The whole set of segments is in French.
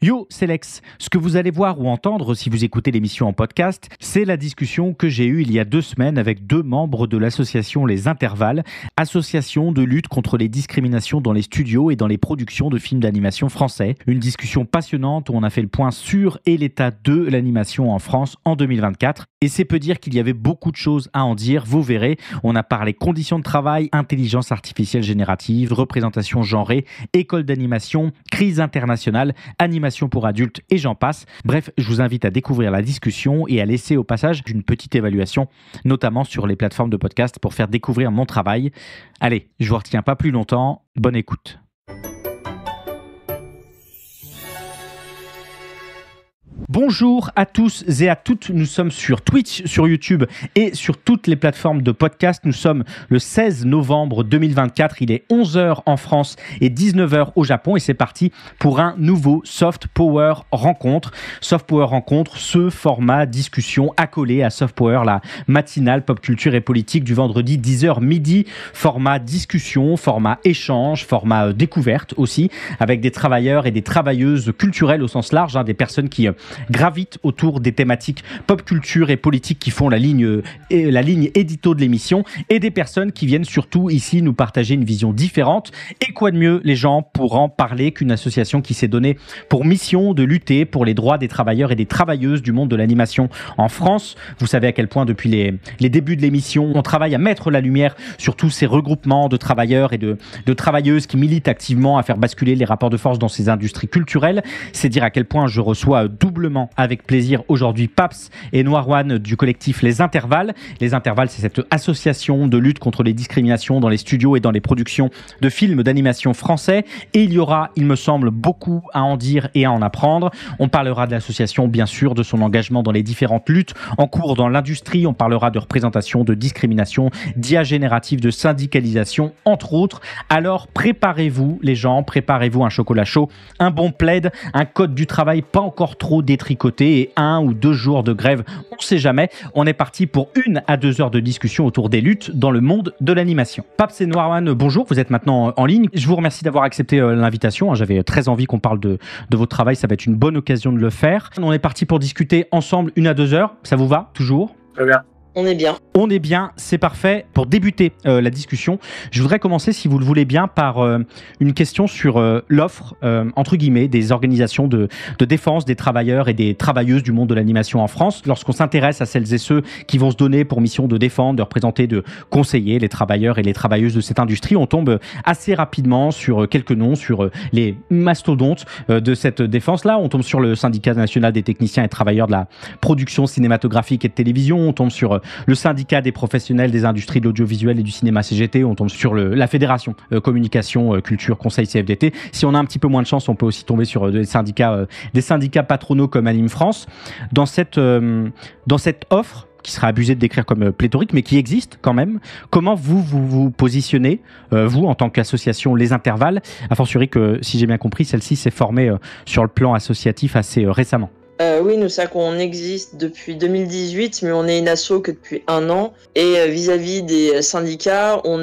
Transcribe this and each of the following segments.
Yo, c'est Lex. Ce que vous allez voir ou entendre si vous écoutez l'émission en podcast, c'est la discussion que j'ai eue il y a 2 semaines avec 2 membres de l'association Les Intervalles, association de lutte contre les discriminations dans les studios et dans les productions de films d'animation français. Une discussion passionnante où on a fait le point sur et l'état de l'animation en France en 2024. Et c'est peu dire qu'il y avait beaucoup de choses à en dire, vous verrez. On a parlé conditions de travail, intelligence artificielle générative, représentation genrée, école d'animation, crise internationale, animation pour adultes et j'en passe. Bref, je vous invite à découvrir la discussion et à laisser au passage une petite évaluation, notamment sur les plateformes de podcast pour faire découvrir mon travail. Allez, je vous retiens pas plus longtemps. Bonne écoute. Bonjour à tous et à toutes, nous sommes sur Twitch, sur YouTube et sur toutes les plateformes de podcast. Nous sommes le 16 novembre 2024, il est 11h en France et 19h au Japon et c'est parti pour un nouveau Soft Power Rencontre. Soft Power Rencontre, ce format discussion accolé à Soft Power, la matinale pop culture et politique du vendredi 10h midi. Format discussion, format échange, format découverte aussi, avec des travailleurs et des travailleuses culturelles au sens large, des personnes qui gravitent autour des thématiques pop culture et politique qui font la ligne édito de l'émission et des personnes qui viennent surtout ici nous partager une vision différente. Et quoi de mieux, les gens, pour en parler qu'une association qui s'est donnée pour mission de lutter pour les droits des travailleurs et des travailleuses du monde de l'animation en France. Vous savez à quel point depuis les débuts de l'émission, on travaille à mettre la lumière sur tous ces regroupements de travailleurs et de travailleuses qui militent activement à faire basculer les rapports de force dans ces industries culturelles. C'est dire à quel point je reçois doublement avec plaisir aujourd'hui Paps et Noirwan du collectif Les Intervalles. Les Intervalles, c'est cette association de lutte contre les discriminations dans les studios et dans les productions de films d'animation français. Et il y aura, il me semble, beaucoup à en dire et à en apprendre. On parlera de l'association, bien sûr, de son engagement dans les différentes luttes en cours dans l'industrie. On parlera de représentation, de discrimination, d'IA générative, de syndicalisation, entre autres. Alors, préparez-vous, les gens, préparez-vous un chocolat chaud, un bon plaid, un code du travail pas encore trop détricoté et 1 ou 2 jours de grève, on ne sait jamais. On est parti pour 1 à 2 heures de discussion autour des luttes dans le monde de l'animation. Paps et Noirwan, bonjour, vous êtes maintenant en ligne. Je vous remercie d'avoir accepté l'invitation. J'avais très envie qu'on parle de votre travail, ça va être une bonne occasion de le faire. On est parti pour discuter ensemble 1 à 2 heures, ça vous va toujours ? Très bien. On est bien. On est bien, c'est parfait. Pour débuter la discussion, je voudrais commencer, si vous le voulez bien, par une question sur l'offre, entre guillemets, des organisations de défense des travailleurs et des travailleuses du monde de l'animation en France. Lorsqu'on s'intéresse à celles et ceux qui vont se donner pour mission de défendre, de représenter, de conseiller les travailleurs et les travailleuses de cette industrie, on tombe assez rapidement sur quelques noms, sur les mastodontes de cette défense-là. On tombe sur le syndicat national des techniciens et travailleurs de la production cinématographique et de télévision. On tombe sur le syndicat des professionnels des industries de l'audiovisuel et du cinéma CGT, on tombe sur la fédération communication, culture, conseil CFDT. Si on a un petit peu moins de chance, on peut aussi tomber sur des syndicats patronaux comme Anime France. Dans cette offre, qui sera abusé de décrire comme pléthorique, mais qui existe quand même, comment vous positionnez, vous, en tant qu'association Les Intervalles, a fortiori que, si j'ai bien compris, celle-ci s'est formée sur le plan associatif assez récemment. Oui, nous savons qu'on existe depuis 2018, mais on est une asso que depuis 1 an. Et vis-à-vis des syndicats, on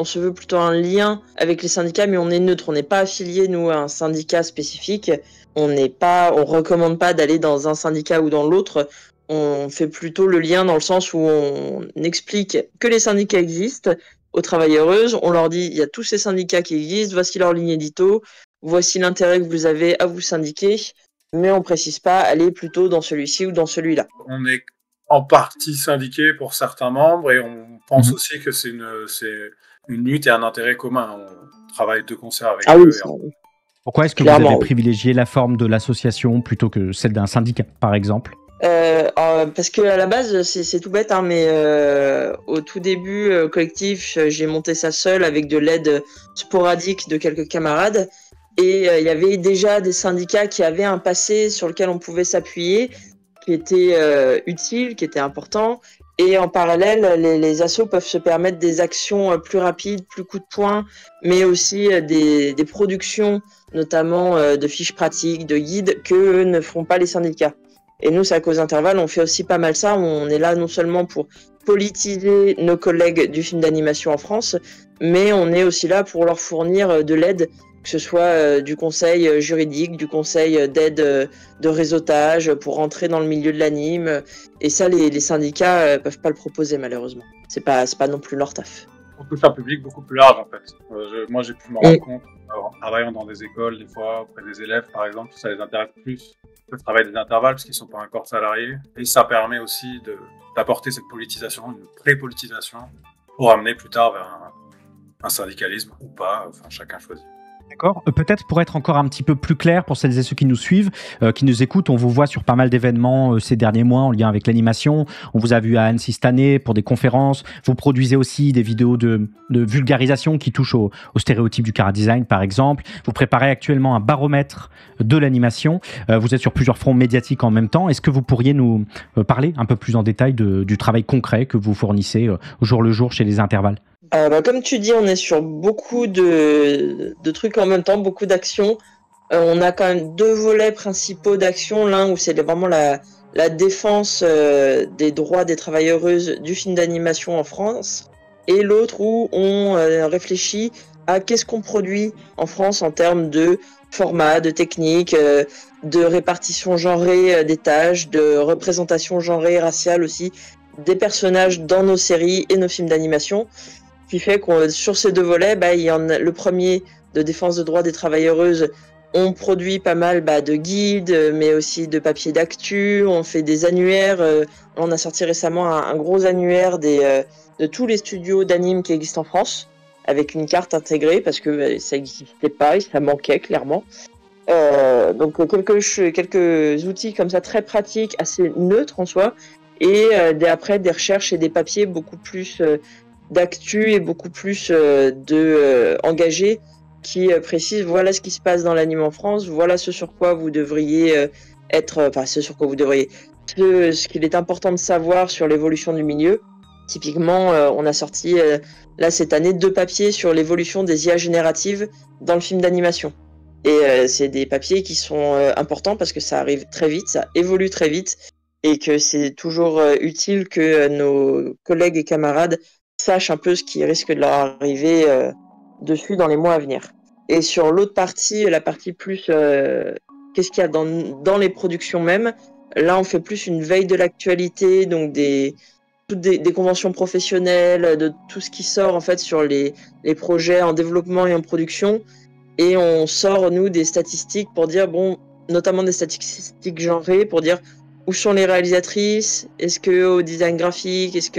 se veut plutôt un lien avec les syndicats, mais on est neutre. On n'est pas affilié, nous, à un syndicat spécifique. On recommande pas d'aller dans un syndicat ou dans l'autre. On fait plutôt le lien dans le sens où on explique que les syndicats existent aux travailleuses. On leur dit, il y a tous ces syndicats qui existent, voici leur ligne édito, voici l'intérêt que vous avez à vous syndiquer. Mais on précise pas aller plutôt dans celui-ci ou dans celui-là. On est en partie syndiqué pour certains membres et on pense aussi que c'est une lutte et un intérêt commun. On travaille de concert avec eux. Oui. Pourquoi est-ce que vous avez privilégié la forme de l'association plutôt que celle d'un syndicat, par exemple ? Parce que à la base, c'est tout bête, mais au tout début, collectif, j'ai monté ça seul avec de l'aide sporadique de quelques camarades. Et il y avait déjà des syndicats qui avaient un passé sur lequel on pouvait s'appuyer, qui était utile, qui était important. Et en parallèle, les assos peuvent se permettre des actions plus rapides, plus coup de poing, mais aussi des productions, notamment de fiches pratiques, de guides, que ne feront pas les syndicats. Et nous, c'est à cause Intervalles, on fait aussi pas mal ça. On est là non seulement pour politiser nos collègues du film d'animation en France, mais on est aussi là pour leur fournir de l'aide que ce soit du conseil juridique, du conseil d'aide de réseautage pour rentrer dans le milieu de l'anime. Et ça, les syndicats peuvent pas le proposer malheureusement. C'est pas non plus leur taf. On touche un public beaucoup plus large en fait. Moi j'ai pu me rendre compte en travaillant dans des écoles des fois auprès des élèves par exemple, ça les intéresse plus. Ils peuvent travailler des intervalles parce qu'ils sont pas encore salariés et ça permet aussi d'apporter cette politisation, une pré-politisation pour amener plus tard vers un syndicalisme ou pas, enfin chacun choisit. D'accord. Peut-être pour être encore un petit peu plus clair pour celles et ceux qui nous suivent, qui nous écoutent, on vous voit sur pas mal d'événements ces derniers mois en lien avec l'animation. On vous a vu à Annecy cette année pour des conférences. Vous produisez aussi des vidéos de vulgarisation qui touchent aux stéréotypes du chara-design, par exemple. Vous préparez actuellement un baromètre de l'animation. Vous êtes sur plusieurs fronts médiatiques en même temps. Est-ce que vous pourriez nous parler un peu plus en détail du travail concret que vous fournissez au jour le jour chez les intervalles ? Comme tu dis, on est sur beaucoup de trucs en même temps, beaucoup d'actions. On a quand même 2 volets principaux d'action. L'un où c'est vraiment la défense des droits des travailleuses du film d'animation en France. Et l'autre où on réfléchit à qu'est-ce qu'on produit en France en termes de format, de technique, de répartition genrée des tâches, de représentation genrée raciale aussi, des personnages dans nos séries et nos films d'animation. Ce qui fait que sur ces 2 volets, il y en a le premier de défense de droits des travailleuses. On produit pas mal de guides, mais aussi de papiers d'actu. On fait des annuaires. On a sorti récemment un gros annuaire de tous les studios d'anime qui existent en France, avec une carte intégrée parce que ça n'existait pas et ça manquait clairement. Donc quelques outils comme ça très pratiques, assez neutres en soi, et après des recherches et des papiers beaucoup plus d'actu et beaucoup plus engagés qui précisent voilà ce qui se passe dans l'anime en France, voilà ce sur quoi vous devriez ce qu'il est important de savoir sur l'évolution du milieu. Typiquement, on a sorti là cette année 2 papiers sur l'évolution des IA génératives dans le film d'animation. Et c'est des papiers qui sont importants parce que ça arrive très vite, ça évolue très vite et que c'est toujours utile que nos collègues et camarades sachent un peu ce qui risque de leur arriver dessus dans les mois à venir. Et sur l'autre partie, la partie plus qu'est-ce qu'il y a dans les productions même, là on fait plus une veille de l'actualité, donc des conventions professionnelles, de tout ce qui sort en fait sur les projets en développement et en production, et on sort nous des statistiques pour dire notamment des statistiques genrées pour dire où sont les réalisatrices, est-ce que au design graphique, est-ce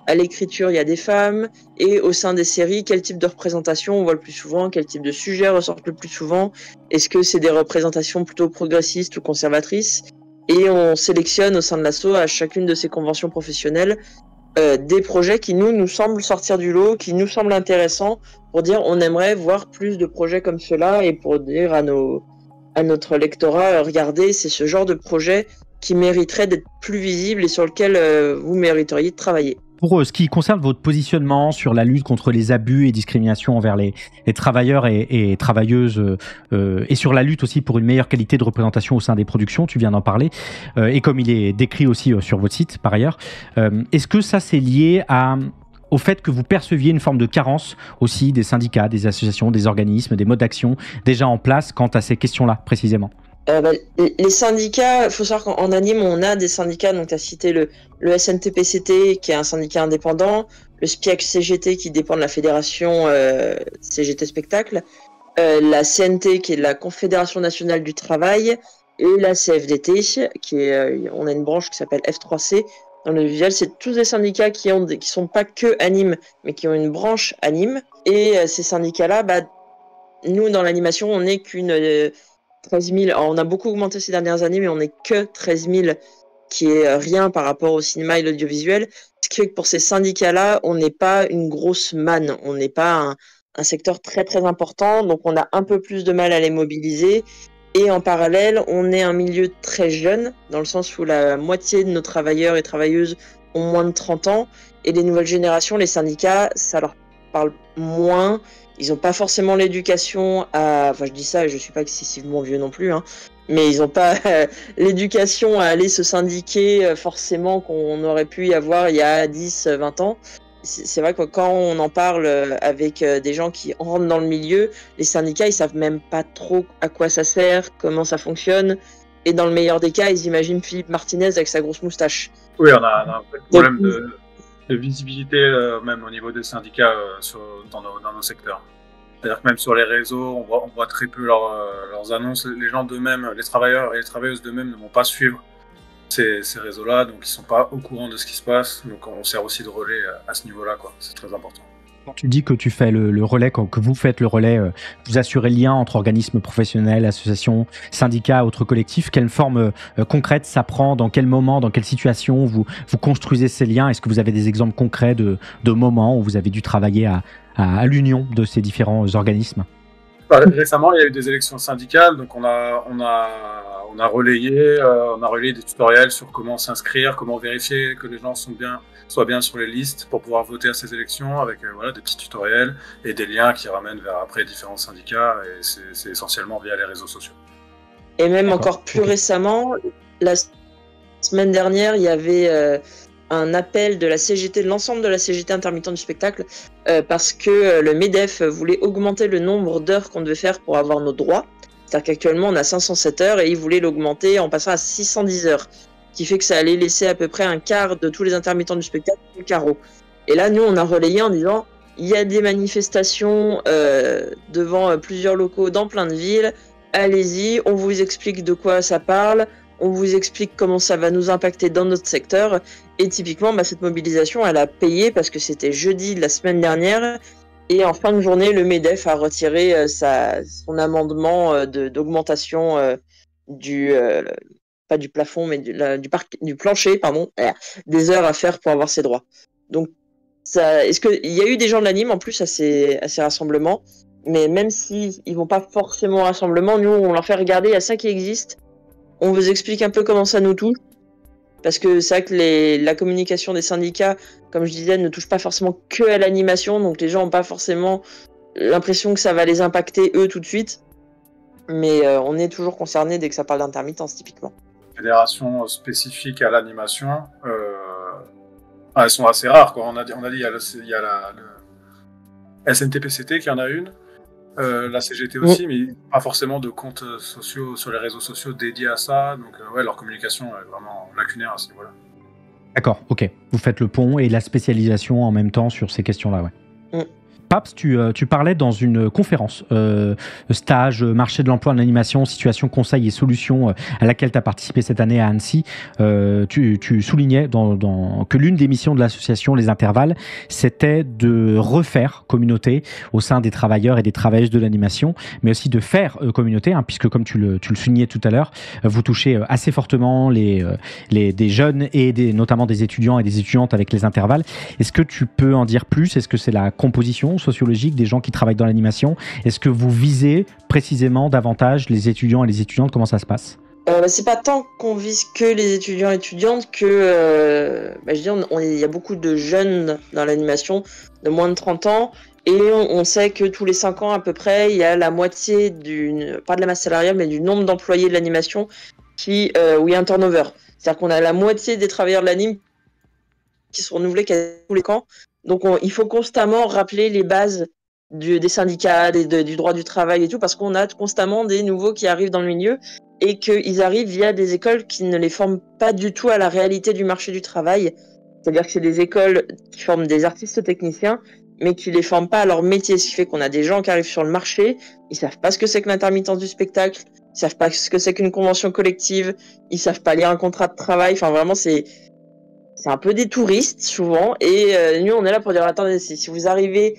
à l'écriture, il y a des femmes, et au sein des séries, quel type de représentation on voit le plus souvent, quel type de sujet ressortent le plus souvent, est-ce que c'est des représentations plutôt progressistes ou conservatrices, et on sélectionne au sein de l'asso à chacune de ces conventions professionnelles des projets qui nous semblent sortir du lot, qui nous semblent intéressants, pour dire on aimerait voir plus de projets comme cela, et pour dire à notre lectorat, regardez, c'est ce genre de projet qui mériterait d'être plus visible et sur lequel vous mériteriez de travailler. Pour ce qui concerne votre positionnement sur la lutte contre les abus et discriminations envers les travailleurs et travailleuses, et sur la lutte aussi pour une meilleure qualité de représentation au sein des productions, tu viens d'en parler, et comme il est décrit aussi sur votre site par ailleurs, est-ce que ça c'est lié au fait que vous perceviez une forme de carence aussi des syndicats, des associations, des organismes, des modes d'action déjà en place quant à ces questions-là précisément ? Les syndicats, il faut savoir qu'en anime, on a des syndicats, donc tu as cité le SNTPCT, qui est un syndicat indépendant, le SPIAC-CGT, qui dépend de la fédération CGT Spectacle, la CNT, qui est la Confédération Nationale du Travail, et la CFDT, on a une branche qui s'appelle F3C. Dans le visuel, c'est tous des syndicats qui sont pas que anime, mais qui ont une branche anime. Et ces syndicats-là, nous, dans l'animation, on n'est qu'une 13 000. Alors, on a beaucoup augmenté ces dernières années, mais on n'est que 13 000, qui est rien par rapport au cinéma et l'audiovisuel. Ce qui fait que pour ces syndicats-là, on n'est pas une grosse manne. On n'est pas un secteur très, très important. Donc, on a un peu plus de mal à les mobiliser. Et en parallèle, on est un milieu très jeune, dans le sens où la moitié de nos travailleurs et travailleuses ont moins de 30 ans. Et les nouvelles générations, les syndicats, ça leur parle moins. Ils n'ont pas forcément l'éducation à... Enfin, je dis ça, je ne suis pas excessivement vieux non plus, hein, mais ils n'ont pas l'éducation à aller se syndiquer forcément qu'on aurait pu y avoir il y a 10, 20 ans. c'est vrai que quand on en parle avec des gens qui rentrent dans le milieu, les syndicats, ils savent même pas trop à quoi ça sert, comment ça fonctionne. Et dans le meilleur des cas, ils imaginent Philippe Martinez avec sa grosse moustache. Oui, on a un vrai problème de visibilité, même au niveau des syndicats dans nos secteurs. C'est-à-dire que même sur les réseaux, on voit très peu leurs annonces. Les gens d'eux-mêmes, les travailleurs et les travailleuses d'eux-mêmes ne vont pas suivre ces réseaux-là, donc ils sont pas au courant de ce qui se passe. Donc on sert aussi de relais à ce niveau-là, quoi. C'est très important. Quand tu dis que tu fais le relais, que vous faites le relais, vous assurez le lien entre organismes professionnels, associations, syndicats, autres collectifs. Quelle forme concrète ça prend? Dans quel moment, dans quelle situation vous construisez ces liens? Est-ce que vous avez des exemples concrets de moments où vous avez dû travailler à l'union de ces différents organismes? Récemment, il y a eu des élections syndicales, donc on a relayé des tutoriels sur comment s'inscrire, comment vérifier que les gens soient bien sur les listes pour pouvoir voter à ces élections, avec des petits tutoriels et des liens qui ramènent vers après différents syndicats, et c'est essentiellement via les réseaux sociaux. Et même encore plus récemment, la semaine dernière, il y avait un appel de la CGT, de l'ensemble de la CGT intermittent du spectacle, parce que le MEDEF voulait augmenter le nombre d'heures qu'on devait faire pour avoir nos droits. C'est-à-dire qu'actuellement, on a 507 heures et ils voulaient l'augmenter en passant à 610 heures. Ce qui fait que ça allait laisser à peu près un quart de tous les intermittents du spectacle au carreau. Et là, nous, on a relayé en disant, il y a des manifestations devant plusieurs locaux dans plein de villes, allez-y, on vous explique de quoi ça parle, on vous explique comment ça va nous impacter dans notre secteur. Et typiquement, cette mobilisation, elle a payé parce que c'était jeudi de la semaine dernière. Et en fin de journée, le MEDEF a retiré son amendement d'augmentation pas du plafond, mais du plancher, pardon, des heures à faire pour avoir ses droits. Donc, est-ce qu'il y a eu des gens de l'anime en plus à ces rassemblements? Mais même s'ils ne vont pas forcément au rassemblement, nous, on leur fait regarder, il y a ça qui existe. On vous explique un peu comment ça nous touche. Parce que c'est vrai que la communication des syndicats, comme je disais, ne touche pas forcément que à l'animation. Donc les gens n'ont pas forcément l'impression que ça va les impacter eux tout de suite. Mais on est toujours concerné dès que ça parle d'intermittence, typiquement. Fédérations spécifiques à l'animation, elles sont assez rares, quoi. On a dit, il y a le SNTPCT qui en a une. La CGT aussi, mais pas forcément de comptes sociaux sur les réseaux sociaux dédiés à ça. Donc, leur communication est vraiment lacunaire à ce niveau-là. D'accord, ok. Vous faites le pont et la spécialisation en même temps sur ces questions-là, ouais. Paps, tu parlais dans une conférence, stage, marché de l'emploi en animation, situation, conseil et solutions à laquelle tu as participé cette année à Annecy. Tu soulignais que l'une des missions de l'association Les Intervalles, c'était de refaire communauté au sein des travailleurs et des travailleuses de l'animation, mais aussi de faire communauté, puisque comme tu le soulignais tout à l'heure, vous touchez assez fortement des jeunes et notamment des étudiants et des étudiantes avec Les Intervalles. Est-ce que tu peux en dire plus? Est-ce que c'est la composition sociologique des gens qui travaillent dans l'animation? Est-ce que vous visez précisément davantage les étudiants et les étudiantes? Comment ça se passe? C'est pas tant qu'on vise que les étudiants et étudiantes que il y a beaucoup de jeunes dans l'animation de moins de 30 ans et on sait que tous les 5 ans à peu près il y a la moitié pas de la masse salariale mais du nombre d'employés de l'animation où il y a un turnover. C'est-à-dire qu'on a la moitié des travailleurs de l'anime qui sont renouvelés tous les ans. Donc il faut constamment rappeler les bases des syndicats, du droit du travail et tout, parce qu'on a constamment des nouveaux qui arrivent dans le milieu et qu'ils arrivent via des écoles qui ne les forment pas du tout à la réalité du marché du travail. C'est-à-dire que c'est des écoles qui forment des artistes techniciens, mais qui les forment pas à leur métier. Ce qui fait qu'on a des gens qui arrivent sur le marché, ils savent pas ce que c'est que l'intermittence du spectacle, ils savent pas ce que c'est qu'une convention collective, ils savent pas lire un contrat de travail. Enfin vraiment c'est un peu des touristes souvent, et nous on est là pour dire attendez, si vous arrivez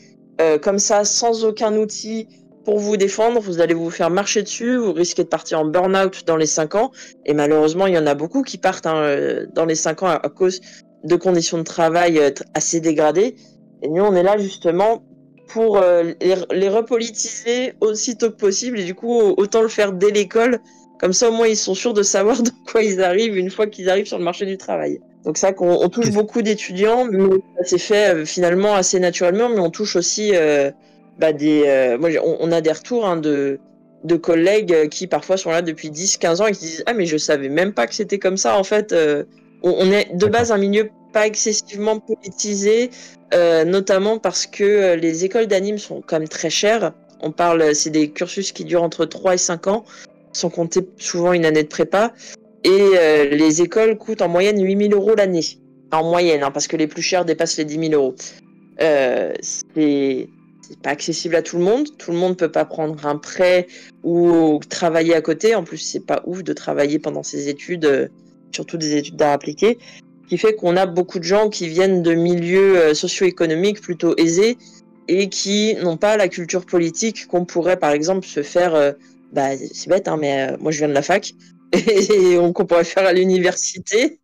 comme ça sans aucun outil pour vous défendre, vous allez vous faire marcher dessus, vous risquez de partir en burn-out dans les 5 ans, et malheureusement il y en a beaucoup qui partent dans les 5 ans à cause de conditions de travail assez dégradées, et nous on est là justement pour les repolitiser aussitôt que possible, et du coup autant le faire dès l'école, comme ça au moins ils sont sûrs de savoir de quoi ils arrivent une fois qu'ils arrivent sur le marché du travail. Donc c'est vrai qu'on touche beaucoup d'étudiants, mais ça s'est fait finalement assez naturellement, mais on touche aussi on a des retours de collègues qui parfois sont là depuis 10-15 ans et qui disent « Ah mais je savais même pas que c'était comme ça en fait, On est de base un milieu pas excessivement politisé, notamment parce que les écoles d'anime sont quand même très chères. C'est des cursus qui durent entre 3 et 5 ans, sans compter souvent une année de prépa. Et les écoles coûtent en moyenne 8 000 € l'année. En moyenne, parce que les plus chères dépassent les 10 000 €. C'est pas accessible à tout le monde. Tout le monde peut pas prendre un prêt ou travailler à côté. En plus, c'est pas ouf de travailler pendant ses études, surtout des études d'art appliqué. Ce qui fait qu'on a beaucoup de gens qui viennent de milieux socio-économiques plutôt aisés et qui n'ont pas la culture politique qu'on pourrait, par exemple, se faire. C'est bête, mais moi je viens de la fac et qu'on pourrait faire à l'université.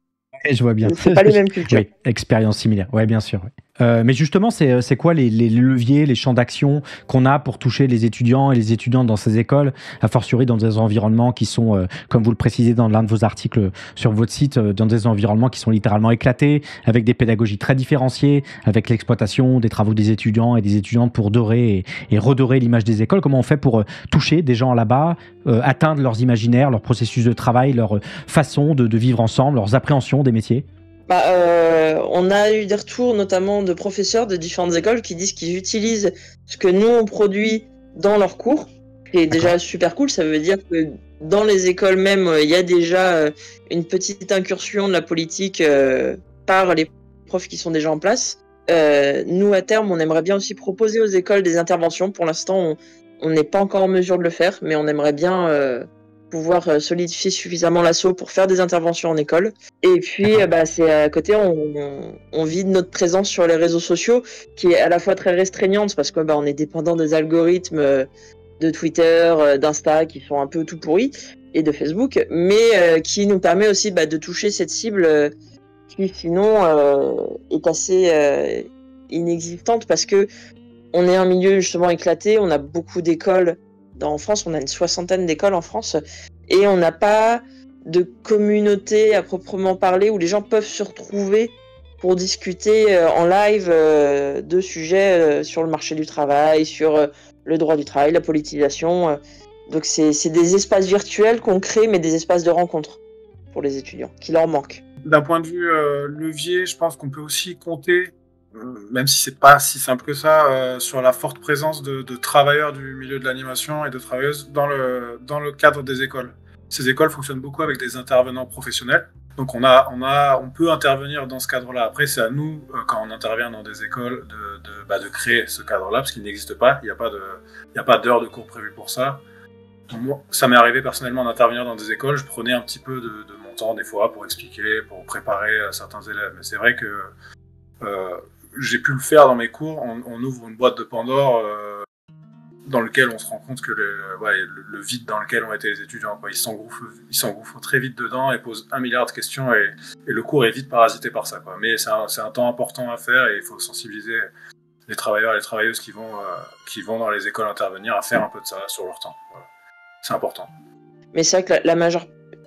Et je vois bien. C'est pas les mêmes cultures. Oui, expérience similaire. Ouais, bien sûr. Ouais. Mais justement, c'est quoi les leviers, les champs d'action qu'on a pour toucher les étudiants et les étudiantes dans ces écoles, a fortiori dans des environnements qui sont, comme vous le précisez dans l'un de vos articles sur votre site, dans des environnements qui sont littéralement éclatés, avec des pédagogies très différenciées, avec l'exploitation des travaux des étudiants et des étudiantes pour dorer et redorer l'image des écoles. Comment on fait pour toucher des gens là-bas, atteindre leurs imaginaires, leur processus de travail, leur façon de vivre ensemble, leurs appréhensions des métiers? On a eu des retours notamment de professeurs de différentes écoles qui disent qu'ils utilisent ce que nous on produit dans leurs cours, qui est déjà super cool. Ça veut dire que dans les écoles même, il y a déjà une petite incursion de la politique par les profs qui sont déjà en place. Nous, à terme, on aimerait bien aussi proposer aux écoles des interventions. Pour l'instant, on n'est pas encore en mesure de le faire, mais on aimerait bien pouvoir solidifier suffisamment l'assaut pour faire des interventions en école. Et puis, c'est à côté, on vide notre présence sur les réseaux sociaux, qui est à la fois très restreignante, parce que on est dépendant des algorithmes de Twitter, d'Insta, qui sont un peu tout pourris, et de Facebook, mais qui nous permet aussi de toucher cette cible qui, sinon, est assez inexistante, parce que on est un milieu justement éclaté, on a beaucoup d'écoles. En France, on a une 60aine d'écoles en France et on n'a pas de communauté à proprement parler où les gens peuvent se retrouver pour discuter en live de sujets sur le marché du travail, sur le droit du travail, la politisation. Donc c'est des espaces virtuels qu'on crée, mais des espaces de rencontre pour les étudiants qui leur manquent. D'un point de vue levier, je pense qu'on peut aussi compter, même si c'est pas si simple que ça, sur la forte présence de travailleurs du milieu de l'animation et de travailleuses dans le cadre des écoles. Ces écoles fonctionnent beaucoup avec des intervenants professionnels, donc on peut intervenir dans ce cadre-là. Après, c'est à nous, quand on intervient dans des écoles, de créer ce cadre-là, parce qu'il n'existe pas, il n'y a pas d'heures de cours prévues pour ça. Moi, ça m'est arrivé personnellement d'intervenir dans des écoles, je prenais un petit peu de mon temps des fois pour expliquer, pour préparer certains élèves, mais c'est vrai que j'ai pu le faire dans mes cours. On ouvre une boîte de Pandore dans lequel on se rend compte que le vide dans lequel ont été les étudiants, ils s'engouffrent très vite dedans et posent 1 milliard de questions et le cours est vite parasité par ça. Mais c'est un temps important à faire et il faut sensibiliser les travailleurs et les travailleuses qui vont dans les écoles intervenir à faire un peu de ça sur leur temps. Voilà. C'est important. Mais c'est vrai que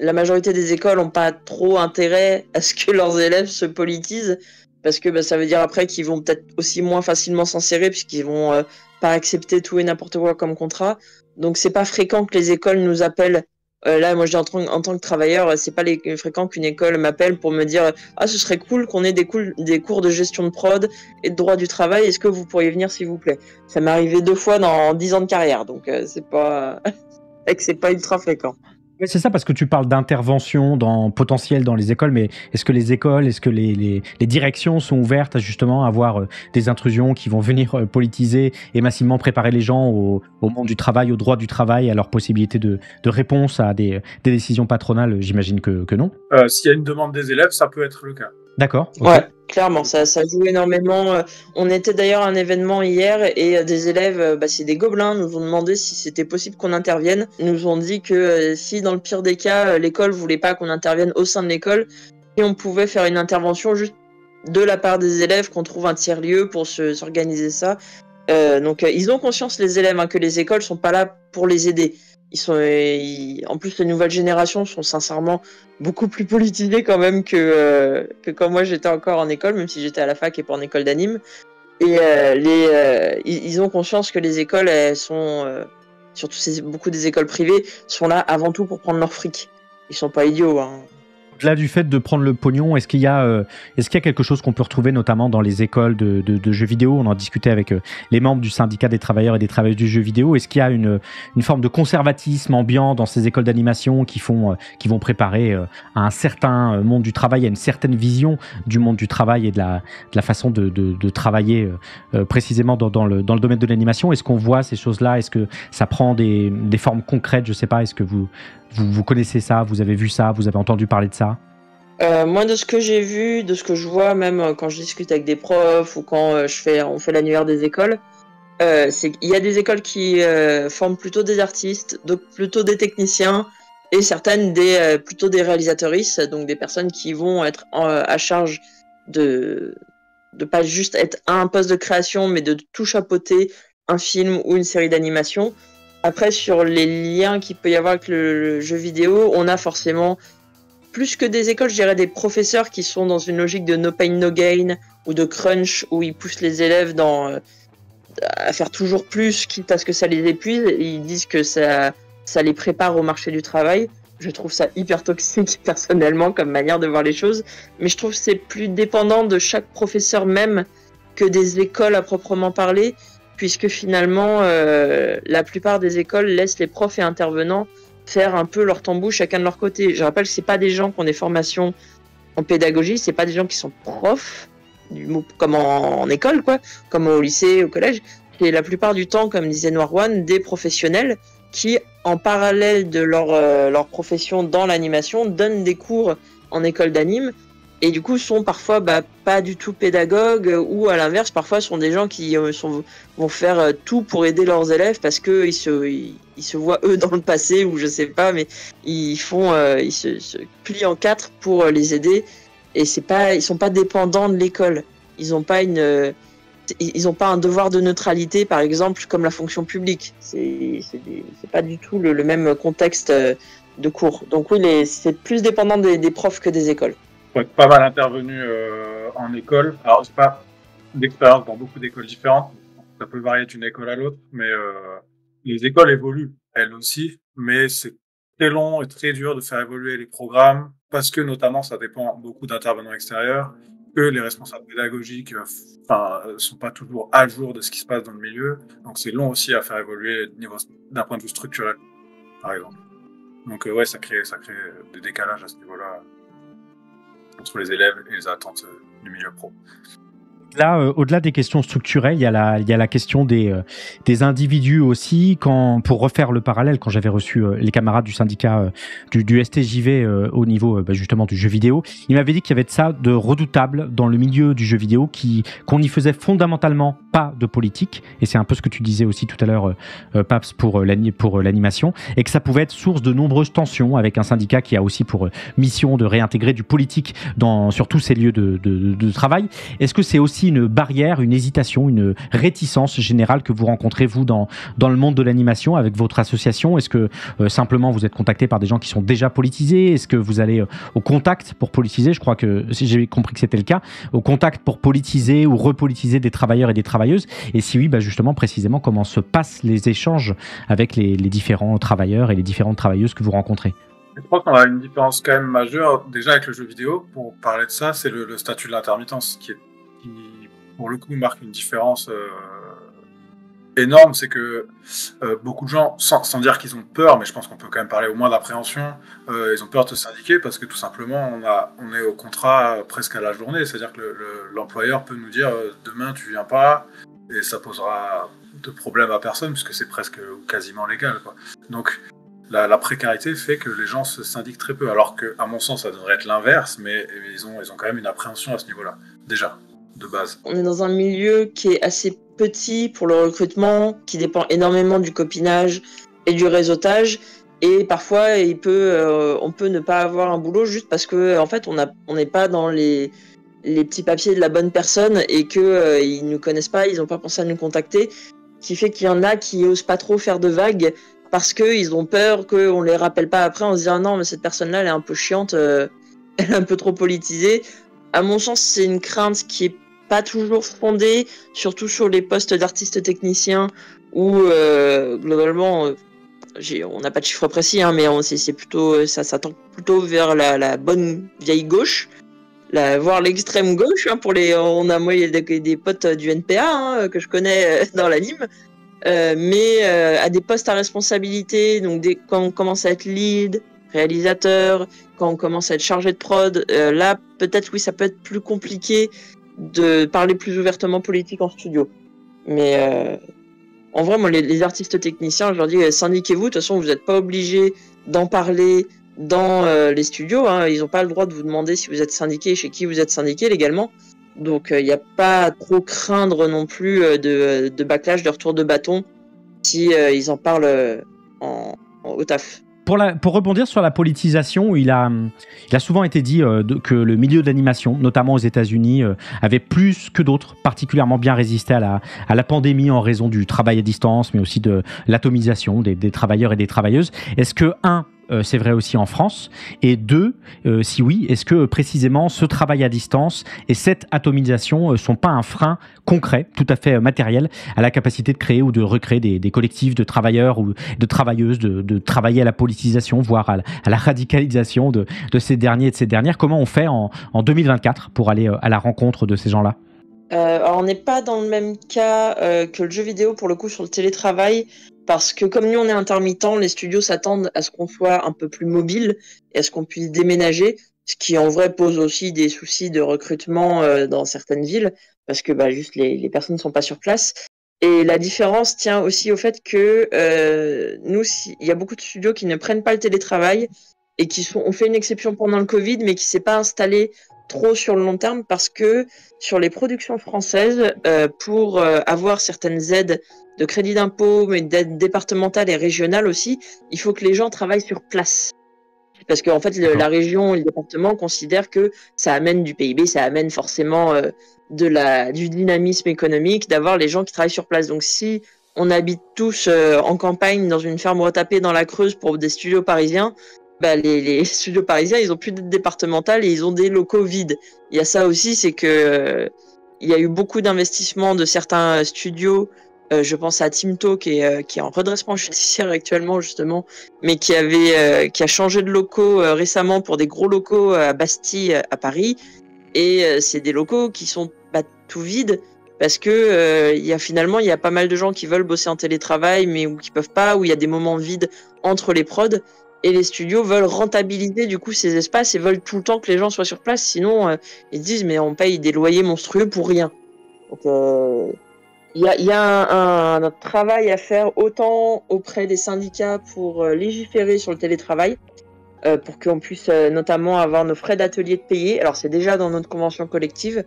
la majorité des écoles n'ont pas trop intérêt à ce que leurs élèves se politisent. Parce que ça veut dire après qu'ils vont peut-être aussi moins facilement s'insérer puisqu'ils vont pas accepter tout et n'importe quoi comme contrat. Donc c'est pas fréquent que les écoles nous appellent. Là, moi je dis en tant que travailleur, c'est pas fréquent qu'une école m'appelle pour me dire ce serait cool qu'on ait des cours de gestion de prod et de droit du travail. Est-ce que vous pourriez venir s'il vous plaît? Ça m'est arrivé 2 fois dans 10 ans de carrière, donc c'est pas ultra fréquent. Oui, c'est ça, parce que tu parles d'intervention potentielle dans les écoles, mais est-ce que les directions sont ouvertes à justement avoir des intrusions qui vont venir politiser et massivement préparer les gens au monde du travail, au droit du travail, à leur possibilité de réponse à des décisions patronales? J'imagine que non. S'il y a une demande des élèves, ça peut être le cas. D'accord. Okay. Ouais, clairement, ça joue énormément. On était d'ailleurs à un événement hier et des élèves, c'est des gobelins, nous ont demandé si c'était possible qu'on intervienne. Ils nous ont dit que si dans le pire des cas, l'école voulait pas qu'on intervienne au sein de l'école, et on pouvait faire une intervention juste de la part des élèves, qu'on trouve un tiers-lieu pour s'organiser ça. Donc ils ont conscience, les élèves, que les écoles sont pas là pour les aider. En plus, les nouvelles générations sont sincèrement beaucoup plus politisées quand même que quand moi j'étais encore en école, même si j'étais à la fac et pas en école d'anime. Et ils ont conscience que les écoles, elles sont, surtout beaucoup des écoles privées, sont là avant tout pour prendre leur fric. Ils sont pas idiots. Au-delà du fait de prendre le pognon, est-ce qu'il y a quelque chose qu'on peut retrouver notamment dans les écoles de jeux vidéo? On en discutait avec les membres du syndicat des travailleurs et des travailleuses du jeu vidéo. Est-ce qu'il y a une forme de conservatisme ambiant dans ces écoles d'animation qui vont préparer à un certain monde du travail, à une certaine vision du monde du travail et de la façon de travailler précisément dans le domaine de l'animation? Est-ce qu'on voit ces choses-là? Est-ce que ça prend des formes concrètes? Je sais pas, est-ce que vous connaissez ça, vous avez vu ça, vous avez entendu parler de ça? Moi, de ce que j'ai vu, de ce que je vois, même quand je discute avec des profs ou quand on fait l'annuaire des écoles, c'est qu'il y a des écoles qui forment plutôt des artistes, donc plutôt des techniciens, et certaines plutôt des réalisatrices, donc des personnes qui vont être à charge de pas juste être à un poste de création, mais de tout chapeauter un film ou une série d'animation. Après, sur les liens qu'il peut y avoir avec le jeu vidéo, on a forcément, plus que des écoles, je dirais des professeurs qui sont dans une logique de no pain, no gain, ou de crunch, où ils poussent les élèves à faire toujours plus, quitte à ce que ça les épuise. Et ils disent que ça les prépare au marché du travail. Je trouve ça hyper toxique, personnellement, comme manière de voir les choses. Mais je trouve que c'est plus dépendant de chaque professeur même que des écoles à proprement parler, puisque finalement, la plupart des écoles laissent les profs et intervenants faire un peu leur tambouche chacun de leur côté. Je rappelle que c'est pas des gens qui ont des formations en pédagogie, c'est pas des gens qui sont profs, comme en école, quoi, comme au lycée, au collège. C'est la plupart du temps, comme disait Noirwan, des professionnels qui, en parallèle de leur profession dans l'animation, donnent des cours en école d'anime, et du coup sont parfois pas du tout pédagogues, ou à l'inverse, parfois sont des gens qui vont faire tout pour aider leurs élèves parce que ils se voient eux dans le passé, ou je sais pas, mais ils se plient en quatre pour les aider, et ils sont pas dépendants de l'école. Ils ont pas un devoir de neutralité, par exemple, comme la fonction publique. C'est pas du tout le même contexte de cours. Donc oui, c'est plus dépendant des profs que des écoles. Faut être pas mal intervenu en école. Alors, c'est pas d'expérience dans beaucoup d'écoles différentes. Ça peut varier d'une école à l'autre, mais les écoles évoluent, elles aussi. Mais c'est très long et très dur de faire évoluer les programmes, parce que notamment, ça dépend beaucoup d'intervenants extérieurs, que les responsables pédagogiques sont pas toujours à jour de ce qui se passe dans le milieu. Donc, c'est long aussi à faire évoluer d'un point de vue structurel, par exemple. Donc, ouais, ça crée des décalages à ce niveau-là entre les élèves et les attentes du milieu pro. Là, au-delà des questions structurelles, il y a la question des individus aussi. Pour refaire le parallèle, quand j'avais reçu les camarades du syndicat du STJV au niveau justement du jeu vidéo, ils m'avaient dit qu'il y avait de ça de redoutable dans le milieu du jeu vidéo, qu'on n'y faisait fondamentalement pas de politique, et c'est un peu ce que tu disais aussi tout à l'heure, Paps, pour l'animation, et que ça pouvait être source de nombreuses tensions avec un syndicat qui a aussi pour mission de réintégrer du politique sur tous ces lieux de travail. Est-ce que c'est aussi une barrière, une hésitation, une réticence générale que vous rencontrez, vous, dans le monde de l'animation avec votre association? Est-ce que simplement vous êtes contacté par des gens qui sont déjà politisés? Est-ce que vous allez au contact pour politiser? Je crois que, si j'ai compris que c'était le cas, au contact pour politiser ou repolitiser des travailleurs et des travailleuses? Et si oui, justement, précisément, comment se passent les échanges avec les différents travailleurs et les différentes travailleuses que vous rencontrez? Je crois qu'on a une différence quand même majeure, déjà avec le jeu vidéo, pour parler de ça, c'est le statut de l'intermittence qui pour le coup marque une différence énorme. C'est que beaucoup de gens, sans dire qu'ils ont peur, mais je pense qu'on peut quand même parler au moins d'appréhension, ils ont peur de se syndiquer parce que tout simplement on est au contrat presque à la journée, c'est-à-dire que l'employeur peut nous dire demain tu viens pas, et ça posera de problème à personne puisque c'est presque ou quasiment légal, quoi. Donc la précarité fait que les gens se syndiquent très peu, alors que, à mon sens, ça devrait être l'inverse, mais ils ont quand même une appréhension à ce niveau-là, déjà, de base. On est dans un milieu qui est assez petit pour le recrutement, qui dépend énormément du copinage et du réseautage, et parfois on peut ne pas avoir un boulot juste parce que en fait on n'est pas dans les petits papiers de la bonne personne et que ils nous connaissent pas, ils n'ont pas pensé à nous contacter, qui fait qu'il y en a qui osent pas trop faire de vagues parce qu'ils ont peur qu'on les rappelle pas après en se disant non mais cette personne-là elle est un peu chiante, elle est un peu trop politisée. À mon sens, c'est une crainte qui est pas toujours fondée, surtout sur les postes d'artistes techniciens où globalement on n'a pas de chiffre précis, hein, mais c'est plutôt, ça tend plutôt vers la bonne vieille gauche, voire l'extrême gauche. Hein, moi, il y a des potes du NPA hein, que je connais dans l'anime, mais à des postes à responsabilité. Donc quand on commence à être lead, réalisateur, quand on commence à être chargé de prod, là peut-être oui, ça peut être plus compliqué de parler plus ouvertement politique en studio. Mais en vrai, moi, les artistes techniciens, je leur dis, syndiquez-vous. De toute façon, vous n'êtes pas obligés d'en parler dans les studios. Hein. Ils n'ont pas le droit de vous demander si vous êtes syndiqué, chez qui vous êtes syndiqué légalement. Donc, il n'y a pas à trop craindre non plus de backlash, de retour de bâton, si ils en parlent au taf. Pour rebondir sur la politisation, il a souvent été dit que le milieu de l'animation, notamment aux États-Unis, avait plus que d'autres particulièrement bien résisté à la pandémie en raison du travail à distance, mais aussi de l'atomisation des travailleurs et des travailleuses. Est-ce que, c'est vrai aussi en France, et 2, si oui, est-ce que précisément ce travail à distance et cette atomisation sont pas un frein concret, tout à fait matériel, à la capacité de créer ou de recréer des collectifs de travailleurs ou de travailleuses, de travailler à la politisation, voire à la radicalisation de ces derniers et de ces dernières? Comment on fait en 2024 pour aller à la rencontre de ces gens-là? Alors on n'est pas dans le même cas que le jeu vidéo pour le coup sur le télétravail, parce que comme nous on est intermittent, les studios s'attendent à ce qu'on soit un peu plus mobile et à ce qu'on puisse déménager, ce qui en vrai pose aussi des soucis de recrutement dans certaines villes, parce que juste les personnes ne sont pas sur place. Et la différence tient aussi au fait que nous, il y a beaucoup de studios qui ne prennent pas le télétravail et on fait une exception pendant le Covid, mais qui s'est pas installé trop sur le long terme, parce que sur les productions françaises, pour avoir certaines aides de crédit d'impôt, mais d'aides départementales et régionales aussi, il faut que les gens travaillent sur place. Parce qu'en fait, la région et le département considèrent que ça amène du PIB, ça amène forcément du dynamisme économique d'avoir les gens qui travaillent sur place. Donc si on habite tous en campagne dans une ferme retapée dans la Creuse pour des studios parisiens, les studios parisiens, ils ont plus d'aide départementale et ils ont des locaux vides. Il y a ça aussi, c'est que il y a eu beaucoup d'investissements de certains studios. Je pense à Timto qui est en redressement judiciaire actuellement justement, mais qui a changé de locaux récemment pour des gros locaux à Bastille, à Paris. Et c'est des locaux qui sont tout vides parce que il y a pas mal de gens qui veulent bosser en télétravail, mais ou qui peuvent pas, où il y a des moments vides entre les prods. Et les studios veulent rentabiliser du coup ces espaces et veulent tout le temps que les gens soient sur place. Sinon, ils disent mais on paye des loyers monstrueux pour rien. Donc il y a un travail à faire autant auprès des syndicats pour légiférer sur le télétravail, pour qu'on puisse notamment avoir nos frais d'atelier de payer. Alors c'est déjà dans notre convention collective.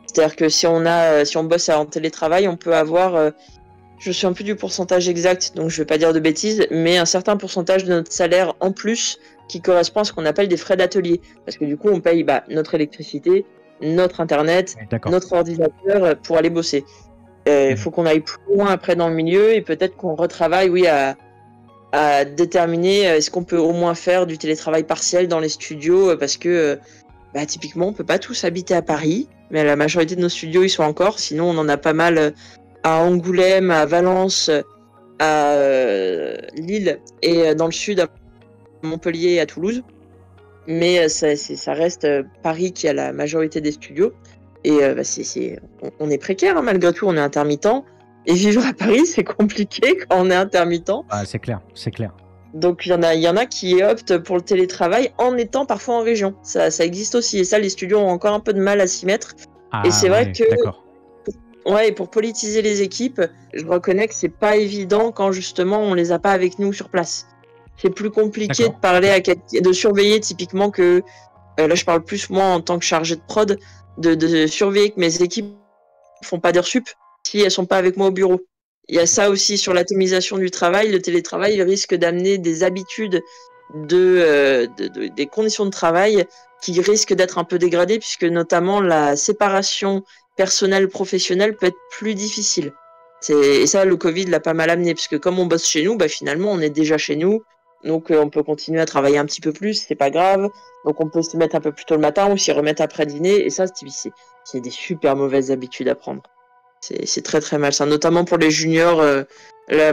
C'est-à-dire que si on bosse en télétravail, on peut avoir je ne me souviens plus du pourcentage exact, donc je ne vais pas dire de bêtises, mais un certain pourcentage de notre salaire en plus qui correspond à ce qu'on appelle des frais d'atelier. Parce que du coup, on paye notre électricité, notre internet, notre ordinateur pour aller bosser. Il faut qu'on aille plus loin après dans le milieu et peut-être qu'on retravaille, à déterminer est-ce qu'on peut au moins faire du télétravail partiel dans les studios, parce que typiquement, on ne peut pas tous habiter à Paris, mais la majorité de nos studios, ils sont encore, sinon on en a pas mal à Angoulême, à Valence, à Lille et dans le sud à Montpellier et à Toulouse. Mais ça reste Paris qui a la majorité des studios. Et on est précaire, hein, malgré tout, on est intermittent. Et vivre à Paris, c'est compliqué quand on est intermittent. C'est clair, c'est clair. Donc il y en a qui optent pour le télétravail en étant parfois en région. Ça existe aussi. Et ça, les studios ont encore un peu de mal à s'y mettre. Et c'est vrai que... et pour politiser les équipes, je reconnais que c'est pas évident quand justement on les a pas avec nous sur place. C'est plus compliqué de parler de surveiller typiquement que là je parle plus moi en tant que chargé de prod, de surveiller que mes équipes font pas d'heures sup si elles sont pas avec moi au bureau. Il y a ça aussi sur l'atomisation du travail. Le télétravail risque d'amener des habitudes des conditions de travail qui risquent d'être un peu dégradées, puisque notamment la séparation personnel-professionnel peut être plus difficile. Et ça, le Covid l'a pas mal amené, puisque comme on bosse chez nous, finalement, on est déjà chez nous, donc on peut continuer à travailler un petit peu plus, c'est pas grave, donc on peut s'y mettre un peu plus tôt le matin ou s'y remettre après dîner, et ça, c'est des super mauvaises habitudes à prendre. C'est très très malsain, notamment pour les juniors.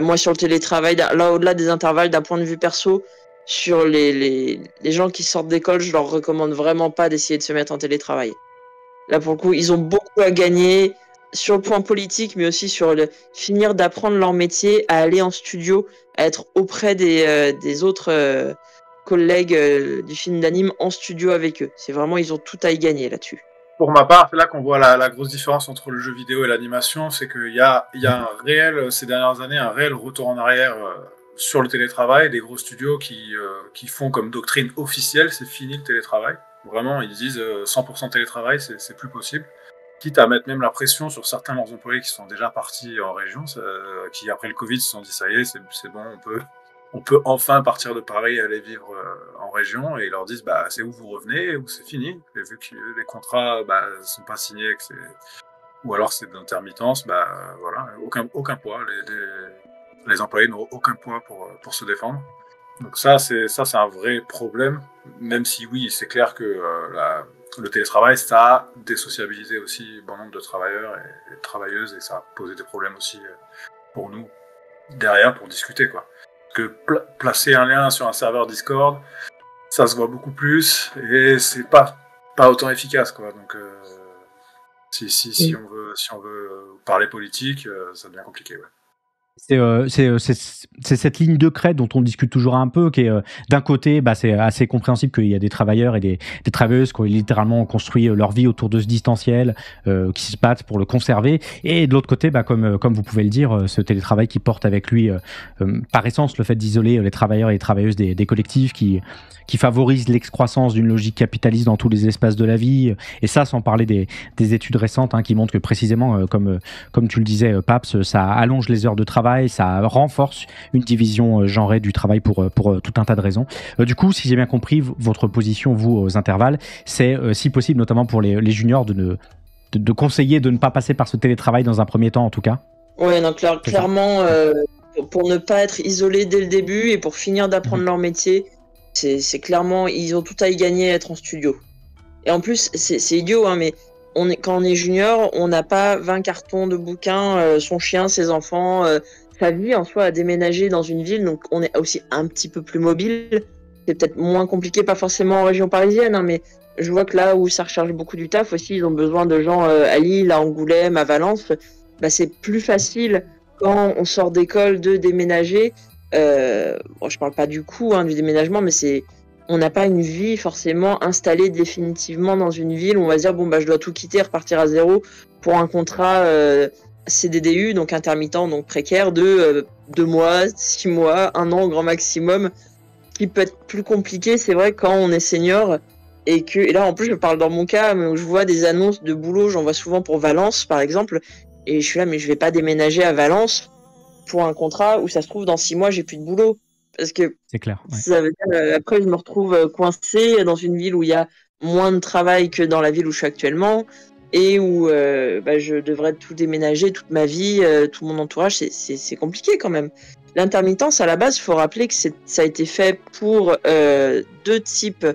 Moi, sur le télétravail, là, au-delà des intervalles, d'un point de vue perso, sur les gens qui sortent d'école, je leur recommande vraiment pas d'essayer de se mettre en télétravail. Là, pour le coup, ils ont beaucoup à gagner sur le point politique, mais aussi sur finir d'apprendre leur métier, à aller en studio, à être auprès des autres collègues du film d'anime en studio avec eux. C'est vraiment, ils ont tout à y gagner là-dessus. Pour ma part, c'est là qu'on voit la grosse différence entre le jeu vidéo et l'animation, c'est qu'il y a un réel, ces dernières années, un réel retour en arrière sur le télétravail, des gros studios qui font comme doctrine officielle, c'est fini le télétravail. Vraiment, ils disent 100% télétravail, c'est plus possible. Quitte à mettre même la pression sur certains de leurs employés qui sont déjà partis en région, qui après le Covid se sont dit ça y est, c'est bon, on peut enfin partir de Paris et aller vivre en région, et ils leur disent bah c'est où vous revenez ou c'est fini. Et vu que les contrats sont pas signés, ou alors c'est d'intermittence, voilà, aucun poids. Les employés n'ont aucun poids pour se défendre. Donc ça c'est un vrai problème, même si oui c'est clair que le télétravail ça a désociabilisé aussi bon nombre de travailleurs et de travailleuses, et ça a posé des problèmes aussi pour nous derrière pour discuter quoi. Que placer un lien sur un serveur Discord, ça se voit beaucoup plus et c'est pas autant efficace quoi. Donc si on veut parler politique, ça devient compliqué. Ouais. C'est cette ligne de crête dont on discute toujours un peu, qui est d'un côté, c'est assez compréhensible qu'il y a des travailleurs et des travailleuses qui ont littéralement construit leur vie autour de ce distanciel, qui se battent pour le conserver, et de l'autre côté, comme vous pouvez le dire, ce télétravail qui porte avec lui, par essence, le fait d'isoler les travailleurs et les travailleuses des collectifs qui favorise l'excroissance d'une logique capitaliste dans tous les espaces de la vie, et ça sans parler des études récentes qui montrent que précisément, comme tu le disais, Paps, ça allonge les heures de travail, ça renforce une division genrée du travail pour tout un tas de raisons. Du coup, si j'ai bien compris, votre position, vous, aux intervalles, c'est, si possible, notamment pour les juniors, de conseiller de ne pas passer par ce télétravail dans un premier temps, en tout cas. Oui, donc clairement, pour ne pas être isolés dès le début et pour finir d'apprendre leur métier, c'est clairement, ils ont tout à y gagner à être en studio. Et en plus, c'est idiot, mais quand on est junior, on n'a pas 20 cartons de bouquins, son chien, ses enfants, sa vie en soi à déménager dans une ville, donc on est aussi un petit peu plus mobile. C'est peut-être moins compliqué, pas forcément en région parisienne, mais je vois que là où ça recharge beaucoup du taf aussi, ils ont besoin de gens à Lille, à Angoulême, à Valence. C'est plus facile quand on sort d'école de déménager. Je parle pas du coût du déménagement, mais on n'a pas une vie forcément installée définitivement dans une ville où on va se dire je dois tout quitter, repartir à zéro pour un contrat CDDU, donc intermittent, donc précaire, de 2 mois, 6 mois, 1 an au grand maximum, qui peut être plus compliqué, c'est vrai, quand on est senior. Et là, en plus, je parle dans mon cas, mais où je vois des annonces de boulot, j'en vois souvent pour Valence, par exemple, et je suis là, mais je vais pas déménager à Valence pour un contrat où ça se trouve dans 6 mois, j'ai plus de boulot. Parce que c'est clair, ouais. Ça veut dire, après, je me retrouve coincé dans une ville où il y a moins de travail que dans la ville où je suis actuellement, et où je devrais tout déménager, toute ma vie, tout mon entourage, c'est compliqué quand même. L'intermittence, à la base, il faut rappeler que ça a été fait pour 2 types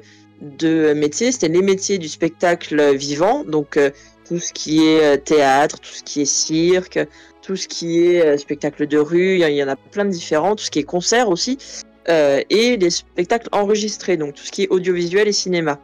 de métiers. C'était les métiers du spectacle vivant, donc tout ce qui est théâtre, tout ce qui est cirque, tout ce qui est spectacle de rue, il y en a plein de différents, tout ce qui est concert aussi, et les spectacles enregistrés, donc tout ce qui est audiovisuel et cinéma.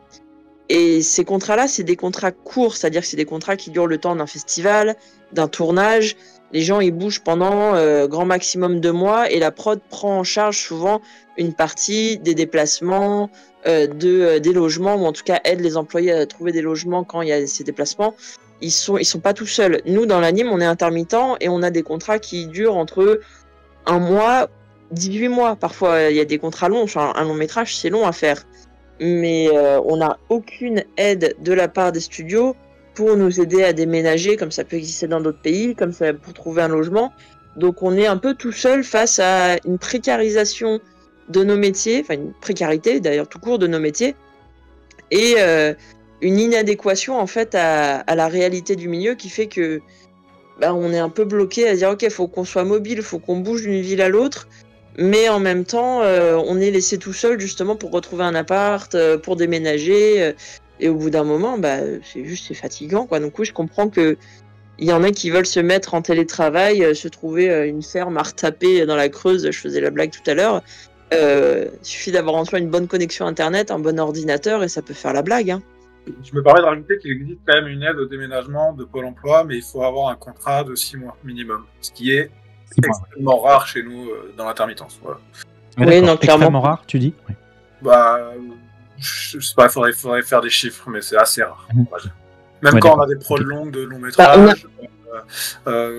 Et ces contrats-là, c'est des contrats courts, c'est-à-dire que c'est des contrats qui durent le temps d'un festival, d'un tournage. Les gens, ils bougent pendant grand maximum 2 mois, et la prod prend en charge souvent une partie des déplacements, des logements, ou en tout cas aide les employés à trouver des logements quand il y a ces déplacements. Ils sont pas tout seuls. Nous, dans l'anime, on est intermittent et on a des contrats qui durent entre 1 mois, 18 mois. Parfois, il y a des contrats longs. Un long métrage, c'est long à faire. Mais on n'a aucune aide de la part des studios pour nous aider à déménager, comme ça peut exister dans d'autres pays, comme ça pour trouver un logement. Donc, on est un peu tout seul face à une précarisation de nos métiers, enfin une précarité d'ailleurs tout court de nos métiers, et une inadéquation en fait à la réalité du milieu qui fait que on est un peu bloqué à dire ok, faut qu'on soit mobile, faut qu'on bouge d'une ville à l'autre, mais en même temps on est laissé tout seul justement pour retrouver un appart, pour déménager, et au bout d'un moment c'est fatigant quoi. Donc oui, je comprends que Il y en a qui veulent se mettre en télétravail, se trouver une ferme à retaper dans la Creuse. Je faisais la blague tout à l'heure. Il suffit d'avoir en soi une bonne connexion Internet, un bon ordinateur et ça peut faire la blague. Hein. Je me permets de rajouter qu'il existe quand même une aide au déménagement de Pôle emploi, mais il faut avoir un contrat de 6 mois minimum, ce qui est extrêmement rare chez nous dans l'intermittence. Voilà. Oui, non, clairement. Extrêmement rare, tu dis oui. Bah, je sais pas, il faudrait faire des chiffres, mais c'est assez rare. Même quand on a des prods longues de long métrage,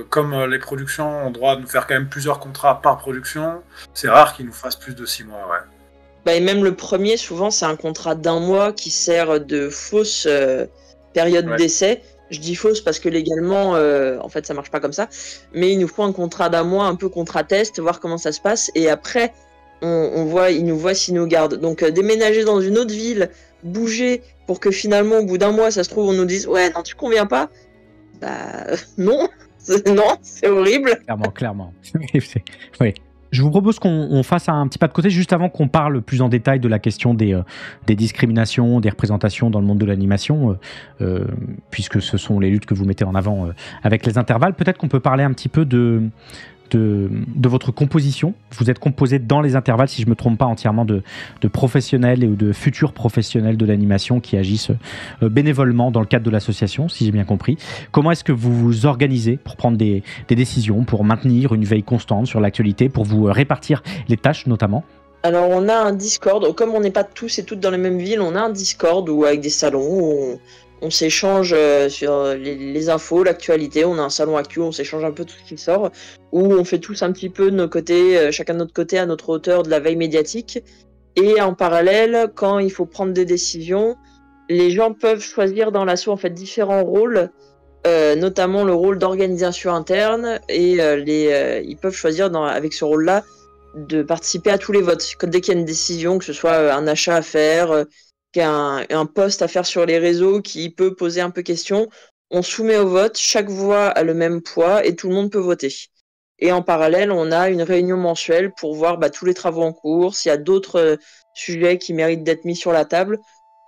comme les productions ont droit de nous faire quand même plusieurs contrats par production, c'est rare qu'ils nous fassent plus de 6 mois, ouais. Bah, et même le premier, souvent, c'est un contrat d'1 mois qui sert de fausse période d'essai. Je dis fausse parce que légalement, en fait, ça marche pas comme ça. Mais il nous faut un contrat d'1 mois, un peu contrat test, voir comment ça se passe. Et après, ils nous voient s'ils nous gardent. Donc, déménager dans une autre ville, bouger pour que finalement, au bout d'1 mois, ça se trouve, on nous dise « Ouais, non, tu conviens pas ?» Bah, non. Non, c'est horrible. Clairement. Oui. Je vous propose qu'on fasse un petit pas de côté juste avant qu'on parle plus en détail de la question des discriminations, des représentations dans le monde de l'animation, puisque ce sont les luttes que vous mettez en avant avec les intervalles. Peut-être qu'on peut parler un petit peu de votre composition. Vous êtes composé dans les intervalles, si je ne me trompe pas, entièrement de professionnels ou de futurs professionnels de l'animation qui agissent bénévolement dans le cadre de l'association, si j'ai bien compris. Comment est-ce que vous vous organisez pour prendre des décisions, pour maintenir une veille constante sur l'actualité, pour vous répartir les tâches notamment ? Alors on a un Discord, comme on n'est pas tous et toutes dans la même ville, on a un Discord où, avec des salons où on s'échange sur les infos, l'actualité. On a un salon actu, on s'échange un peu tout ce qui sort, où on fait tous un petit peu de nos côtés, chacun de notre côté, à notre hauteur, de la veille médiatique. Et en parallèle, quand il faut prendre des décisions, les gens peuvent choisir dans l'asso en fait différents rôles, notamment le rôle d'organisation interne, et ils peuvent choisir avec ce rôle-là de participer à tous les votes. Dès qu'il y a une décision, que ce soit un achat à faire, un post à faire sur les réseaux qui peut poser un peu question, on soumet au vote, chaque voix a le même poids et tout le monde peut voter. Et en parallèle, on a une réunion mensuelle pour voir tous les travaux en cours, s'il y a d'autres sujets qui méritent d'être mis sur la table,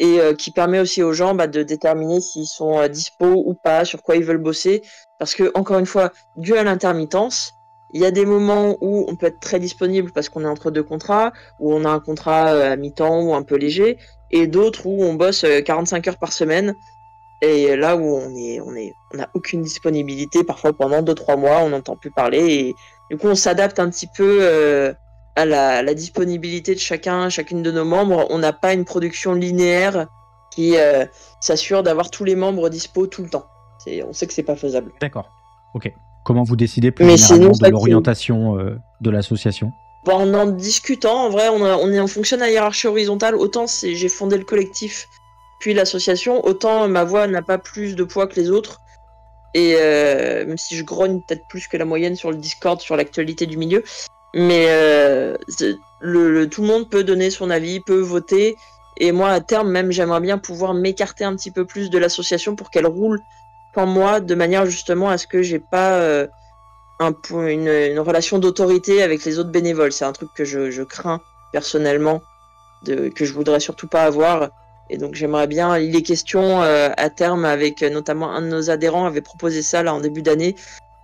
et qui permet aussi aux gens de déterminer s'ils sont dispo ou pas, sur quoi ils veulent bosser. Parce que, encore une fois, dû à l'intermittence, il y a des moments où on peut être très disponible parce qu'on est entre deux contrats, où on a un contrat à mi-temps ou un peu léger, et d'autres où on bosse 45 heures par semaine, et là où on n'a aucune disponibilité, parfois pendant 2-3 mois, on n'entend plus parler, et du coup on s'adapte un petit peu à la disponibilité de chacune de nos membres. On n'a pas une production linéaire qui s'assure d'avoir tous les membres dispo tout le temps. On sait que c'est pas faisable. D'accord, ok. Comment vous décidez plus généralement de l'orientation de l'association ? En en discutant, en vrai, on fonctionne à hiérarchie horizontale. Autant j'ai fondé le collectif, puis l'association, autant ma voix n'a pas plus de poids que les autres. Et même si je grogne peut-être plus que la moyenne sur le Discord, sur l'actualité du milieu, mais tout le monde peut donner son avis, peut voter. Et moi, à terme, même, j'aimerais bien pouvoir m'écarter un petit peu plus de l'association pour qu'elle roule sans moi, de manière justement à ce que j'ai pas une relation d'autorité avec les autres bénévoles. C'est un truc que je crains personnellement, que je voudrais surtout pas avoir. Et donc j'aimerais bien, il est question à terme, avec notamment un de nos adhérents avait proposé ça là en début d'année,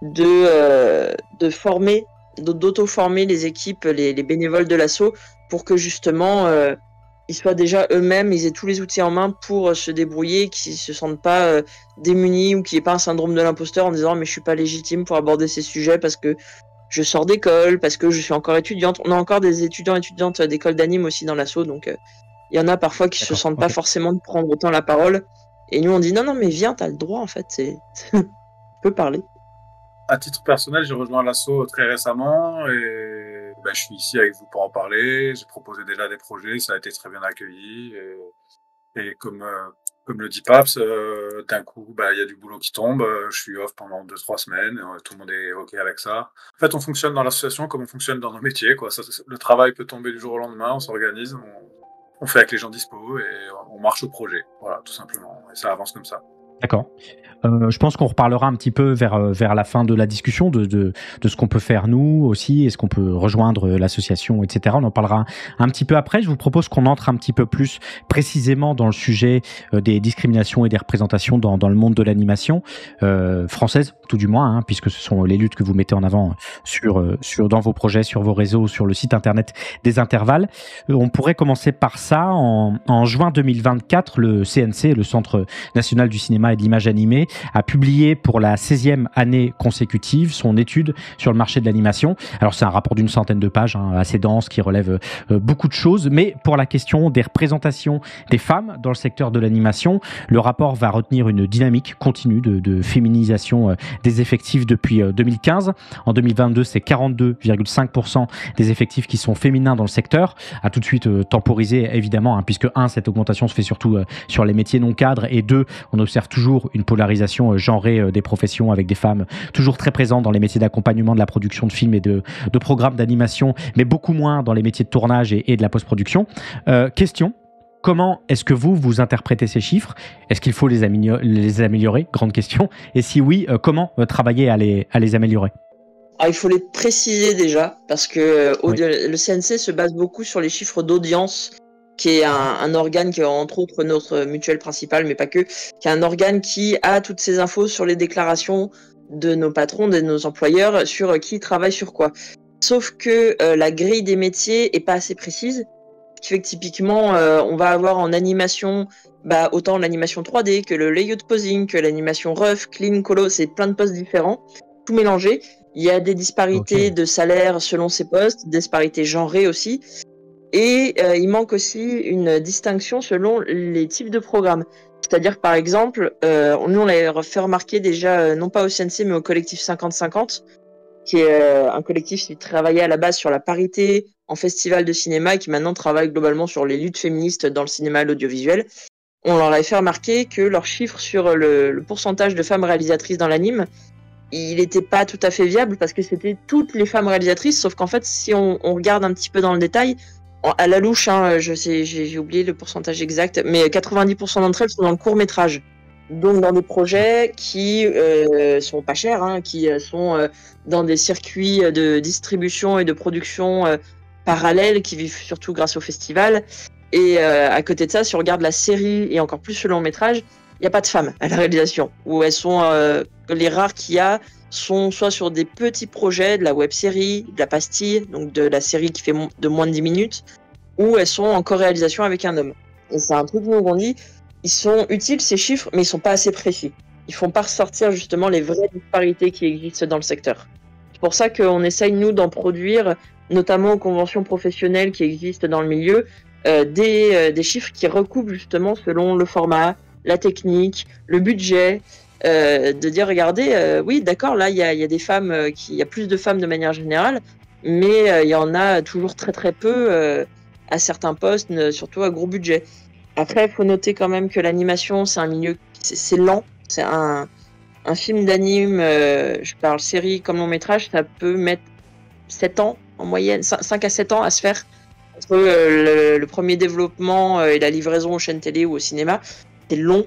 de former, d'auto-former les équipes, les bénévoles de l'asso, pour que justement ils soient déjà eux-mêmes, ils aient tous les outils en main pour se débrouiller, qu'ils se sentent pas démunis, ou qu'il n'y ait pas un syndrome de l'imposteur en disant mais je suis pas légitime pour aborder ces sujets parce que je sors d'école, parce que je suis encore étudiante. On a encore des étudiantes d'école d'anime aussi dans l'asso, donc il y en a parfois qui se sentent pas forcément de prendre autant la parole. Et nous on dit non mais viens, t'as le droit en fait, tu peux parler. À titre personnel, j'ai rejoint l'asso très récemment et je suis ici avec vous pour en parler. J'ai proposé déjà des projets, ça a été très bien accueilli. Et comme le dit Paps, d'un coup, il y a du boulot qui tombe. Je suis off pendant 2-3 semaines. Tout le monde est OK avec ça. En fait, on fonctionne dans l'association comme on fonctionne dans nos métiers, quoi. Le travail peut tomber du jour au lendemain. On s'organise, on fait avec les gens dispo et on marche au projet. Voilà, tout simplement. Et ça avance comme ça. D'accord. Je pense qu'on reparlera un petit peu vers la fin de la discussion de ce qu'on peut faire nous aussi, est-ce qu'on peut rejoindre l'association, etc. On en parlera un petit peu après. Je vous propose qu'on entre un petit peu plus précisément dans le sujet des discriminations et des représentations dans le monde de l'animation française, tout du moins, hein, puisque ce sont les luttes que vous mettez en avant dans vos projets, sur vos réseaux, sur le site internet des Intervalles. On pourrait commencer par ça. En juin 2024, le CNC, le Centre national du cinéma et de l'image animée, a publié pour la 16e année consécutive son étude sur le marché de l'animation. Alors c'est un rapport d'une centaine de pages, hein, assez dense, qui relève beaucoup de choses, mais pour la question des représentations des femmes dans le secteur de l'animation, le rapport va retenir une dynamique continue de féminisation des effectifs depuis 2015. En 2022, c'est 42,5% des effectifs qui sont féminins dans le secteur, à tout de suite temporisé évidemment, hein, puisque cette augmentation se fait surtout sur les métiers non cadres, et 2, on observe toujours une polarisation genrée des professions, avec des femmes toujours très présentes dans les métiers d'accompagnement, de la production de films et de programmes d'animation, mais beaucoup moins dans les métiers de tournage et de la post-production. Question: comment est-ce que vous interprétez ces chiffres? Est-ce qu'il faut les améliorer? Grande question. Et si oui, comment travailler à les améliorer? Alors, il faut les préciser déjà, parce que le CNC se base beaucoup sur les chiffres d'audience, qui est un organe qui est entre autres notre mutuelle principale, mais pas que, qui est un organe qui a toutes ces infos sur les déclarations de nos patrons, de nos employeurs, sur qui travaille sur quoi. Sauf que la grille des métiers est pas assez précise, ce qui fait que typiquement, on va avoir en animation, autant l'animation 3D que le layout posing, que l'animation rough, clean, colo, c'est plein de postes différents, tout mélangé. Il y a des disparités de salaire selon ces postes, disparités genrées aussi. Et il manque aussi une distinction selon les types de programmes. C'est-à-dire, par exemple, nous, on l'a fait remarquer déjà, non pas au CNC, mais au collectif 50-50, qui est un collectif qui travaillait à la base sur la parité en festival de cinéma et qui maintenant travaille globalement sur les luttes féministes dans le cinéma et l'audiovisuel. On leur avait fait remarquer que leurs chiffres sur le pourcentage de femmes réalisatrices dans l'anime, il n'était pas tout à fait viable, parce que c'était toutes les femmes réalisatrices, sauf qu'en fait, si on regarde un petit peu dans le détail, à la louche, hein, je sais, j'ai oublié le pourcentage exact, mais 90% d'entre elles sont dans le court-métrage. Donc dans des projets qui sont pas chers, hein, qui sont dans des circuits de distribution et de production parallèles, qui vivent surtout grâce au festival. Et à côté de ça, si on regarde la série et encore plus le long-métrage, il n'y a pas de femmes à la réalisation, où elles sont les rares qu'il y a sont soit sur des petits projets, de la web-série, de la pastille, donc de la série qui fait de moins de 10 minutes, ou elles sont en co-réalisation avec un homme. Et c'est un truc, nous, on dit, ils sont utiles ces chiffres, mais ils sont pas assez précis. Ils font pas ressortir justement les vraies disparités qui existent dans le secteur. C'est pour ça qu'on essaye, nous, d'en produire, notamment aux conventions professionnelles qui existent dans le milieu, des chiffres qui recoupent justement selon le format, la technique, le budget, de dire, regardez, oui, d'accord, là, il y a des femmes, il y a plus de femmes de manière générale, mais il y en a toujours très très peu à certains postes, surtout à gros budget. Après, il faut noter quand même que l'animation, c'est un milieu, c'est lent. C'est un film d'anime, je parle série comme long métrage, ça peut mettre 7 ans en moyenne, 5 à 7 ans à se faire. Entre le premier développement et la livraison aux chaînes télé ou au cinéma, c'est long.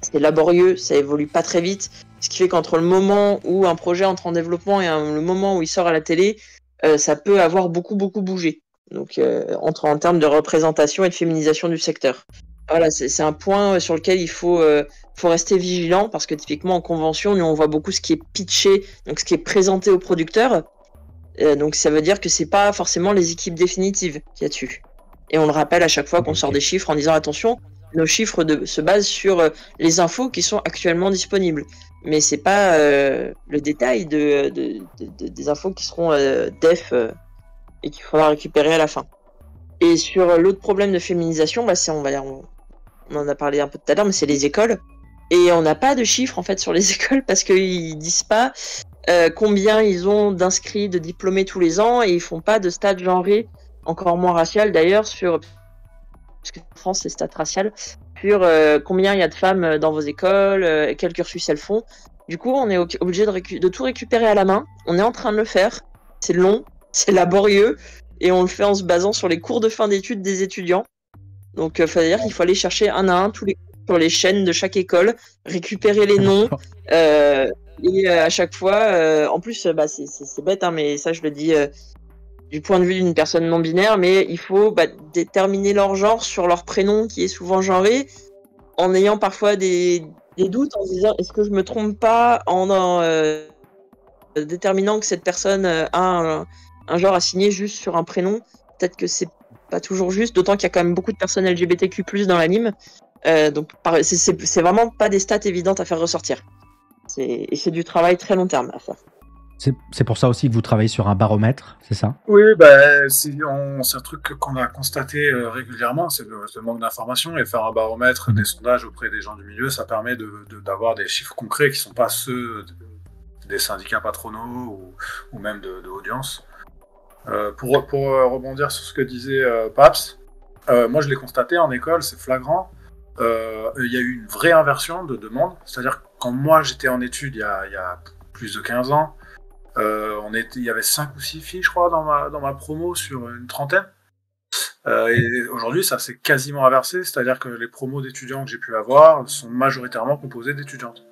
C'est laborieux, ça évolue pas très vite, ce qui fait qu'entre le moment où un projet entre en développement et le moment où il sort à la télé, ça peut avoir beaucoup bougé. Donc en termes de représentation et de féminisation du secteur. Voilà, c'est un point sur lequel il faut rester vigilant, parce que typiquement en convention, nous on voit beaucoup ce qui est pitché, donc ce qui est présenté aux producteurs. Donc ça veut dire que c'est pas forcément les équipes définitives qu'il y a dessus. Et on le rappelle à chaque fois qu'on sort des chiffres en disant attention, nos chiffres se basent sur les infos qui sont actuellement disponibles. Mais c'est pas le détail des infos qui seront def et qu'il faudra récupérer à la fin. Et sur l'autre problème de féminisation, on en a parlé un peu tout à l'heure, mais c'est les écoles. Et on n'a pas de chiffres en fait sur les écoles, parce qu'ils disent pas combien ils ont d'inscrits, de diplômés tous les ans, et ils font pas de stats genrés, encore moins racial d'ailleurs, parce que en France c'est stats raciales, sur combien il y a de femmes dans vos écoles, quel cursus elles font. Du coup, on est obligé de tout récupérer à la main. On est en train de le faire. C'est long, c'est laborieux, et on le fait en se basant sur les cours de fin d'études des étudiants. Donc, faut dire qu'il faut aller chercher un à un tous les sur les chaînes de chaque école, récupérer les noms. Et à chaque fois, en plus, c'est bête, hein, mais ça je le dis du point de vue d'une personne non binaire, mais il faut déterminer leur genre sur leur prénom qui est souvent genré, en ayant parfois des doutes, en se disant est-ce que je me trompe pas en déterminant que cette personne a un genre assigné juste sur un prénom. Peut-être que c'est pas toujours juste, d'autant qu'il y a quand même beaucoup de personnes LGBTQ+ dans l'anime. Donc c'est vraiment pas des stats évidentes à faire ressortir. Et c'est du travail très long terme à faire. C'est pour ça aussi que vous travaillez sur un baromètre, c'est ça? Oui, c'est un truc qu'on a constaté régulièrement, c'est le manque d'informations, et faire un baromètre, des sondages auprès des gens du milieu, ça permet d'avoir des chiffres concrets qui sont pas ceux des syndicats patronaux ou même de audience. Pour rebondir sur ce que disait Paps, moi je l'ai constaté en école, c'est flagrant. Il y a eu une vraie inversion de demande, c'est-à-dire que quand moi j'étais en études il y a plus de 15 ans, il y avait 5 ou 6 filles, je crois, dans ma promo sur une trentaine. Et aujourd'hui, ça s'est quasiment inversé, c'est-à-dire que les promos d'étudiants que j'ai pu avoir sont majoritairement composés d'étudiantes.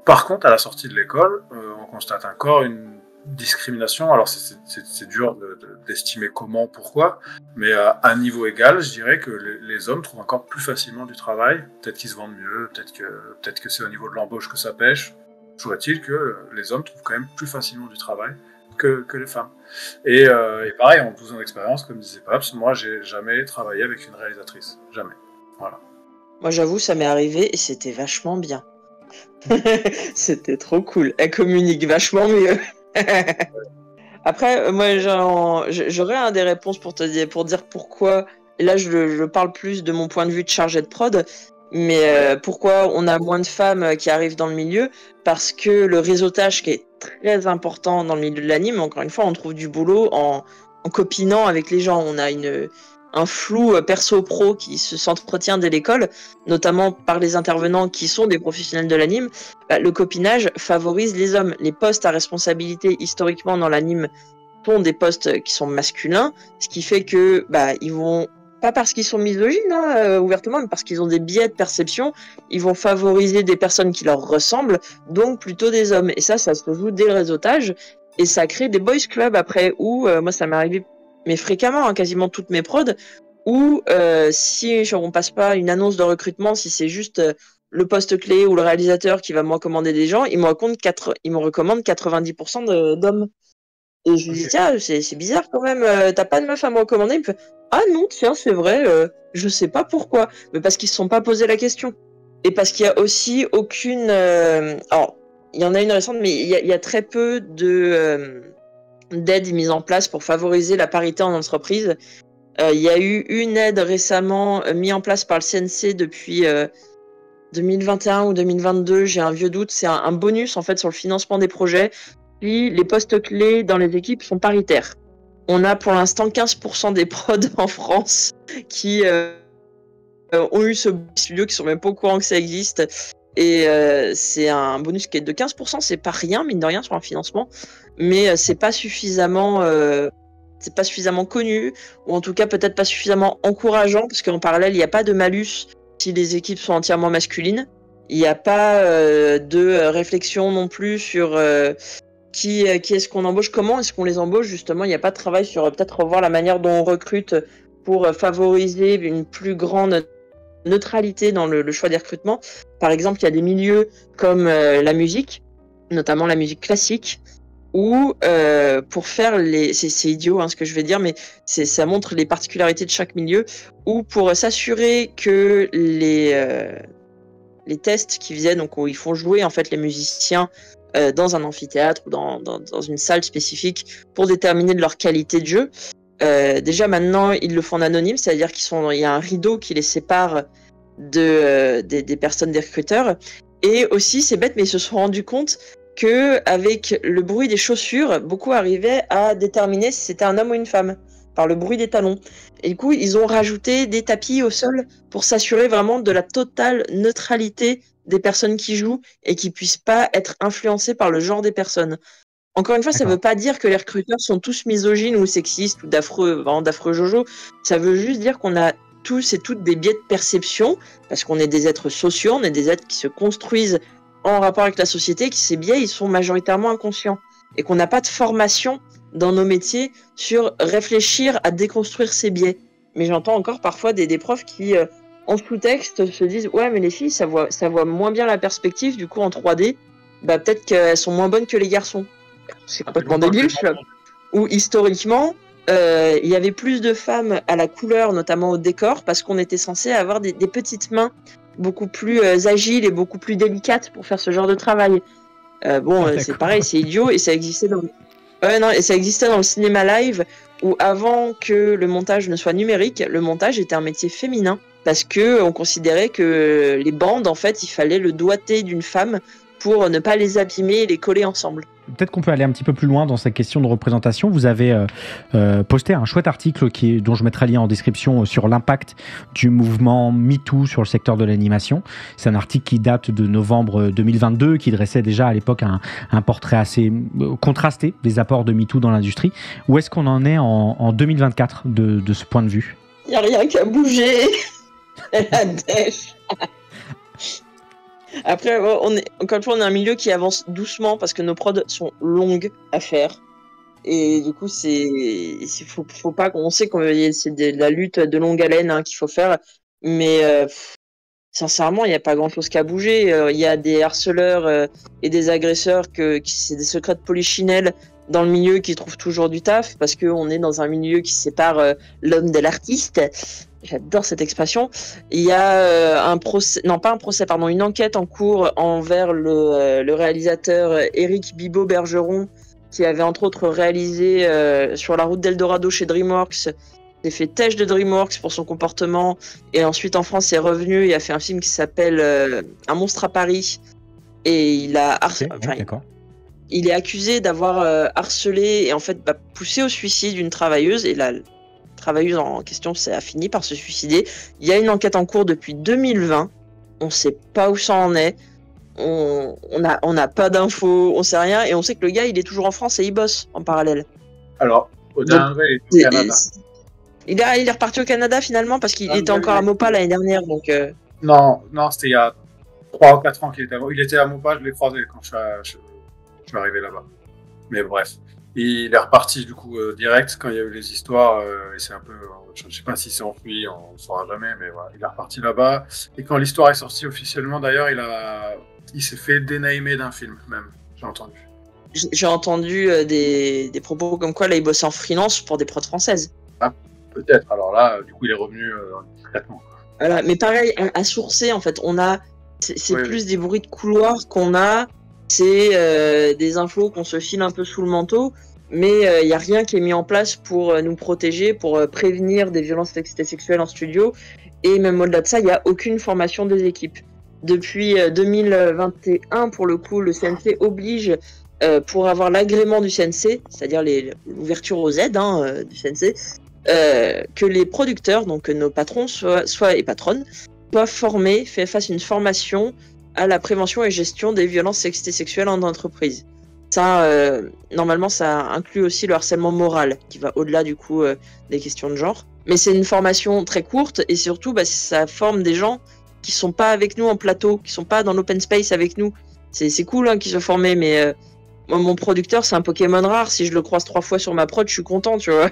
Par contre, à la sortie de l'école, on constate encore une discrimination. Alors, c'est dur d'estimer comment, pourquoi, mais à niveau égal, je dirais que les hommes trouvent encore plus facilement du travail. Peut-être qu'ils se vendent mieux, peut-être que c'est au niveau de l'embauche que ça pêche. Toujours est-il que les hommes trouvent quand même plus facilement du travail que les femmes. Et pareil, en 12 ans d'expérience, comme disait Paps, moi, j'ai jamais travaillé avec une réalisatrice. Jamais. Voilà. Moi, j'avoue, ça m'est arrivé et c'était vachement bien. C'était trop cool. Elle communique vachement mieux. Après, moi, j'aurais des réponses pour dire pourquoi. Et là, je parle plus de mon point de vue de chargé de prod. Mais pourquoi on a moins de femmes qui arrivent dans le milieu? Parce que le réseautage qui est très important dans le milieu de l'anime, encore une fois, on trouve du boulot en copinant avec les gens. On a un flou perso-pro qui s'entretient dès l'école, notamment par les intervenants qui sont des professionnels de l'anime. Le copinage favorise les hommes. Les postes à responsabilité, historiquement, dans l'anime, sont des postes qui sont masculins, ce qui fait que ils vont... Pas parce qu'ils sont misogynes, ouvertement, mais parce qu'ils ont des biais de perception. Ils vont favoriser des personnes qui leur ressemblent, donc plutôt des hommes. Et ça se joue dès le réseautage. Et ça crée des boys clubs après, où, moi ça m'est arrivé, mais fréquemment, hein, quasiment toutes mes prods, où si on passe pas une annonce de recrutement, si c'est juste le poste clé ou le réalisateur qui va me recommander des gens, il me recommande 90% d'hommes. Et je lui dis, tiens, c'est bizarre quand même, t'as pas de meuf à me recommander? Il me fait, ah non, tiens, c'est vrai, je sais pas pourquoi. Mais parce qu'ils se sont pas posé la question. Et parce qu'il y a aussi aucune... alors, il y en a une récente, mais il y a très peu d'aides mises en place pour favoriser la parité en entreprise. Il y a eu une aide récemment mise en place par le CNC depuis 2021 ou 2022, j'ai un vieux doute. C'est un bonus en fait sur le financement des projets. Puis les postes clés dans les équipes sont paritaires. On a pour l'instant 15% des prods en France qui ont eu ce studio, qui sont même pas au courant que ça existe. Et c'est un bonus qui est de 15%, c'est pas rien, mine de rien, sur un financement, mais c'est pas suffisamment connu, ou en tout cas peut-être pas suffisamment encourageant, parce qu'en parallèle, il n'y a pas de malus si les équipes sont entièrement masculines. Il n'y a pas de réflexion non plus sur qui est-ce qu'on embauche, comment est-ce qu'on les embauche, justement. Il n'y a pas de travail sur peut-être revoir la manière dont on recrute pour favoriser une plus grande neutralité dans le choix des recrutements. Par exemple, il y a des milieux comme la musique, notamment la musique classique, où pour faire c'est idiot ce que je vais dire, mais ça montre les particularités de chaque milieu, où pour s'assurer que les tests qui viennent, donc où ils font jouer en fait les musiciens dans un amphithéâtre ou dans une salle spécifique pour déterminer de leur qualité de jeu. Déjà maintenant ils le font en anonyme, c'est-à-dire il y a un rideau qui les sépare des personnes, des recruteurs. Et aussi, c'est bête, mais ils se sont rendus compte que avec le bruit des chaussures, beaucoup arrivaient à déterminer si c'était un homme ou une femme par le bruit des talons. Et du coup, ils ont rajouté des tapis au sol pour s'assurer vraiment de la totale neutralité des personnes qui jouent et qui puissent pas être influencées par le genre des personnes. Encore une fois, ça veut pas dire que les recruteurs sont tous misogynes ou sexistes ou d'affreux jojo. Ça veut juste dire qu'on a tous et toutes des biais de perception, parce qu'on est des êtres sociaux, on est des êtres qui se construisent en rapport avec la société, que ces biais, ils sont majoritairement inconscients, et qu'on n'a pas de formation dans nos métiers sur réfléchir à déconstruire ces biais. Mais j'entends encore parfois des profs qui, en sous-texte, se disent « Ouais, mais les filles, ça voit moins bien la perspective, du coup, en 3D, bah, peut-être qu'elles sont moins bonnes que les garçons. » C'est complètement débile, je Ou historiquement, il y avait plus de femmes à la couleur, notamment au décor, parce qu'on était censé avoir des petites mains beaucoup plus agiles et beaucoup plus délicates pour faire ce genre de travail. C'est pareil, c'est idiot, et ça existait dans... et ça existait dans le cinéma live, où avant que le montage ne soit numérique, le montage était un métier féminin, parce que on considérait que les bandes, en fait, il fallait le doigté d'une femme pour ne pas les abîmer et les coller ensemble. Peut-être qu'on peut aller un petit peu plus loin dans cette question de représentation. Vous avez posté un chouette article dont je mettrai le lien en description sur l'impact du mouvement MeToo sur le secteur de l'animation. C'est un article qui date de novembre 2022, qui dressait déjà à l'époque un portrait assez contrasté des apports de MeToo dans l'industrie. Où est-ce qu'on en est en 2024 de ce point de vue ? Il n'y a rien qu'à bouger. La dèche. Après, encore une fois, on est un milieu qui avance doucement parce que nos prods sont longues à faire. Et du coup, faut pas qu'on sait que c'est de la lutte de longue haleine qu'il faut faire. Mais sincèrement, il n'y a pas grand-chose qu'à bouger. Il y a des harceleurs et des agresseurs qui c'est des secrets de polichinelle dans le milieu qui trouvent toujours du taf parce qu'on est dans un milieu qui sépare l'homme de l'artiste. J'adore cette expression. Il y a une enquête en cours envers le réalisateur Éric Bibot-Bergeron, qui avait entre autres réalisé Sur la route d'Eldorado chez DreamWorks. Il s'est fait têche de DreamWorks pour son comportement, et ensuite en France est revenu et a fait un film qui s'appelle Un monstre à Paris, et il a il est accusé d'avoir harcelé et en fait poussé au suicide une travailleuse, et la travailleuse en question a fini par se suicider. Il y a une enquête en cours depuis 2020. On ne sait pas où ça en est. On n'a pas d'infos, on sait rien, et on sait que le gars il est toujours en France et il bosse en parallèle. Alors, au dernier, il est au Canada. Il est reparti au Canada finalement parce qu'il était encore à Mopa l'année dernière. Donc, Non, c'était il y a 3 ou 4 ans qu'il était à Mopa. Il était à Mopa, je l'ai croisé quand je suis arrivé là-bas. Mais bref. Il est reparti du coup direct quand il y a eu les histoires. Et c'est un peu, je ne sais pas s'il s'est enfui, on ne saura jamais, mais voilà, il est reparti là-bas. Et quand l'histoire est sortie officiellement, d'ailleurs, il s'est fait dénamer d'un film même. J'ai entendu. J'ai entendu des propos comme quoi là il bossait en freelance pour des prods françaises. Ah, peut-être. Alors là, du coup, il est revenu discrètement. Voilà, mais pareil, à sourcer en fait, c'est plus des bruits de couloir qu'on a. C'est des infos qu'on se file un peu sous le manteau, mais il n'y a rien qui est mis en place pour nous protéger, pour prévenir des violences sexuelles en studio. Et même au-delà de ça, il n'y a aucune formation des équipes. Depuis 2021, pour le coup, le CNC oblige, pour avoir l'agrément du CNC, c'est-à-dire l'ouverture aux aides du CNC, que les producteurs, donc nos patrons et patronnes, soient formés, fassent une formation à la prévention et gestion des violences sexuelles en entreprise. Ça, normalement, ça inclut aussi le harcèlement moral, qui va au-delà du coup des questions de genre. Mais c'est une formation très courte, et surtout, ça forme des gens qui sont pas avec nous en plateau, qui sont pas dans l'open space avec nous. C'est cool qu'ils soient formés, mais moi, mon producteur, c'est un Pokémon rare. Si je le croise 3 fois sur ma prod, je suis content, tu vois.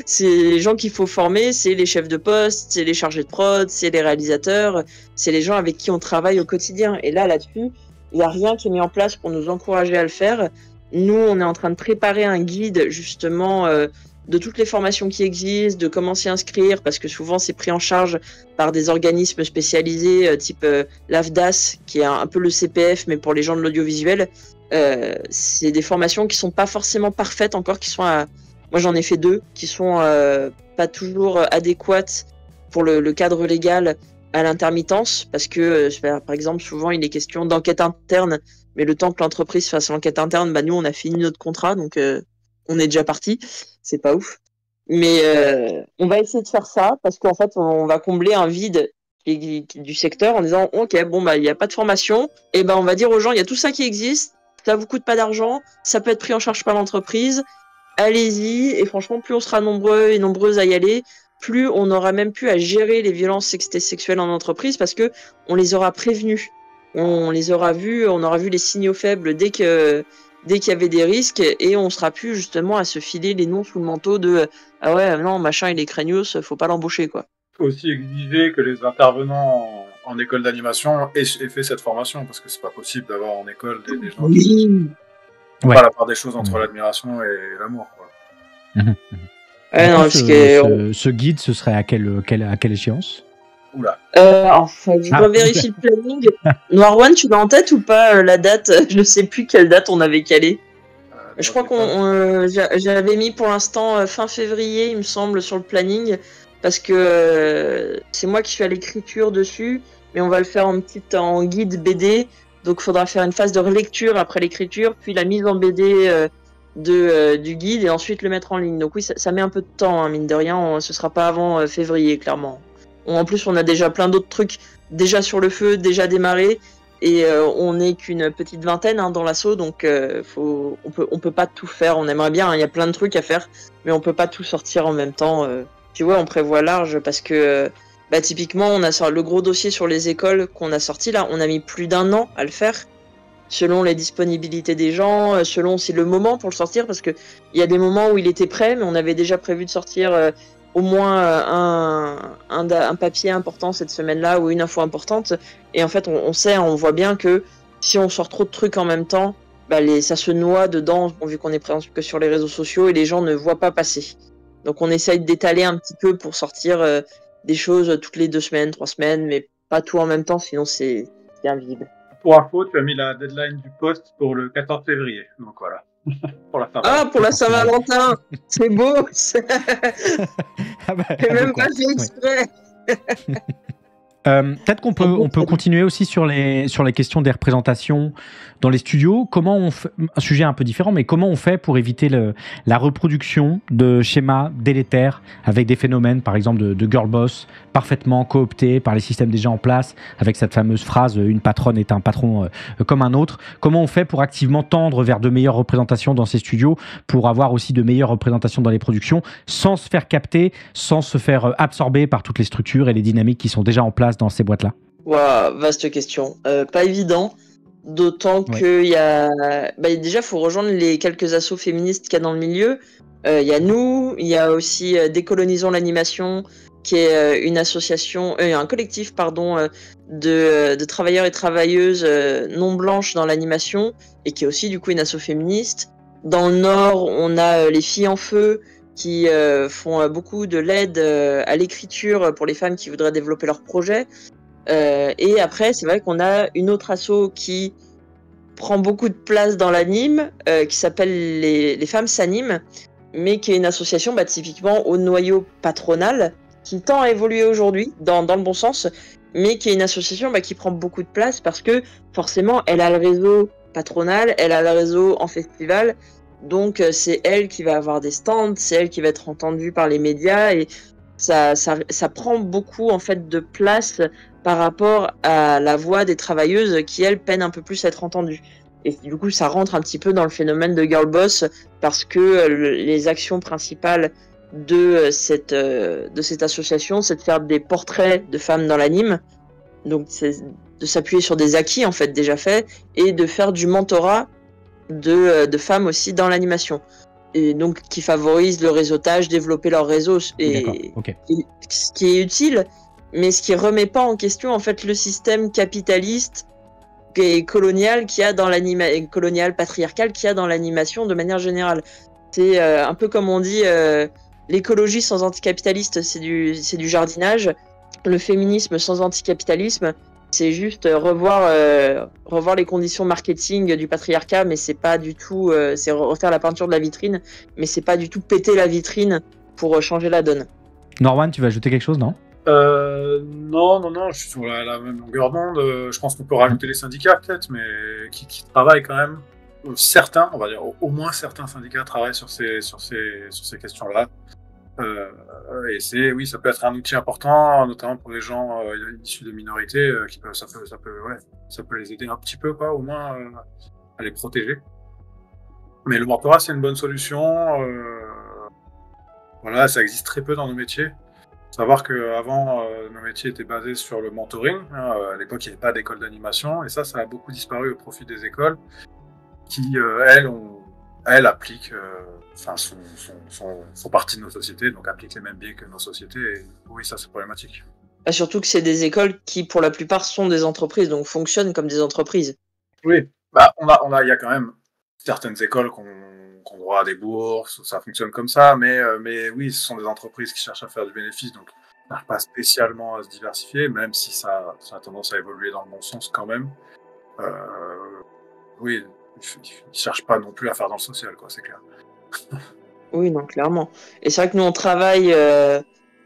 C'est les gens qu'il faut former, c'est les chefs de poste, c'est les chargés de prod, c'est les réalisateurs, c'est les gens avec qui on travaille au quotidien. Et là-dessus, il n'y a rien qui est mis en place pour nous encourager à le faire. Nous, on est en train de préparer un guide, justement, de toutes les formations qui existent, de comment s'y inscrire, parce que souvent, c'est pris en charge par des organismes spécialisés, type l'AFDAS, qui est un peu le CPF, mais pour les gens de l'audiovisuel. C'est des formations qui sont pas forcément parfaites encore, qui sont moi j'en ai fait 2 qui sont pas toujours adéquates pour le cadre légal à l'intermittence, parce que par exemple souvent il est question d'enquête interne, mais le temps que l'entreprise fasse l'enquête interne, nous on a fini notre contrat, donc on est déjà parti, c'est pas ouf. Mais on va essayer de faire ça parce qu'en fait on va combler un vide du secteur en disant ok il n'y a pas de formation, et on va dire aux gens il y a tout ça qui existe, ça vous coûte pas d'argent, ça peut être pris en charge par l'entreprise. Allez-y, et franchement, plus on sera nombreux et nombreuses à y aller, plus on n'aura même plus à gérer les violences sexuelles en entreprise parce que on les aura prévenus. On les aura vus, on aura vu les signaux faibles dès qu'il y avait des risques et on sera plus justement à se filer les noms sous le manteau de ah ouais, non, machin, il est craignos, faut pas l'embaucher, quoi. Il faut aussi exiger que les intervenants en école d'animation aient fait cette formation, parce que c'est pas possible d'avoir en école des gens qui font pas la part des choses entre l'admiration et l'amour, quoi. Ouais, non, parce que ce guide, ce serait à quelle échéance? Oula. Enfin, je dois vérifier le planning. Noir One, tu l'as en tête ou pas, la date? Je ne sais plus quelle date on avait calé. Je crois j'avais mis pour l'instant fin février, il me semble, sur le planning, parce que c'est moi qui suis à l'écriture dessus, mais on va le faire en guide BD, donc il faudra faire une phase de relecture après l'écriture, puis la mise en BD du guide, et ensuite le mettre en ligne. Donc oui, ça met un peu de temps, hein, mine de rien, ce sera pas avant février, clairement. En plus, on a déjà plein d'autres trucs déjà sur le feu, déjà démarrés. Et on n'est qu'une petite vingtaine dans l'assaut, donc on peut pas tout faire. On aimerait bien, il y a plein de trucs à faire, mais on peut pas tout sortir en même temps. Puis ouais, on prévoit large parce que typiquement, on a sorti le gros dossier sur les écoles qu'on a sorti là. On a mis plus d'1 an à le faire, selon les disponibilités des gens, selon aussi le moment pour le sortir, parce que il y a des moments où il était prêt, mais on avait déjà prévu de sortir au moins un papier important cette semaine-là ou une info importante. Et en fait, on voit bien que si on sort trop de trucs en même temps, ça se noie dedans, vu qu'on est présent que sur les réseaux sociaux et les gens ne voient pas passer. Donc on essaye d'étaler un petit peu pour sortir des choses toutes les 2 semaines, 3 semaines, mais pas tout en même temps, sinon c'est invisible. Pour info, tu as mis la deadline du post pour le 14 février, donc voilà. Pour la Saint-Valentin. Ah, pour la Saint-Valentin. C'est beau. J'ai même pas fait exprès. Peut-être qu'on peut continuer aussi sur les questions des représentations dans les studios. Comment on fait, un sujet un peu différent, mais comment on fait pour éviter la reproduction de schémas délétères avec des phénomènes, par exemple, de girl boss parfaitement cooptés par les systèmes déjà en place, avec cette fameuse phrase « une patronne est un patron comme un autre ». Comment on fait pour activement tendre vers de meilleures représentations dans ces studios, pour avoir aussi de meilleures représentations dans les productions, sans se faire capter, sans se faire absorber par toutes les structures et les dynamiques qui sont déjà en place dans ces boîtes-là? Wow, vaste question. Pas évident, d'autant qu'il y a... déjà, il faut rejoindre les quelques assos féministes qu'il y a dans le milieu. Il y a nous, il y a aussi Décolonisons l'animation, qui est une association, un collectif, de travailleurs et travailleuses non blanches dans l'animation, et qui est aussi du coup une asso féministe. Dans le Nord, on a les Filles en Feu, qui font beaucoup de l'aide à l'écriture pour les femmes qui voudraient développer leur projet. Et après, c'est vrai qu'on a une autre asso qui prend beaucoup de place dans l'anime, qui s'appelle les Femmes s'animent, mais qui est une association typiquement au noyau patronal, qui tend à évoluer aujourd'hui, dans le bon sens, mais qui est une association qui prend beaucoup de place parce que forcément, elle a le réseau patronal, elle a le réseau en festival, donc c'est elle qui va avoir des stands, c'est elle qui va être entendue par les médias, et ça prend beaucoup en fait de place par rapport à la voix des travailleuses qui, elles, peinent un peu plus à être entendues. Et du coup, ça rentre un petit peu dans le phénomène de girl boss, parce que les actions principales de cette association, c'est de faire des portraits de femmes dans l'anime, donc c'est de s'appuyer sur des acquis en fait déjà faits, et de faire du mentorat de femmes aussi dans l'animation, et donc qui favorise le réseautage, développer leur réseau, et ce qui est utile, mais ce qui remet pas en question en fait le système capitaliste et colonial qu'il y a dans colonial patriarcal qu'il y a dans l'animation de manière générale. C'est un peu comme on dit, l'écologie sans anticapitaliste, c'est du jardinage. Le féminisme sans anticapitalisme, c'est juste revoir les conditions marketing du patriarcat, mais c'est pas du tout, c'est refaire la peinture de la vitrine, mais c'est pas du tout péter la vitrine pour changer la donne. Norman, tu vas ajouter quelque chose, non? Non, je suis sur la même longueur d'onde. Je pense qu'on peut rajouter les syndicats peut-être, mais qui travaillent quand même. Certains, on va dire, au moins certains syndicats travaillent sur ces questions-là. Et ça peut être un outil important, notamment pour les gens issus de minorités, ça peut les aider un petit peu, au moins à les protéger. Mais le mentorat, c'est une bonne solution. Voilà, ça existe très peu dans nos métiers. Savoir qu'avant, nos métiers étaient basés sur le mentoring. Hein, à l'époque, il n'y avait pas d'école d'animation. Et ça a beaucoup disparu au profit des écoles qui, elles appliquent, sont partie de nos sociétés, donc appliquent les mêmes biais que nos sociétés. Et oui, ça, c'est problématique. Surtout que c'est des écoles qui, pour la plupart, sont des entreprises, donc fonctionnent comme des entreprises. Oui, il y a quand même certaines écoles qui ont droit à des bourses, ça fonctionne comme ça, mais oui, ce sont des entreprises qui cherchent à faire du bénéfice, donc ça n'arrive pas spécialement à se diversifier, même si ça a tendance à évoluer dans le bon sens quand même. Oui, ils ne cherchent pas non plus à faire dans le social, quoi, c'est clair. Oui, non, clairement. Et c'est vrai que nous, on travaille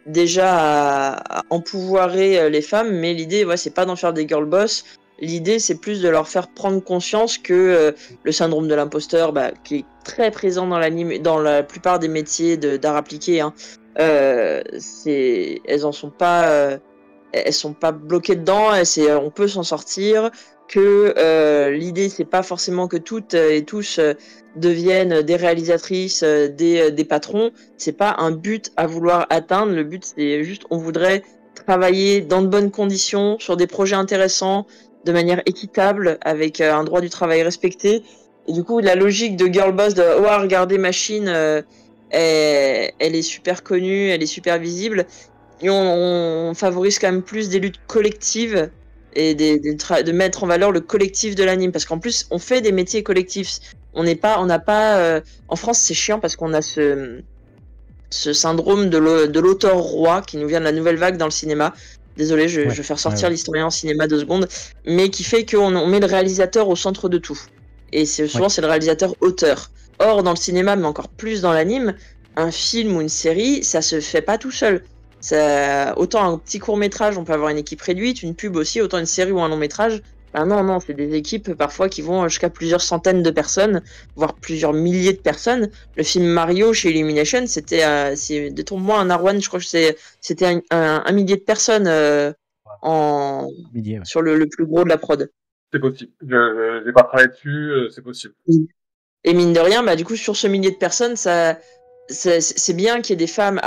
déjà à empouvoirer les femmes, mais l'idée, c'est pas d'en faire des girl boss. L'idée, c'est plus de leur faire prendre conscience que le syndrome de l'imposteur, qui est très présent dans la plupart des métiers d'art appliqué, hein, elles sont pas bloquées dedans. On peut s'en sortir. Que l'idée, c'est pas forcément que toutes et tous deviennent des réalisatrices, des patrons. C'est pas un but à vouloir atteindre. Le but, c'est juste, on voudrait travailler dans de bonnes conditions, sur des projets intéressants, de manière équitable, avec un droit du travail respecté. Et du coup, la logique de girl boss, de regardez Machine, elle est super connue, elle est super visible. Et on favorise quand même plus des luttes collectives et de mettre en valeur le collectif de l'anime, parce qu'en plus, on fait des métiers collectifs. En France, c'est chiant parce qu'on a ce syndrome de l'auteur roi qui nous vient de la nouvelle vague dans le cinéma. Désolé, je vais faire sortir l'historien en cinéma 2 secondes, mais qui fait qu'on met le réalisateur au centre de tout. Et souvent, c'est le réalisateur auteur. Or, dans le cinéma, mais encore plus dans l'anime, un film ou une série, ça se fait pas tout seul. Autant un petit court-métrage, on peut avoir une équipe réduite, une pub aussi, autant une série ou un long-métrage. Non, c'est des équipes parfois qui vont jusqu'à plusieurs centaines de personnes, voire plusieurs milliers de personnes. Le film Mario chez Illumination, détrompe-moi un Arwan, je crois que c'était un millier de personnes sur le plus gros de la prod. C'est possible. Je n'ai pas travaillé dessus, c'est possible. Et mine de rien, du coup, sur ce millier de personnes, c'est bien qu'il y ait des femmes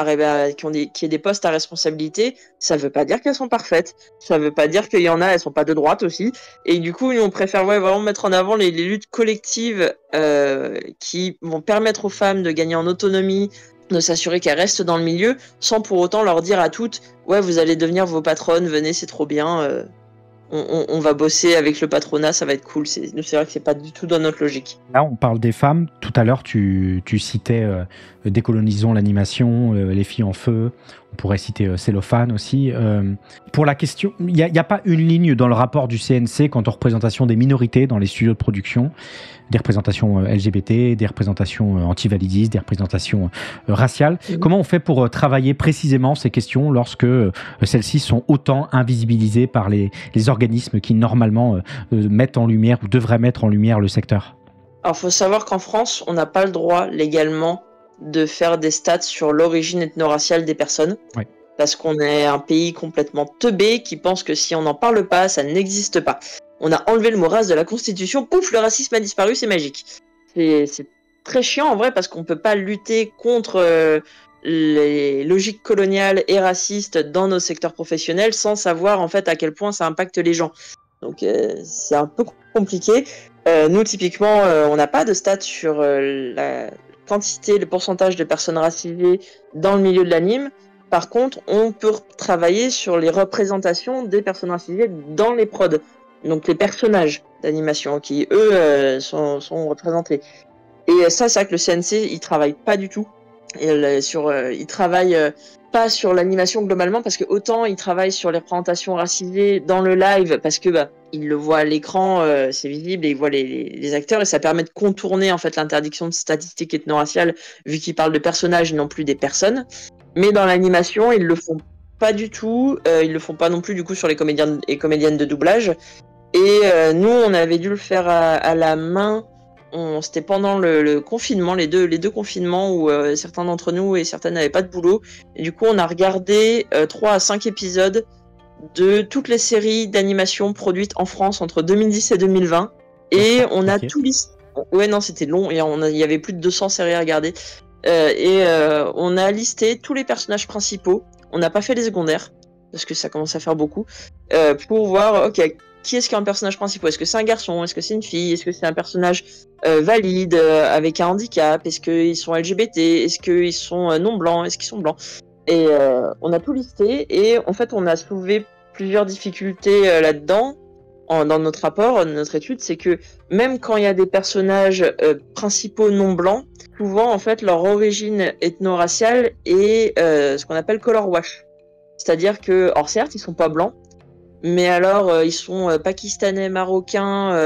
qui aient des postes à responsabilité. Ça veut pas dire qu'elles sont parfaites. Ça veut pas dire qu'il y en a, elles sont pas de droite aussi. Et du coup, nous, on préfère vraiment mettre en avant les luttes collectives qui vont permettre aux femmes de gagner en autonomie, de s'assurer qu'elles restent dans le milieu, sans pour autant leur dire à toutes, vous allez devenir vos patronnes, venez, c'est trop bien. On va bosser avec le patronat, ça va être cool. C'est vrai que c'est pas du tout dans notre logique. Là, on parle des femmes. Tout à l'heure, tu citais Décolonisons l'animation, Les filles en feu. On pourrait citer Cellophane aussi. Pour la question, il n'y a pas une ligne dans le rapport du CNC quant aux représentations des minorités dans les studios de production, des représentations LGBT, des représentations anti-validistes, des représentations raciales. Comment on fait pour travailler précisément ces questions lorsque celles-ci sont autant invisibilisées par les organismes qui normalement mettent en lumière ou devraient mettre en lumière le secteur? Alors, il faut savoir qu'en France, on n'a pas le droit légalement de faire des stats sur l'origine ethno-raciale des personnes. Ouais. Parce qu'on est un pays complètement teubé qui pense que si on n'en parle pas, ça n'existe pas. On a enlevé le mot race de la Constitution, pouf, le racisme a disparu, c'est magique. C'est très chiant en vrai parce qu'on peut pas lutter contre les logiques coloniales et racistes dans nos secteurs professionnels sans savoir en fait à quel point ça impacte les gens. Donc c'est un peu compliqué. Nous typiquement, on n'a pas de stats sur la quantité, le pourcentage de personnes racisées dans le milieu de l'anime. Par contre, on peut travailler sur les représentations des personnes racisées dans les prods. Donc les personnages d'animation qui, eux, sont représentés. Et ça, c'est vrai que le CNC, il travaille pas du tout. Il travaille pas sur l'animation globalement, parce que autant il travaille sur les représentations racisées dans le live, parce que il le voit à l'écran, c'est visible, et il voit les acteurs, et ça permet de contourner en fait l'interdiction de statistiques ethno-raciales, vu qu'il parle de personnages et non plus des personnes. Mais dans l'animation, ils le font pas du tout. Ils le font pas non plus du coup sur les comédiens et comédiennes de doublage. Et nous, on avait dû le faire à la main. C'était pendant le confinement, les deux confinements où certains d'entre nous et certaines n'avaient pas de boulot. Et du coup, on a regardé 3 à 5 épisodes de toutes les séries d'animation produites en France entre 2010 et 2020. Et on a tout listé. Ouais, non, c'était long. Il y avait plus de 200 séries à regarder. On a listé tous les personnages principaux. on n'a pas fait les secondaires, parce que ça commence à faire beaucoup, pour voir, ok, qui est-ce qui est un personnage principal? Est-ce que c'est un garçon? Est-ce que c'est une fille? Est-ce que c'est un personnage valide, avec un handicap? Est-ce qu'ils sont LGBT? Est-ce qu'ils sont non blancs? Est-ce qu'ils sont blancs? Et on a tout listé, et en fait, on a soulevé plusieurs difficultés là-dedans, dans notre rapport, notre étude, c'est que même quand il y a des personnages principaux non blancs, souvent, en fait, leur origine ethno-raciale est ce qu'on appelle color wash. C'est-à-dire que, alors certes, ils sont pas blancs, mais alors ils sont pakistanais, marocains,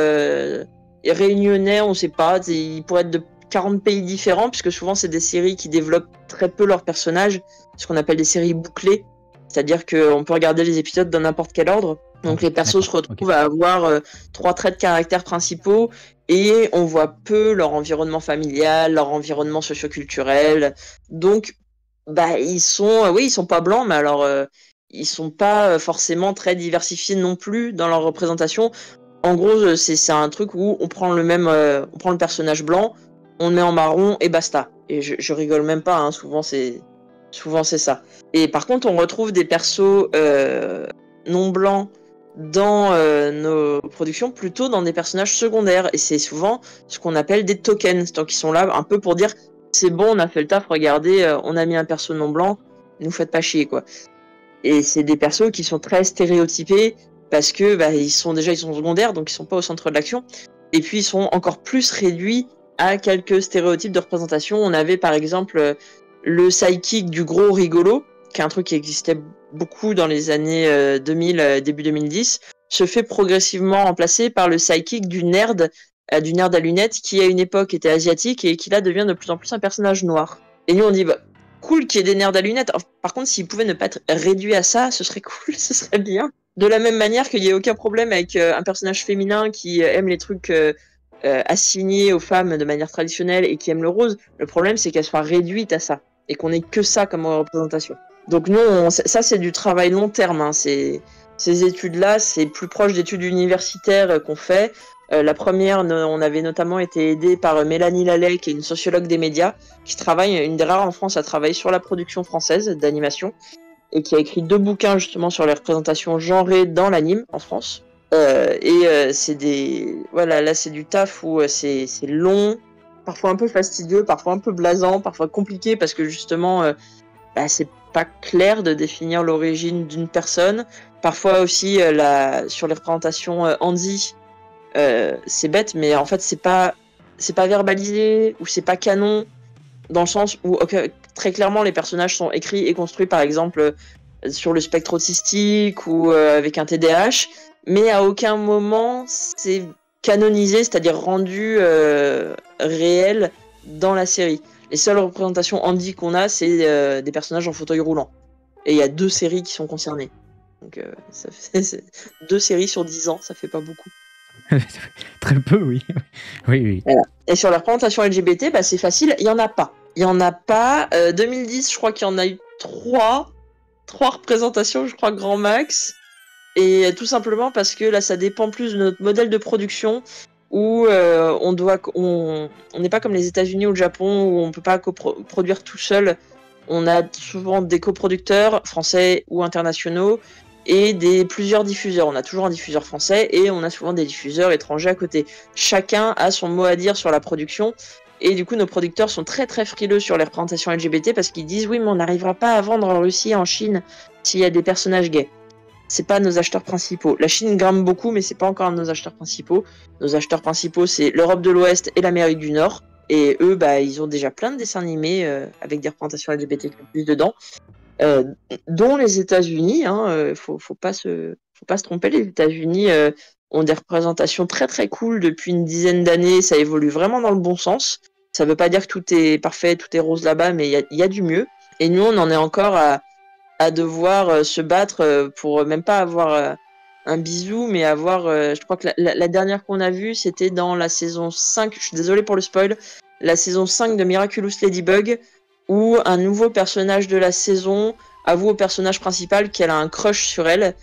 et réunionnais, on sait pas, ils pourraient être de 40 pays différents, puisque souvent c'est des séries qui développent très peu leurs personnages, ce qu'on appelle des séries bouclées, c'est-à-dire qu'on peut regarder les épisodes dans n'importe quel ordre, donc les persos se retrouvent à avoir 3 traits de caractère principaux, et on voit peu leur environnement familial, leur environnement socio-culturel, donc bah ils sont pas blancs, mais alors ils sont pas forcément très diversifiés non plus dans leur représentation. En gros, c'est un truc où on prend le personnage blanc, on le met en marron et basta. Et je rigole même pas, hein, souvent c'est ça. Et par contre, on retrouve des persos non blancs dans nos productions, plutôt dans des personnages secondaires. Et c'est souvent ce qu'on appelle des tokens. Donc ils sont là un peu pour dire, c'est bon, on a fait le taf, regardez, on a mis un perso non blanc, ne nous faites pas chier, quoi. Et c'est des persos qui sont très stéréotypés, parce que ils sont secondaires, donc ils sont pas au centre de l'action. Et puis ils sont encore plus réduits à quelques stéréotypes de représentation. On avait par exemple le sidekick du gros rigolo, qui est un truc qui existait beaucoup dans les années 2000, début 2010, se fait progressivement remplacer par le sidekick du nerd à lunettes, qui à une époque était asiatique et qui là devient de plus en plus un personnage noir. Et nous on dit, cool qu'il y ait des nerds à lunettes. Alors, par contre, s'ils pouvaient ne pas être réduits à ça, ce serait cool, ce serait bien. De la même manière qu'il n'y ait aucun problème avec un personnage féminin qui aime les trucs assignés aux femmes de manière traditionnelle et qui aime le rose. Le problème, c'est qu'elle soit réduite à ça et qu'on ait que ça comme représentation. Donc nous, ça c'est du travail long terme. Hein. Ces études-là, c'est plus proche d'études universitaires qu'on fait. La première, on avait notamment été aidé par Mélanie Lallet, qui est une sociologue des médias, qui travaille, une des rares en France à travailler sur la production française d'animation, et qui a écrit 2 bouquins justement sur les représentations genrées dans l'anime en France. C'est du taf où c'est long, parfois un peu fastidieux, parfois un peu blasant, parfois compliqué, parce que justement, c'est pas clair de définir l'origine d'une personne. Parfois aussi, sur les représentations handi, c'est bête, mais en fait c'est pas verbalisé ou c'est pas canon, dans le sens où très clairement les personnages sont écrits et construits par exemple sur le spectre autistique ou avec un TDAH, mais à aucun moment c'est canonisé, c'est-à-dire rendu réel dans la série. Les seules représentations handi qu'on a, c'est des personnages en fauteuil roulant, et il y a 2 séries qui sont concernées, donc ça fait 2 séries sur 10 ans, ça fait pas beaucoup. Très peu, oui. Oui. Voilà. Et sur la représentation LGBT, c'est facile, il y en a pas. 2010, je crois qu'il y en a eu 3 représentations, je crois, grand max. Et tout simplement parce que là, ça dépend plus de notre modèle de production, où on n'est pas comme les États-Unis ou le Japon, où on peut pas produire tout seul. On a souvent des coproducteurs français ou internationaux, et plusieurs diffuseurs. On a toujours un diffuseur français et on a souvent des diffuseurs étrangers à côté. Chacun a son mot à dire sur la production, et du coup nos producteurs sont très très frileux sur les représentations LGBT, parce qu'ils disent oui, mais on n'arrivera pas à vendre en Russie et en Chine s'il y a des personnages gays. C'est pas nos acheteurs principaux. La Chine grimpe beaucoup, mais c'est pas encore nos acheteurs principaux. Nos acheteurs principaux, c'est l'Europe de l'Ouest et l'Amérique du Nord, et eux ils ont déjà plein de dessins animés avec des représentations LGBT dedans. Dont les États-Unis, faut pas se tromper, les États-Unis ont des représentations très très cool depuis une dizaine d'années, ça évolue vraiment dans le bon sens. Ça veut pas dire que tout est parfait, tout est rose là-bas, mais il y a du mieux. Et nous, on en est encore à devoir se battre pour même pas avoir un bisou, mais avoir, je crois que la dernière qu'on a vue, c'était dans la saison 5, je suis désolé pour le spoil, la saison 5 de Miraculous Ladybug, où un nouveau personnage de la saison avoue au personnage principal qu'elle a un crush sur elle,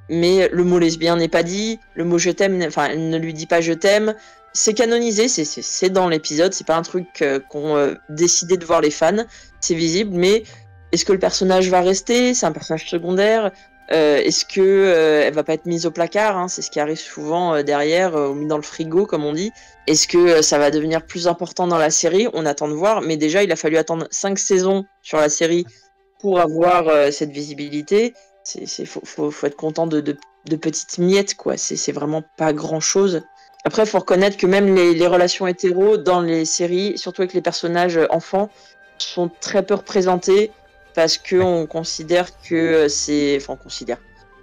mais le mot lesbien n'est pas dit, le mot je t'aime, elle ne lui dit pas je t'aime. C'est canonisé, c'est dans l'épisode, c'est pas un truc qu'ont décidé de voir les fans, c'est visible, mais est-ce que le personnage va rester? C'est un personnage secondaire. Est-ce que elle va pas être mise au placard, hein? C'est ce qui arrive souvent derrière, mis dans le frigo, comme on dit. Est-ce que ça va devenir plus important dans la série? On attend de voir. Mais déjà, il a fallu attendre 5 saisons sur la série pour avoir cette visibilité. Faut être content de petites miettes, quoi. C'est vraiment pas grand-chose. Après, faut reconnaître que même les relations hétéros dans les séries, surtout avec les personnages enfants, sont très peu représentées parce qu'on considère que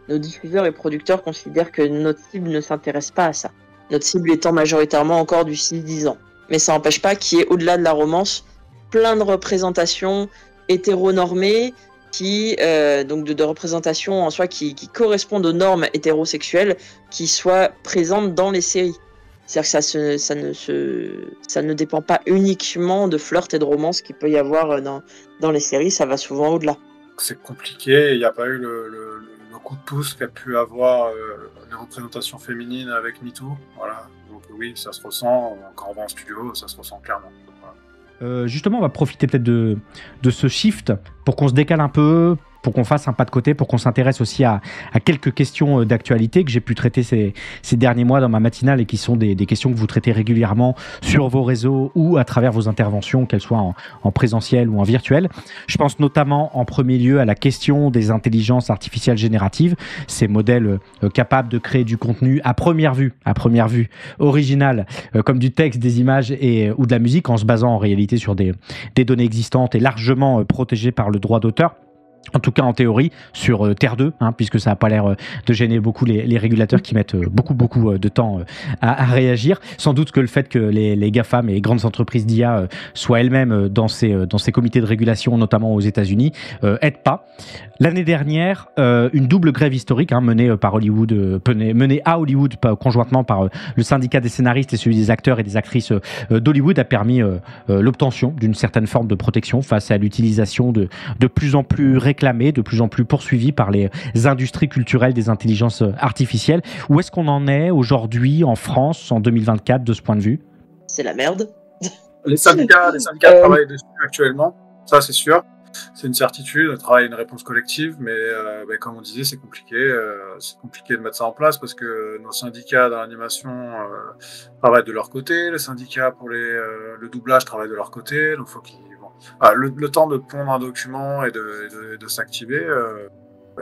nos diffuseurs et producteurs considèrent que notre cible ne s'intéresse pas à ça. Notre cible étant majoritairement encore du 6-10 ans. Mais ça n'empêche pas qu'il y ait, au-delà de la romance, plein de représentations hétéronormées qui, donc de représentations en soi qui correspondent aux normes hétérosexuelles qui soient présentes dans les séries. C'est-à-dire que ça ne dépend pas uniquement de flirt et de romance qu'il peut y avoir dans les séries, ça va souvent au-delà. C'est compliqué, il n'y a pas eu le coup de pouce qu'a pu avoir les représentations féminines avec MeToo. Voilà. Donc oui, ça se ressent, quand on va en studio, ça se ressent clairement. Voilà. Justement, on va profiter peut-être de ce shift pour qu'on se décale un peu, pour qu'on fasse un pas de côté, pour qu'on s'intéresse aussi à quelques questions d'actualité que j'ai pu traiter ces derniers mois dans ma matinale et qui sont des questions que vous traitez régulièrement sur vos réseaux ou à travers vos interventions, qu'elles soient en présentiel ou en virtuel. Je pense notamment en premier lieu à la question des intelligences artificielles génératives, ces modèles capables de créer du contenu à première vue, original, comme du texte, des images ou de la musique, en se basant en réalité sur des données existantes et largement protégées par le droit d'auteur. En tout cas, en théorie, sur Terre 2, puisque ça n'a pas l'air de gêner beaucoup les régulateurs qui mettent beaucoup de temps à réagir. Sans doute que le fait que les GAFAM et les grandes entreprises d'IA soient elles-mêmes dans ces comités de régulation, notamment aux États-Unis, aide pas. L'année dernière, une double grève historique menée à Hollywood conjointement par le syndicat des scénaristes et celui des acteurs et des actrices d'Hollywood a permis l'obtention d'une certaine forme de protection face à l'utilisation de plus en plus réclamée, de plus en plus poursuivie par les industries culturelles des intelligences artificielles. Où est-ce qu'on en est aujourd'hui en France en 2024 de ce point de vue? C'est la merde. Les syndicats travaillent dessus actuellement, ça c'est sûr. C'est une certitude, on travaille une réponse collective, mais comme on disait, c'est compliqué de mettre ça en place parce que nos syndicats dans l'animation travaillent de leur côté, les syndicats pour le doublage travaillent de leur côté, donc faut le temps de pondre un document et de s'activer.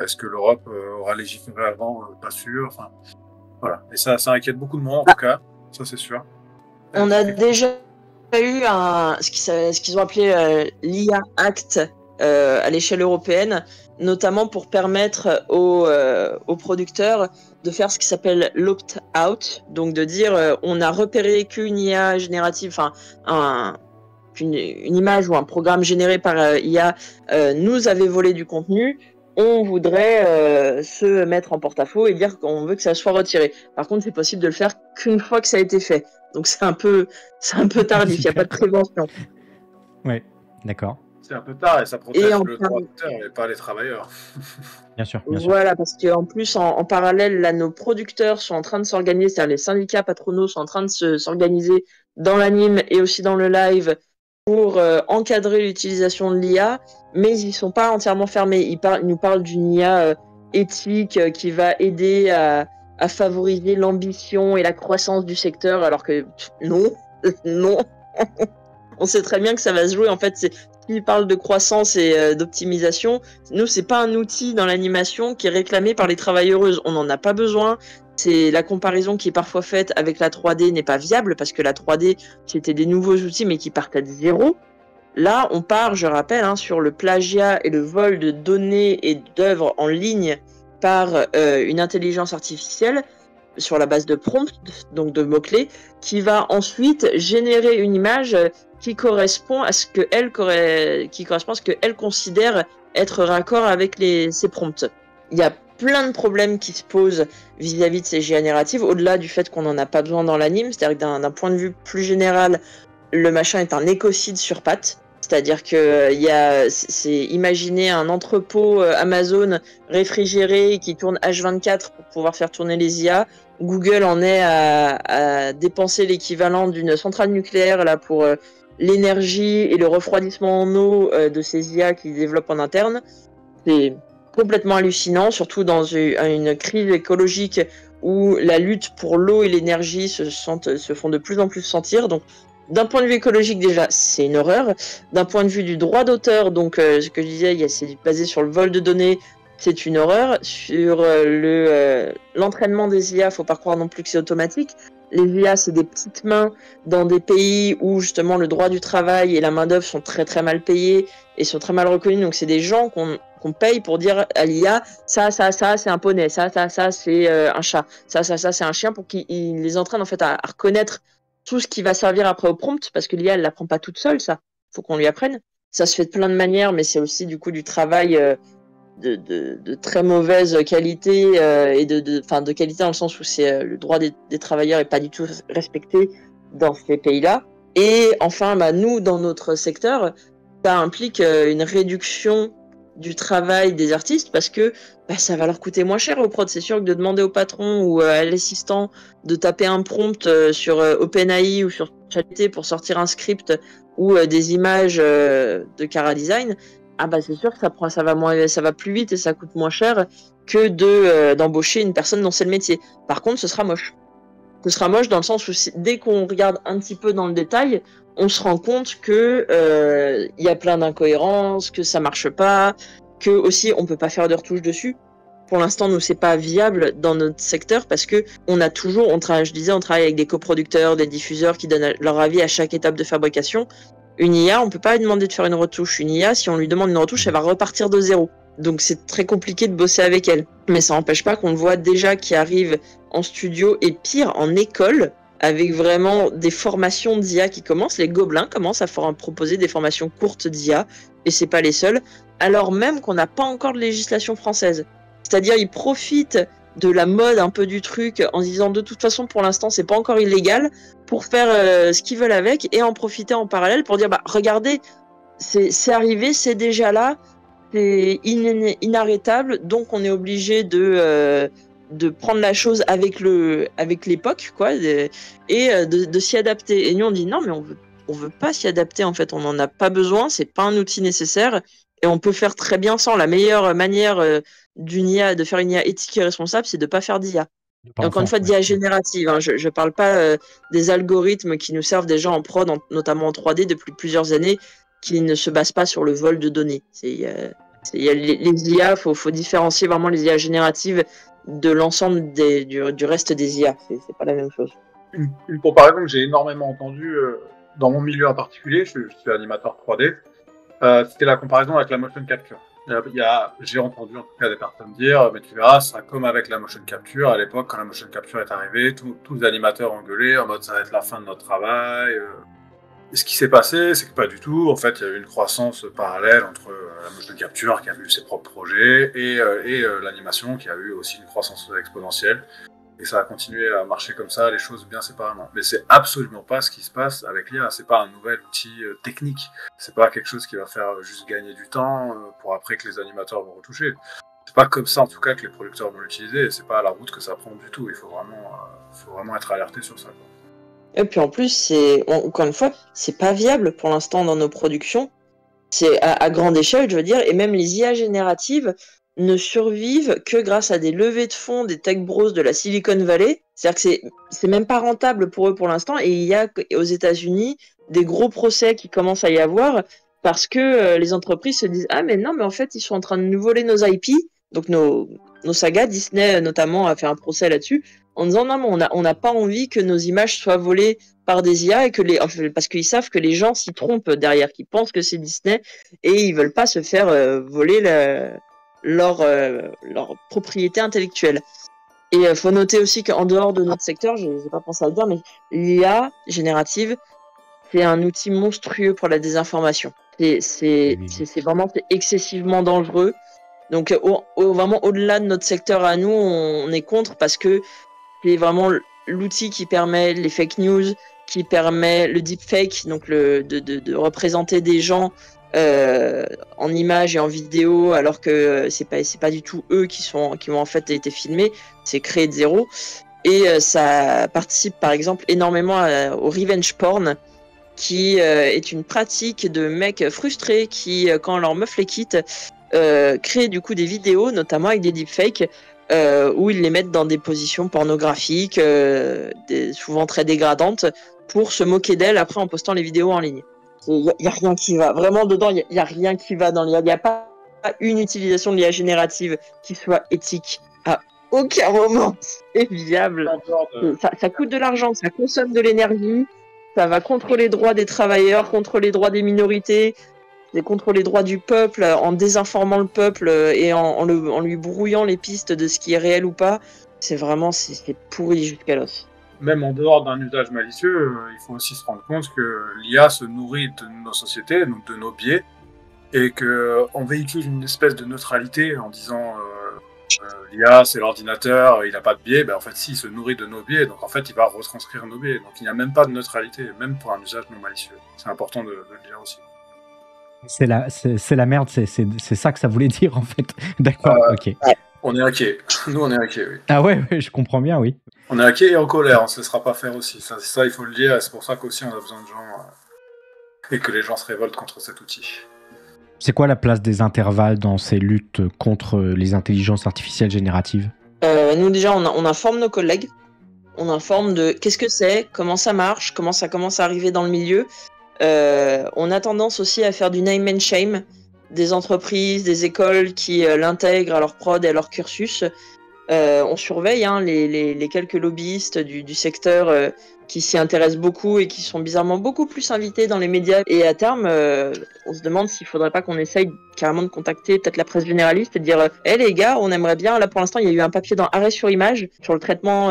Est-ce que l'Europe aura légiféré avant? Pas sûr. Enfin, voilà. Et ça inquiète beaucoup de monde en tout cas, ça c'est sûr. On a déjà eu ce qu'ils ont appelé l'IA Act à l'échelle européenne, notamment pour permettre aux producteurs de faire ce qui s'appelle l'opt-out, donc de dire on a repéré qu'une IA générative, enfin une image ou un programme généré par IA nous avait volé du contenu, on voudrait se mettre en porte-à-faux et dire qu'on veut que ça soit retiré. Par contre, c'est possible de le faire qu'une fois que ça a été fait. Donc c'est un peu tardif, il n'y a pas de prévention. Ouais, d'accord. C'est un peu tard et ça protège le droit d'auteur et pas les travailleurs. Bien sûr. Voilà, parce qu'en plus, en parallèle, là, nos producteurs sont en train de s'organiser, c'est-à-dire les syndicats patronaux sont en train de s'organiser dans l'anime et aussi dans le live pour encadrer l'utilisation de l'IA, mais ils ne sont pas entièrement fermés. Ils nous parlent d'une IA éthique qui va aider à favoriser l'ambition et la croissance du secteur, alors que non. On sait très bien que ça va se jouer. En fait, s'ils parlent de croissance et d'optimisation, nous, c'est pas un outil dans l'animation qui est réclamé par les travailleuses. On n'en a pas besoin. C'est la comparaison qui est parfois faite avec la 3D n'est pas viable parce que la 3D, c'était des nouveaux outils mais qui partaient de zéro. Là, on part, je rappelle, sur le plagiat et le vol de données et d'œuvres en ligne par une intelligence artificielle sur la base de prompts, donc de mots-clés, qui va ensuite générer une image qui correspond à ce qu'elle considère être raccord avec ces prompts. Il y a plein de problèmes qui se posent vis-à-vis de ces GIA narratives, au-delà du fait qu'on n'en a pas besoin dans l'anime, c'est-à-dire que d'un point de vue plus général, le machin est un écocide sur pattes. C'est-à-dire que c'est imaginer un entrepôt Amazon réfrigéré qui tourne H24 pour pouvoir faire tourner les IA. Google en est à dépenser l'équivalent d'une centrale nucléaire là pour l'énergie et le refroidissement en eau de ces IA qu'ils développent en interne. C'est complètement hallucinant, surtout dans une crise écologique où la lutte pour l'eau et l'énergie se font de plus en plus sentir. Donc, d'un point de vue écologique, déjà, c'est une horreur. D'un point de vue du droit d'auteur, donc ce que je disais, c'est basé sur le vol de données, c'est une horreur. Sur l'entraînement des IA, faut pas croire non plus que c'est automatique. Les IA, c'est des petites mains dans des pays où justement le droit du travail et la main-d'œuvre sont très très mal payés et sont très mal reconnus. Donc, c'est des gens qu'on paye pour dire à l'IA, ça, c'est un poney, ça, c'est un chat, ça, c'est un chien, pour qu'ils les entraînent en fait à reconnaître tout ce qui va servir après au prompt, parce que l'IA, elle l'apprend pas toute seule, ça. Faut qu'on lui apprenne. Ça se fait de plein de manières, mais c'est aussi du coup du travail de très mauvaise qualité et de qualité dans le sens où c'est le droit des travailleurs est pas du tout respecté dans ces pays-là. Et enfin, nous, dans notre secteur, ça implique une réduction du travail des artistes parce que ça va leur coûter moins cher aux prods. C'est sûr que de demander au patron ou à l'assistant de taper un prompt sur OpenAI ou sur ChatGPT pour sortir un script ou des images de Cara Design, c'est sûr que ça va plus vite et ça coûte moins cher que d'embaucher une personne dont c'est le métier. Par contre, ce sera moche. Ce sera moche dans le sens où dès qu'on regarde un petit peu dans le détail, on se rend compte que y a plein d'incohérences, que ça marche pas, que aussi on peut pas faire de retouches dessus. Pour l'instant, nous, c'est pas viable dans notre secteur parce que on travaille avec des coproducteurs, des diffuseurs qui donnent leur avis à chaque étape de fabrication. Une IA, on peut pas lui demander de faire une retouche. Une IA, si on lui demande une retouche, elle va repartir de zéro. Donc c'est très compliqué de bosser avec elle. Mais ça n'empêche pas qu'on le voit déjà qui arrive en studio et pire en école, avec vraiment des formations d'IA qui commencent. Les Gobelins commencent à proposer des formations courtes d'IA, et c'est pas les seuls, alors même qu'on n'a pas encore de législation française. C'est-à-dire, ils profitent de la mode un peu du truc en disant de toute façon pour l'instant c'est pas encore illégal pour faire ce qu'ils veulent avec et en profiter en parallèle pour dire regardez, c'est arrivé, c'est déjà là, c'est inarrêtable, donc on est obligé de prendre la chose avec l'époque quoi, et de s'y adapter. Et nous on dit non mais on veut pas s'y adapter en fait, on n'en a pas besoin, c'est pas un outil nécessaire et on peut faire très bien sans. La meilleure manière de faire une IA éthique et responsable, c'est de pas faire d'IA. Et encore une fois, d'IA générative. Je parle pas des algorithmes qui nous servent déjà en prod, notamment en 3D depuis plusieurs années, qui ne se basent pas sur le vol de données. Les IA, faut différencier vraiment les IA génératives de l'ensemble du reste des IA. C'est pas la même chose. Une comparaison que j'ai énormément entendue dans mon milieu en particulier, je suis animateur 3D, c'était la comparaison avec la motion capture. J'ai entendu en tout cas des personnes dire, mais tu verras, ce sera comme avec la motion capture. À l'époque, quand la motion capture est arrivée, tous les animateurs ont gueulé en mode ça va être la fin de notre travail. Et ce qui s'est passé, c'est que pas du tout. En fait, il y a eu une croissance parallèle entre la motion capture qui a eu ses propres projets et l'animation qui a eu aussi une croissance exponentielle. Et ça a continué à marcher comme ça, les choses bien séparément. Mais c'est absolument pas ce qui se passe avec l'IA. C'est pas un nouvel outil technique. C'est pas quelque chose qui va faire juste gagner du temps pour après que les animateurs vont retoucher. C'est pas comme ça, en tout cas, que les producteurs vont l'utiliser. C'est pas à la route que ça prend du tout. Il faut vraiment être alerté sur ça, quoi. Et puis en plus, encore une fois, c'est pas viable pour l'instant dans nos productions. C'est à grande échelle, je veux dire. Et même les IA génératives ne survivent que grâce à des levées de fonds des tech bros de la Silicon Valley. C'est-à-dire que c'est même pas rentable pour eux pour l'instant. Et il y a aux États-Unis des gros procès qui commencent à y avoir parce que les entreprises se disent mais non, mais en fait ils sont en train de nous voler nos IP, donc nos sagas. Disney notamment a fait un procès là-dessus en disant non, mais on n'a pas envie que nos images soient volées par des IA et parce qu'ils savent que les gens s'y trompent derrière, qu'ils pensent que c'est Disney et ils veulent pas se faire voler leur propriété intellectuelle. Et il faut noter aussi qu'en dehors de notre secteur, je n'ai pas pensé à le dire, mais l'IA générative, c'est un outil monstrueux pour la désinformation. C'est vraiment excessivement dangereux. Donc vraiment au-delà de notre secteur à nous, on est contre parce que c'est vraiment l'outil qui permet les fake news, qui permet le deepfake, donc de représenter des gens en images et en vidéo alors que c'est pas du tout eux qui ont en fait été filmés, c'est créé de zéro. Et ça participe par exemple énormément au revenge porn qui est une pratique de mecs frustrés qui, quand leur meuf les quitte, créent du coup des vidéos, notamment avec des deepfakes, où ils les mettent dans des positions pornographiques, souvent très dégradantes, pour se moquer d'elles après en postant les vidéos en ligne. Il y a rien qui va. Vraiment, dedans, il y a rien qui va dans l'IA. Il n'y a pas une utilisation de l'IA générative qui soit éthique. À aucun moment, c'est viable. Ça coûte de l'argent, ça consomme de l'énergie, ça va contre les droits des travailleurs, contre les droits des minorités, et contre les droits du peuple, en désinformant le peuple et en lui brouillant les pistes de ce qui est réel ou pas. C'est pourri jusqu'à l'os. Même en dehors d'un usage malicieux, il faut aussi se rendre compte que l'IA se nourrit de nos sociétés, donc de nos biais, et qu'on véhicule une espèce de neutralité en disant l'IA c'est l'ordinateur, il n'a pas de biais. Ben, en fait, si, il se nourrit de nos biais, donc en fait, il va retranscrire nos biais. Donc il n'y a même pas de neutralité, même pour un usage non malicieux. C'est important de le dire aussi. C'est la merde, c'est ça que ça voulait dire en fait. D'accord, ok. On est hacké. Nous, on est hacké, oui. Ah ouais, je comprends bien, oui. On est hacké et en colère, on ne se laissera pas faire aussi. Ça, il faut le dire, et c'est pour ça qu'aussi on a besoin de gens et que les gens se révoltent contre cet outil. C'est quoi la place des intervalles dans ces luttes contre les intelligences artificielles génératives ? Nous déjà, on informe nos collègues. On informe de qu'est-ce que c'est, comment ça marche, comment ça commence à arriver dans le milieu. On a tendance aussi à faire du name and shame des entreprises, des écoles qui l'intègrent à leur prod et à leur cursus. On surveille les quelques lobbyistes du secteur qui s'y intéressent beaucoup et qui sont bizarrement beaucoup plus invités dans les médias. Et à terme, on se demande s'il faudrait pas qu'on essaye carrément de contacter peut-être la presse généraliste et de dire hey, les gars, on aimerait bien, là pour l'instant il y a eu un papier dans Arrêt sur Image sur le traitement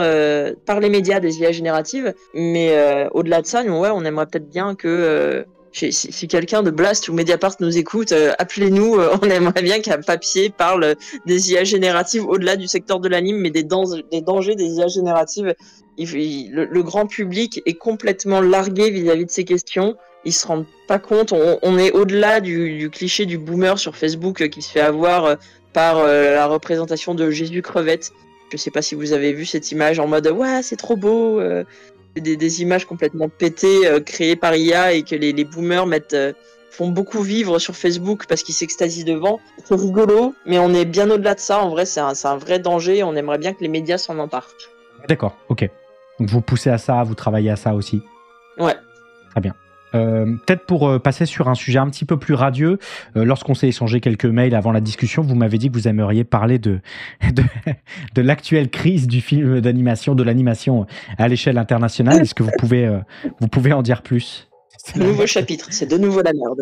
par les médias des IA génératives, mais au-delà de ça, nous, ouais, on aimerait peut-être bien que... si quelqu'un de Blast ou Mediapart nous écoute, appelez-nous. On aimerait bien qu'un papier parle des IA génératives au-delà du secteur de l'anime, mais des dangers des IA génératives. Le grand public est complètement largué vis-à-vis de ces questions. Ils se rendent pas compte. On est au-delà du cliché du boomer sur Facebook qui se fait avoir par la représentation de Jésus crevette. Je sais pas si vous avez vu cette image en mode ouais, c'est trop beau. Des images complètement pétées créées par IA et que les boomers font beaucoup vivre sur Facebook parce qu'ils s'extasient devant. C'est rigolo, mais on est bien au-delà de ça. En vrai, c'est un vrai danger. On aimerait bien que les médias s'en emparent. D'accord, ok. Donc vous poussez à ça, vous travaillez à ça aussi. Ouais. Très bien. Peut-être pour passer sur un sujet un petit peu plus radieux, lorsqu'on s'est échangé quelques mails avant la discussion, vous m'avez dit que vous aimeriez parler de l'actuelle crise du film d'animation, de l'animation à l'échelle internationale. Est-ce que vous pouvez en dire plus ? Nouveau chapitre, c'est de nouveau la merde.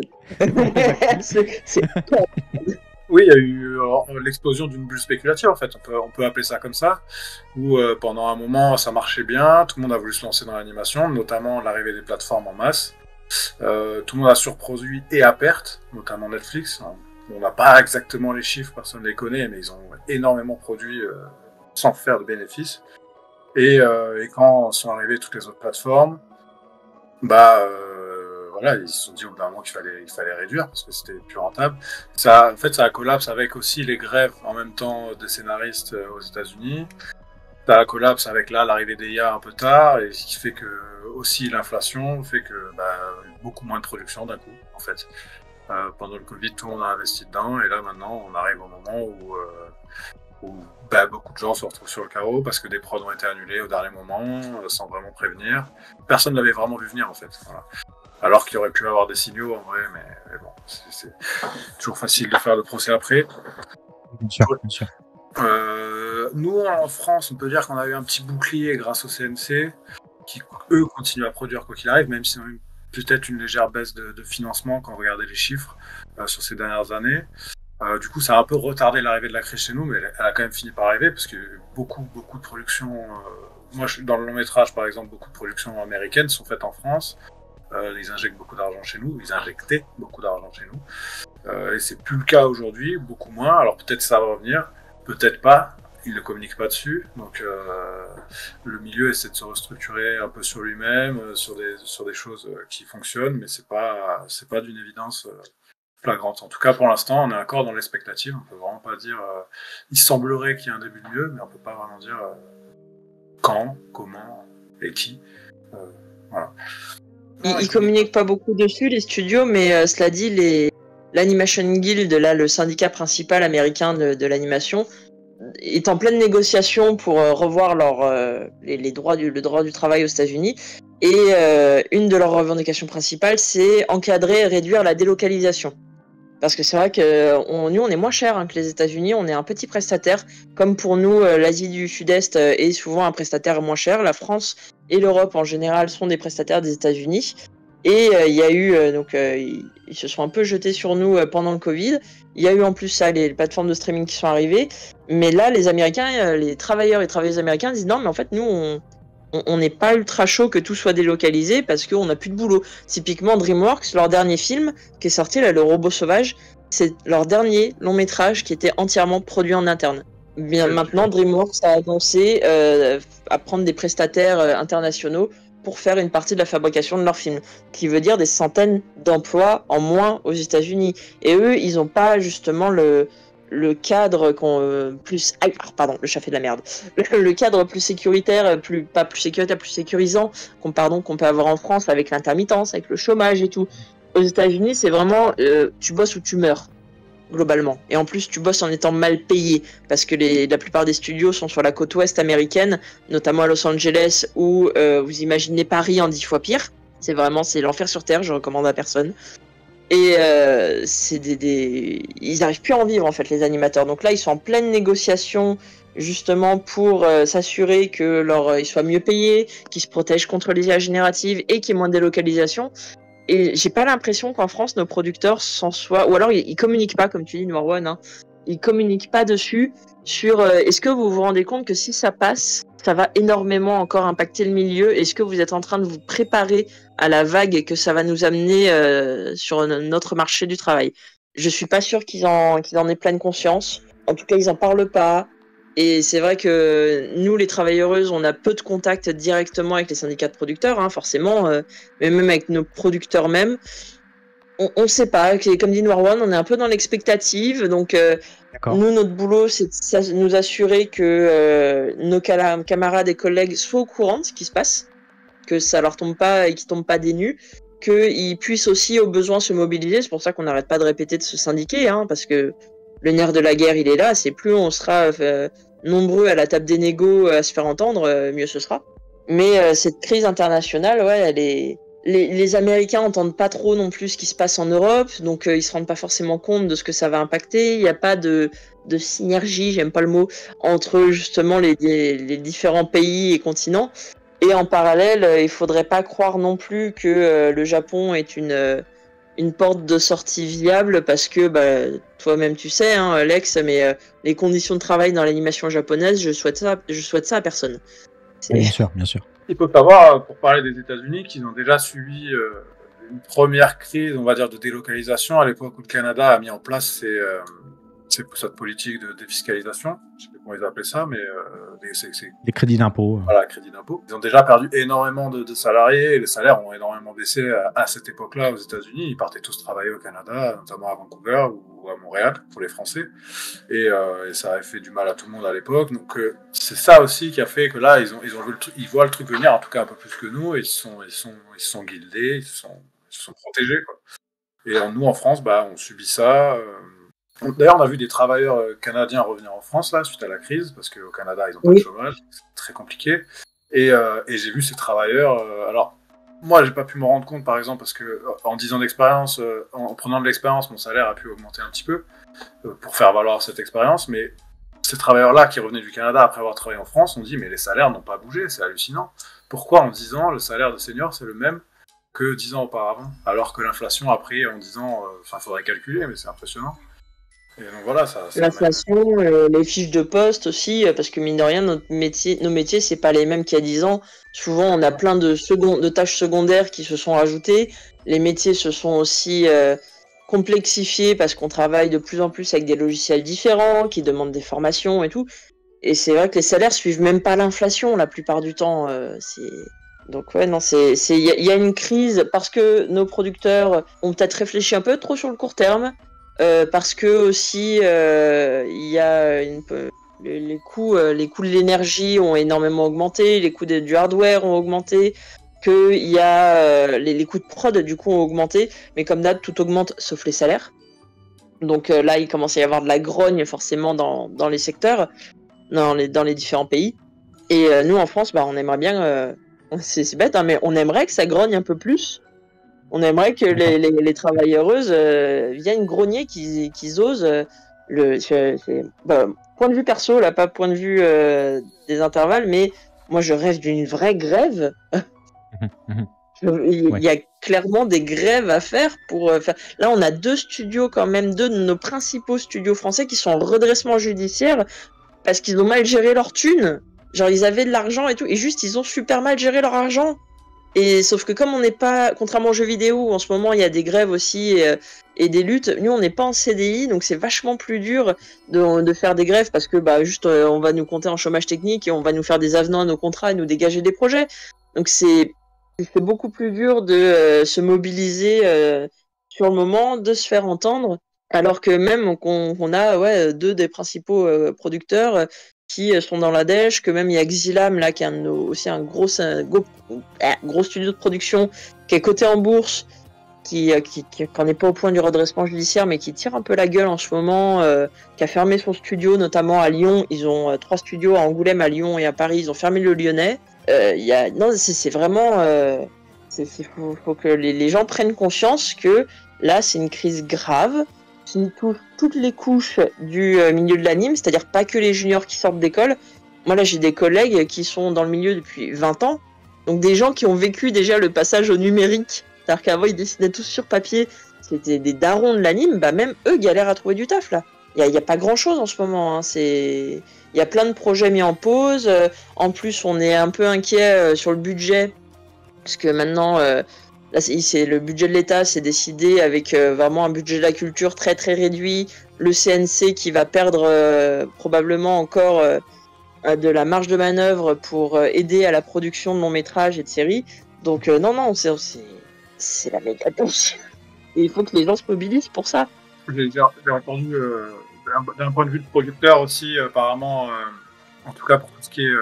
Oui, il y a eu l'explosion d'une bulle spéculative, en fait, on peut appeler ça comme ça, où pendant un moment ça marchait bien, tout le monde a voulu se lancer dans l'animation, notamment l'arrivée des plateformes en masse. Tout le monde a surproduit et à perte, notamment Netflix. On n'a pas exactement les chiffres, personne ne les connaît, mais ils ont énormément produit sans faire de bénéfices. Et quand sont arrivées toutes les autres plateformes, voilà, ils se sont dit au bout d'un moment qu'il fallait réduire parce que c'était plus rentable. Ça a collapse avec aussi les grèves en même temps des scénaristes aux États-Unis. Ça a collapse avec l'arrivée des IA un peu tard, et ce qui fait que aussi l'inflation fait que beaucoup moins de production d'un coup, en fait. Pendant le Covid, tout le monde a investi dedans, et là maintenant, on arrive au moment où beaucoup de gens se retrouvent sur le carreau parce que des prods ont été annulés au dernier moment, sans vraiment prévenir. Personne ne l'avait vraiment vu venir, en fait. Voilà. Alors qu'il aurait pu avoir des signaux, en vrai, mais bon, c'est toujours facile de faire le procès après. Bien sûr, bien sûr. Nous, en France, on peut dire qu'on a eu un petit bouclier grâce au CNC, qui, eux, continuent à produire quoi qu'il arrive, même si on a eu peut-être une légère baisse de financement quand on regardait les chiffres sur ces dernières années. Du coup, ça a un peu retardé l'arrivée de la crise chez nous, mais elle a quand même fini par arriver, parce que beaucoup de productions... moi, dans le long métrage, par exemple, beaucoup de productions américaines sont faites en France. Ils injectent beaucoup d'argent chez nous, ils injectaient beaucoup d'argent chez nous. Et c'est plus le cas aujourd'hui, beaucoup moins. Alors peut-être ça va revenir, peut-être pas. Ils ne communiquent pas dessus, donc le milieu essaie de se restructurer un peu sur lui-même, sur des choses qui fonctionnent, mais c'est pas d'une évidence flagrante. En tout cas, pour l'instant, on est encore dans l'expectative. On peut vraiment pas dire. Il semblerait qu'il y ait un début de mieux, mais on peut pas vraiment dire quand, comment et qui. Voilà. Ils communiquent pas beaucoup dessus, les studios, mais cela dit, l'Animation Guild, là, le syndicat principal américain de l'animation, est en pleine négociation pour revoir le droit du travail aux États-Unis. Et une de leurs revendications principales, c'est encadrer et réduire la délocalisation. Parce que c'est vrai que nous, on est moins cher que les États-Unis, on est un petit prestataire. Comme pour nous, l'Asie du Sud-Est est souvent un prestataire moins cher. La France et l'Europe, en général, sont des prestataires des États-Unis. Et il y a eu, ils se sont un peu jetés sur nous pendant le Covid. Il y a eu en plus ça, les plateformes de streaming qui sont arrivées. Mais là, les Américains, les travailleurs et travailleuses américains disent non, mais en fait, nous, on n'est pas ultra chaud que tout soit délocalisé parce qu'on n'a plus de boulot. Typiquement, DreamWorks, leur dernier film qui est sorti, là, Le Robot Sauvage, c'est leur dernier long métrage qui était entièrement produit en interne. Bien, maintenant, DreamWorks a annoncé à prendre des prestataires internationaux pour faire une partie de la fabrication de leur film, qui veut dire des centaines d'emplois en moins aux États-Unis. Et eux, ils n'ont pas justement le cadre plus... pardon, le chat fait de la merde. Le cadre plus sécuritaire, pas plus sécuritaire, plus sécurisant qu'on peut avoir en France avec l'intermittence, avec le chômage et tout. Aux États-Unis, c'est vraiment tu bosses ou tu meurs, globalement. Et en plus, tu bosses en étant mal payé, parce que la plupart des studios sont sur la côte ouest américaine, notamment à Los Angeles, où vous imaginez Paris en 10 fois pire. C'est l'enfer sur Terre, je recommande à personne. Et ils n'arrivent plus à en vivre, en fait, les animateurs. Donc là, ils sont en pleine négociation, justement, pour s'assurer que ils soient mieux payés, qu'ils se protègent contre les IA génératives et qu'il y ait moins de délocalisation. Et j'ai pas l'impression qu'en France, nos producteurs s'en soient... Ou alors, ils communiquent pas, comme tu dis, Noirone, hein. Ils communiquent pas dessus sur... est-ce que vous vous rendez compte que si ça passe, ça va énormément encore impacter le milieu? Est-ce que vous êtes en train de vous préparer à la vague que ça va nous amener sur notre marché du travail? Je suis pas sûr qu'ils en aient pleine conscience. En tout cas, ils en parlent pas. Et c'est vrai que nous, les travailleuses, on a peu de contact directement avec les syndicats de producteurs, hein, forcément, mais même avec nos producteurs même. On ne sait pas. Comme dit Noirone, on est un peu dans l'expectative. Donc, nous, notre boulot, c'est de nous assurer que nos camarades et collègues soient au courant de ce qui se passe, que ça leur tombe pas et qu'ils tombent pas des nues, qu'ils puissent aussi, au besoin, se mobiliser. C'est pour ça qu'on n'arrête pas de répéter de se syndiquer, hein, parce que le nerf de la guerre, il est là. C'est plus on sera nombreux à la table des négos à se faire entendre, mieux ce sera. Mais cette crise internationale, ouais, elle est... Les Américains n'entendent pas trop non plus ce qui se passe en Europe, donc ils se rendent pas forcément compte de ce que ça va impacter. Il n'y a pas de synergie, j'aime pas le mot, entre justement les différents pays et continents. Et en parallèle, il faudrait pas croire non plus que le Japon est une porte de sortie viable, parce que toi-même tu sais, hein, Alex, mais les conditions de travail dans l'animation japonaise, je souhaite ça à personne. Bien sûr, bien sûr. Il faut savoir, pour parler des États-Unis, qu'ils ont déjà subi une première crise, on va dire, de délocalisation à l'époque où le Canada a mis en place cette politique de défiscalisation. Je sais pas comment ils appelaient ça, mais des crédits d'impôt. Voilà, crédits d'impôt. Ils ont déjà perdu énormément de salariés et les salaires ont énormément baissé à cette époque-là aux États-Unis. Ils partaient tous travailler au Canada, notamment à Vancouver ou à Montréal pour les Français. Et ça avait fait du mal à tout le monde à l'époque. Donc c'est ça aussi qui a fait que là ils voient le truc venir, en tout cas un peu plus que nous, et ils se sont guildés, ils se sont protégés, quoi. Et nous en France, on subit ça. D'ailleurs, on a vu des travailleurs canadiens revenir en France là suite à la crise, parce qu'au Canada ils ont pas de chômage, c'est très compliqué. Et j'ai vu ces travailleurs. Alors moi, j'ai pas pu me rendre compte, par exemple, parce que en 10 ans d'expérience, en prenant de l'expérience, mon salaire a pu augmenter un petit peu pour faire valoir cette expérience. Mais ces travailleurs-là qui revenaient du Canada après avoir travaillé en France, on dit mais les salaires n'ont pas bougé, c'est hallucinant. Pourquoi en 10 ans le salaire de senior c'est le même que 10 ans auparavant, alors que l'inflation a pris en 10 ans, faudrait calculer, mais c'est impressionnant. Et donc voilà, l'inflation, les fiches de poste aussi, parce que mine de rien, nos métiers, c'est pas les mêmes qu'il y a 10 ans. Souvent, on a plein de tâches secondaires qui se sont rajoutées. Les métiers se sont aussi complexifiés parce qu'on travaille de plus en plus avec des logiciels différents, qui demandent des formations et tout. Et c'est vrai que les salaires suivent même pas l'inflation la plupart du temps. Donc ouais, non, il y a une crise parce que nos producteurs ont peut-être réfléchi un peu trop sur le court terme. Parce que aussi il y a les coûts de l'énergie ont énormément augmenté, les coûts du hardware ont augmenté, qu'il y a les coûts de prod du coup ont augmenté, mais comme d'hab, tout augmente sauf les salaires. Donc là, il commence à y avoir de la grogne forcément dans les secteurs, dans les différents pays. Et nous, en France, on aimerait bien, c'est bête, hein, mais on aimerait que ça grogne un peu plus. On aimerait que les travailleuses viennent grogner, qu'ils osent. Point de vue perso, là, pas point de vue des intervalles, mais moi, je rêve d'une vraie grève. Il y a clairement des grèves à faire pour faire. Là, on a 2 studios quand même, 2 de nos principaux studios français qui sont en redressement judiciaire parce qu'ils ont mal géré leur thune. Genre, ils avaient de l'argent et tout, et juste, ils ont super mal géré leur argent. Et sauf que comme on n'est pas, contrairement aux jeux vidéo, où en ce moment, il y a des grèves aussi et des luttes, nous, on n'est pas en CDI, donc c'est vachement plus dur de faire des grèves parce que juste, on va nous compter en chômage technique et on va nous faire des avenants à nos contrats et nous dégager des projets. Donc c'est beaucoup plus dur de se mobiliser sur le moment, de se faire entendre, alors que même qu'on a 2 des principaux producteurs qui sont dans la dèche, que même il y a Xilam là, qui est aussi un gros studio de production qui est coté en bourse, qui n'en est pas au point du redressement judiciaire, mais qui tire un peu la gueule en ce moment, qui a fermé son studio, notamment à Lyon. Ils ont 3 studios à Angoulême, à Lyon et à Paris. Ils ont fermé le Lyonnais. Non, c'est vraiment... faut que les gens prennent conscience que là, c'est une crise grave qui touche toutes les couches du milieu de l'anime, c'est-à-dire pas que les juniors qui sortent d'école. Moi, là, j'ai des collègues qui sont dans le milieu depuis 20 ans, donc des gens qui ont vécu déjà le passage au numérique. C'est-à-dire qu'avant, ils dessinaient tous sur papier, c'était des darons de l'anime, même eux galèrent à trouver du taf, là. Il y a pas grand-chose en ce moment, hein. Il y a plein de projets mis en pause. En plus, on est un peu inquiet sur le budget, parce que maintenant, là, c'est le budget de l'État, c'est décidé avec vraiment un budget de la culture très très réduit. Le CNC qui va perdre probablement encore de la marge de manœuvre pour aider à la production de longs métrages et de séries. Donc non, c'est la méga tension. Et il faut que les gens se mobilisent pour ça. J'ai entendu d'un point de vue de producteur aussi, apparemment, en tout cas pour tout ce qui est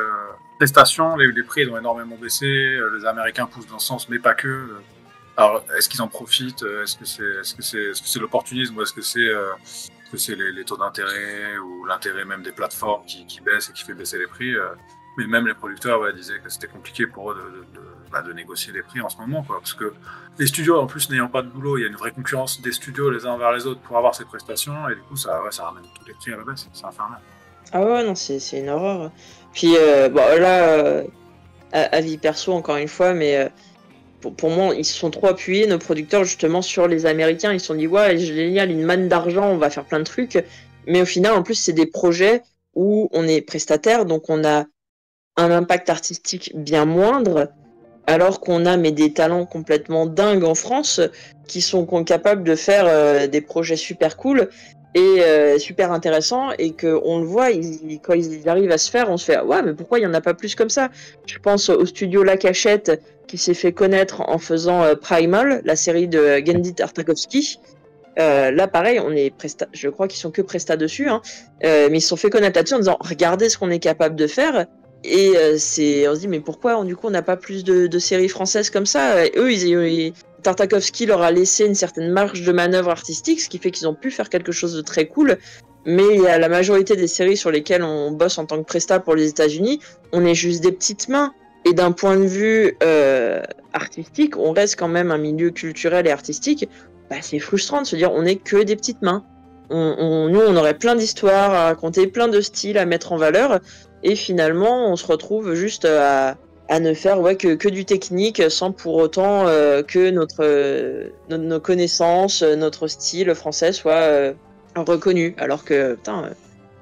prestations, les prix ont énormément baissé, les Américains poussent dans ce sens, mais pas que. Alors, est-ce qu'ils en profitent? Est-ce que c'est l'opportunisme ou est-ce que c'est les taux d'intérêt ou l'intérêt même des plateformes qui baissent et qui fait baisser les prix? Mais même les producteurs disaient que c'était compliqué pour eux de négocier les prix en ce moment, quoi, parce que les studios, en plus, n'ayant pas de boulot, il y a une vraie concurrence des studios les uns vers les autres pour avoir ces prestations, et du coup, ça ramène tous les prix à la baisse, c'est infernal. Ah ouais, non, c'est une horreur. Puis là, avis perso, encore une fois, mais pour moi, ils se sont trop appuyés, nos producteurs, justement, sur les Américains. Ils se sont dit, ouais, génial, une manne d'argent, on va faire plein de trucs. Mais au final, en plus, c'est des projets où on est prestataire, donc on a un impact artistique bien moindre, alors qu'on a des talents complètement dingues en France qui sont capables de faire des projets super cool et super intéressants, et qu'on le voit, quand ils arrivent à se faire, on se fait « Ouais, mais pourquoi il n'y en a pas plus comme ça ?» Je pense au studio La Cachette qui s'est fait connaître en faisant Primal, la série de Genndy Tartakovsky. Là, pareil, je crois qu'ils sont que prestat dessus, hein, mais ils se sont fait connaître là-dessus en disant « Regardez ce qu'on est capable de faire ». Et on se dit, mais pourquoi du coup on n'a pas plus de séries françaises comme ça? Et eux, Tartakovsky leur a laissé une certaine marge de manœuvre artistique, ce qui fait qu'ils ont pu faire quelque chose de très cool. Mais il y a la majorité des séries sur lesquelles on bosse en tant que prestat pour les États-Unis, on est juste des petites mains. Et d'un point de vue artistique, on reste quand même un milieu culturel et artistique. C'est frustrant de se dire, on n'est que des petites mains. Nous, on aurait plein d'histoires à raconter, plein de styles à mettre en valeur. Et finalement, on se retrouve juste à ne faire que du technique, sans pour autant que nos connaissances, notre style français soit reconnu. Alors que,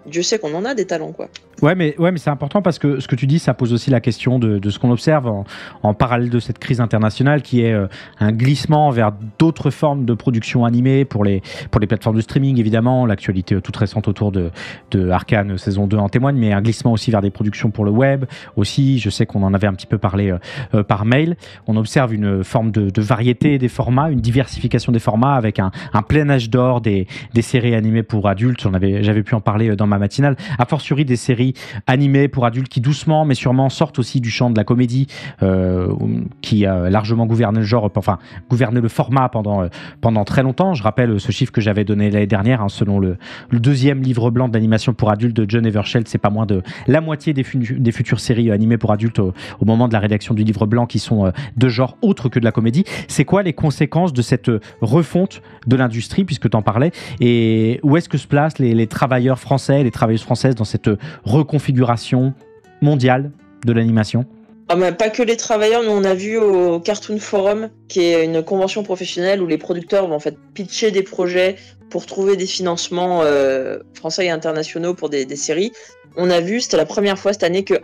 Dieu sait qu'on en a des talents, quoi. Ouais, mais c'est important parce que ce que tu dis, ça pose aussi la question de ce qu'on observe en parallèle de cette crise internationale, qui est un glissement vers d'autres formes de production animée pour les plateformes de streaming, évidemment. L'actualité toute récente autour de Arcane saison 2 en témoigne, mais un glissement aussi vers des productions pour le web aussi. Je sais qu'on en avait un petit peu parlé par mail. On observe une forme de variété des formats, une diversification des formats avec un plein âge d'or des séries animées pour adultes. J'avais pu en parler dans ma matinale. A fortiori des séries séries animées pour adultes qui doucement mais sûrement sortent aussi du champ de la comédie, qui a largement gouverné le genre, enfin gouverné le format pendant très longtemps. Je rappelle ce chiffre que j'avais donné l'année dernière, hein, selon le deuxième livre blanc d'animation pour adultes de John Evershed, c'est pas moins de la moitié des futures séries animées pour adultes au moment de la rédaction du livre blanc qui sont de genre autre que de la comédie. C'est quoi les conséquences de cette refonte de l'industrie, puisque tu en parlais, et où est-ce que se placent les travailleurs français, les travailleuses françaises dans cette reconfiguration mondiale de l'animation? Ah bah, pas que les travailleurs, nous on a vu au Cartoon Forum, qui est une convention professionnelle où les producteurs vont en fait pitcher des projets pour trouver des financements français et internationaux pour des séries. On a vu, c'était la première fois cette année que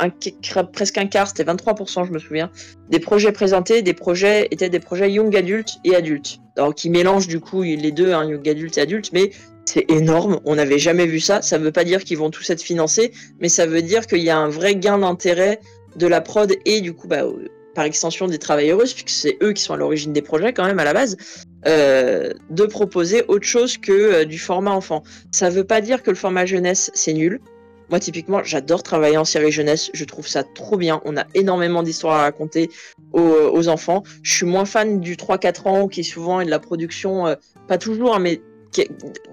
presque un quart, c'était 23% je me souviens, des projets présentés, étaient des projets young adultes et adultes. Alors qui mélangent du coup les deux, hein, young adultes et adultes, mais c'est énorme, on n'avait jamais vu ça. Ça veut pas dire qu'ils vont tous être financés, mais ça veut dire qu'il y a un vrai gain d'intérêt de la prod et du coup par extension des travailleuses, puisque c'est eux qui sont à l'origine des projets quand même à la base, de proposer autre chose que du format enfant. Ça veut pas dire que le format jeunesse c'est nul. Moi typiquement j'adore travailler en série jeunesse, je trouve ça trop bien, on a énormément d'histoires à raconter aux enfants. Je suis moins fan du 3-4 ans qui souvent est de la production, pas toujours hein, mais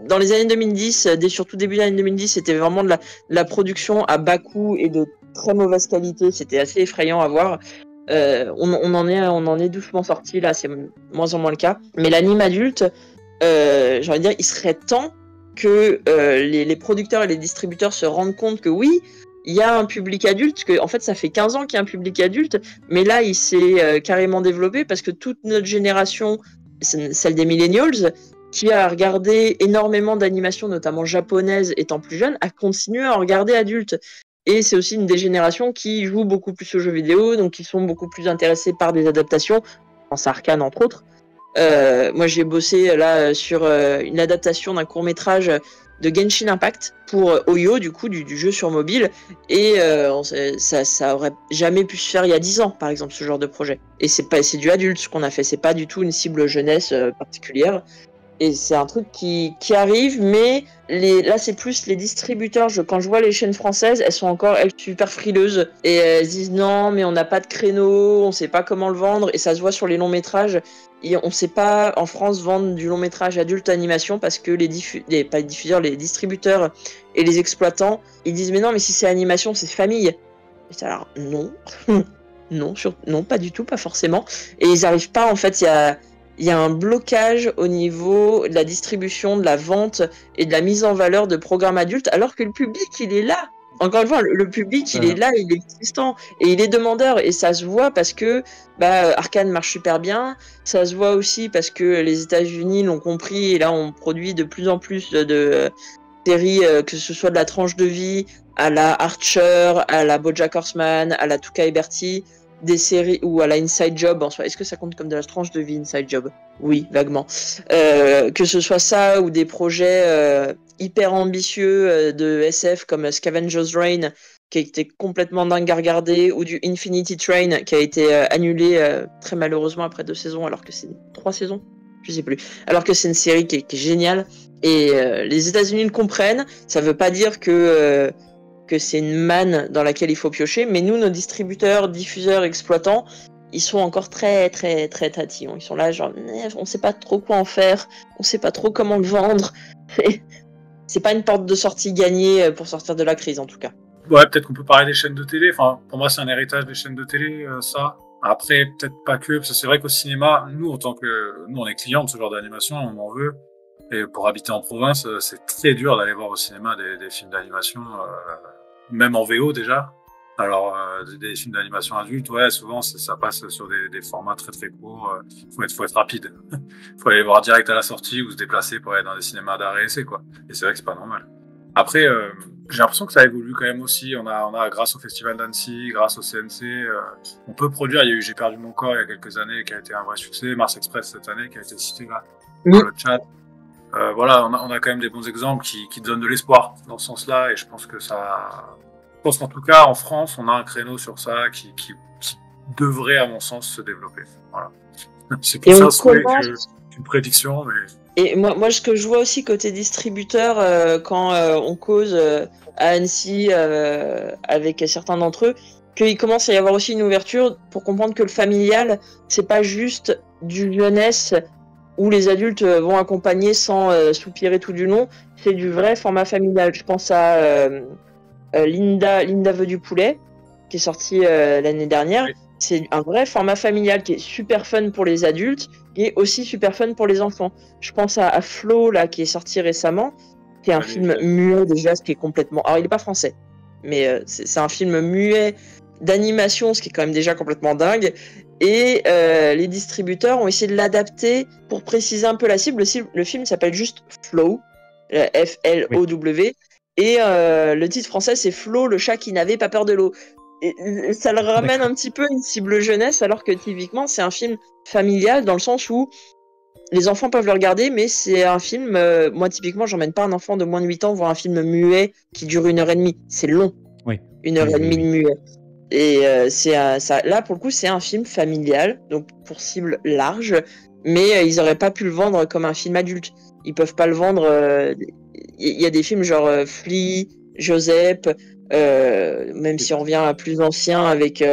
dans les années 2010, surtout début des années 2010, c'était vraiment de la production à bas coût et de très mauvaise qualité. C'était assez effrayant à voir. On en est doucement sorti là, c'est moins en moins le cas. Mais l'anime adulte, j'ai envie de dire, il serait temps que les producteurs et les distributeurs se rendent compte que oui, il y a un public adulte, que en fait ça fait 15 ans qu'il y a un public adulte, mais là il s'est carrément développé parce que toute notre génération, celle des millennials, qui a regardé énormément d'animations, notamment japonaises étant plus jeune, a continué à en regarder adulte. Et c'est aussi une des générations qui jouent beaucoup plus aux jeux vidéo, donc qui sont beaucoup plus intéressés par des adaptations, je pense à Arcane entre autres. Moi j'ai bossé là sur une adaptation d'un court-métrage de Genshin Impact pour Oyo, du coup, du jeu sur mobile, et ça aurait jamais pu se faire il y a 10 ans, par exemple, ce genre de projet. Et c'est du adulte ce qu'on a fait, c'est pas du tout une cible jeunesse particulière. Et c'est un truc qui arrive, mais là c'est plus les distributeurs. Quand je vois les chaînes françaises, elles sont encore super frileuses et elles disent non, mais on n'a pas de créneau, on sait pas comment le vendre, et ça se voit sur les longs métrages. Et on sait pas en France vendre du long métrage adulte animation parce que les distributeurs et les exploitants, ils disent mais non, mais si c'est animation, c'est famille. Et alors non, non, pas du tout, pas forcément. Et ils arrivent pas, en fait, il y a un blocage au niveau de la distribution, de la vente et de la mise en valeur de programmes adultes, alors que le public, il est là. Encore une fois, le public, il est là, il est existant et il est demandeur. Et ça se voit parce que Arcane marche super bien. Ça se voit aussi parce que les États-Unis l'ont compris et là, on produit de plus en plus de séries, que ce soit de la tranche de vie à la Archer, à la BoJack Horseman, à la Tuca et Bertie, des séries ou à la Inside Job en soi. Est-ce que ça compte comme de la tranche de vie Inside Job? Oui, vaguement. Que ce soit ça ou des projets hyper ambitieux de SF comme Scavenger's Reign qui a été complètement dingue à regarder, ou du Infinity Train qui a été annulé très malheureusement après 2 saisons alors que c'est 3 saisons, je sais plus. Alors que c'est une série qui est géniale et les États-Unis le comprennent. Ça veut pas dire que c'est une manne dans laquelle il faut piocher, mais nous, nos distributeurs, diffuseurs, exploitants, ils sont encore très, très, très tatillons. Ils sont là, genre, on sait pas trop quoi en faire, on sait pas trop comment le vendre. C'est pas une porte de sortie gagnée pour sortir de la crise, en tout cas. Ouais, peut-être qu'on peut parler des chaînes de télé. Enfin, pour moi, c'est un héritage des chaînes de télé, ça. Après, peut-être pas que, parce que c'est vrai qu'au cinéma, nous, on est clients de ce genre d'animation, on en veut. Et pour habiter en province, c'est très dur d'aller voir au cinéma des films d'animation, même en VO déjà. Alors, des films d'animation adultes, ouais, souvent ça passe sur des formats très très courts. Faut être rapide. Faut aller voir direct à la sortie ou se déplacer pour aller dans des cinémas d'arrêt essai, quoi. Et c'est vrai que c'est pas normal. Après, j'ai l'impression que ça évolue quand même aussi. On a grâce au Festival d'Annecy, grâce au CNC, on peut produire. Il y a eu J'ai perdu mon corps il y a quelques années qui a été un vrai succès. Mars Express cette année qui a été cité là dans le chat. Voilà, on a quand même des bons exemples qui donnent de l'espoir dans ce sens-là, et je pense qu'en tout cas, en France, on a un créneau sur ça qui devrait, à mon sens, se développer. Voilà. C'est plus un souhait qu'une prédiction, mais... Et moi, ce que je vois aussi côté distributeur, quand on cause à Annecy avec certains d'entre eux, qu'il commence à y avoir aussi une ouverture pour comprendre que le familial, c'est pas juste du jeunesse où les adultes vont accompagner sans soupirer tout du long, c'est du vrai format familial. Je pense à Linda veut du poulet, qui est sorti l'année dernière. Oui. C'est un vrai format familial qui est super fun pour les adultes et aussi super fun pour les enfants. Je pense à Flo, là, qui est sorti récemment, qui est un film muet déjà, ce qui est complètement... Alors, il n'est pas français, mais c'est un film muet d'animation, ce qui est quand même déjà complètement dingue. Et les distributeurs ont essayé de l'adapter pour préciser un peu la cible. Le film s'appelle juste Flow, F-L-O-W. Et le titre français, c'est Flo, le chat qui n'avait pas peur de l'eau. Et ça le ramène un petit peu à une cible jeunesse, alors que typiquement, c'est un film familial dans le sens où les enfants peuvent le regarder, mais c'est un film... moi, typiquement, j'emmène pas un enfant de moins de 8 ans voir un film muet qui dure 1h30. C'est long. Oui. 1h30 de muet. Et ça, là, pour le coup, c'est un film familial, donc pour cible large, mais ils auraient pas pu le vendre comme un film adulte. Ils peuvent pas le vendre... Il y a des films genre Flea, Joseph, même si on revient à plus ancien avec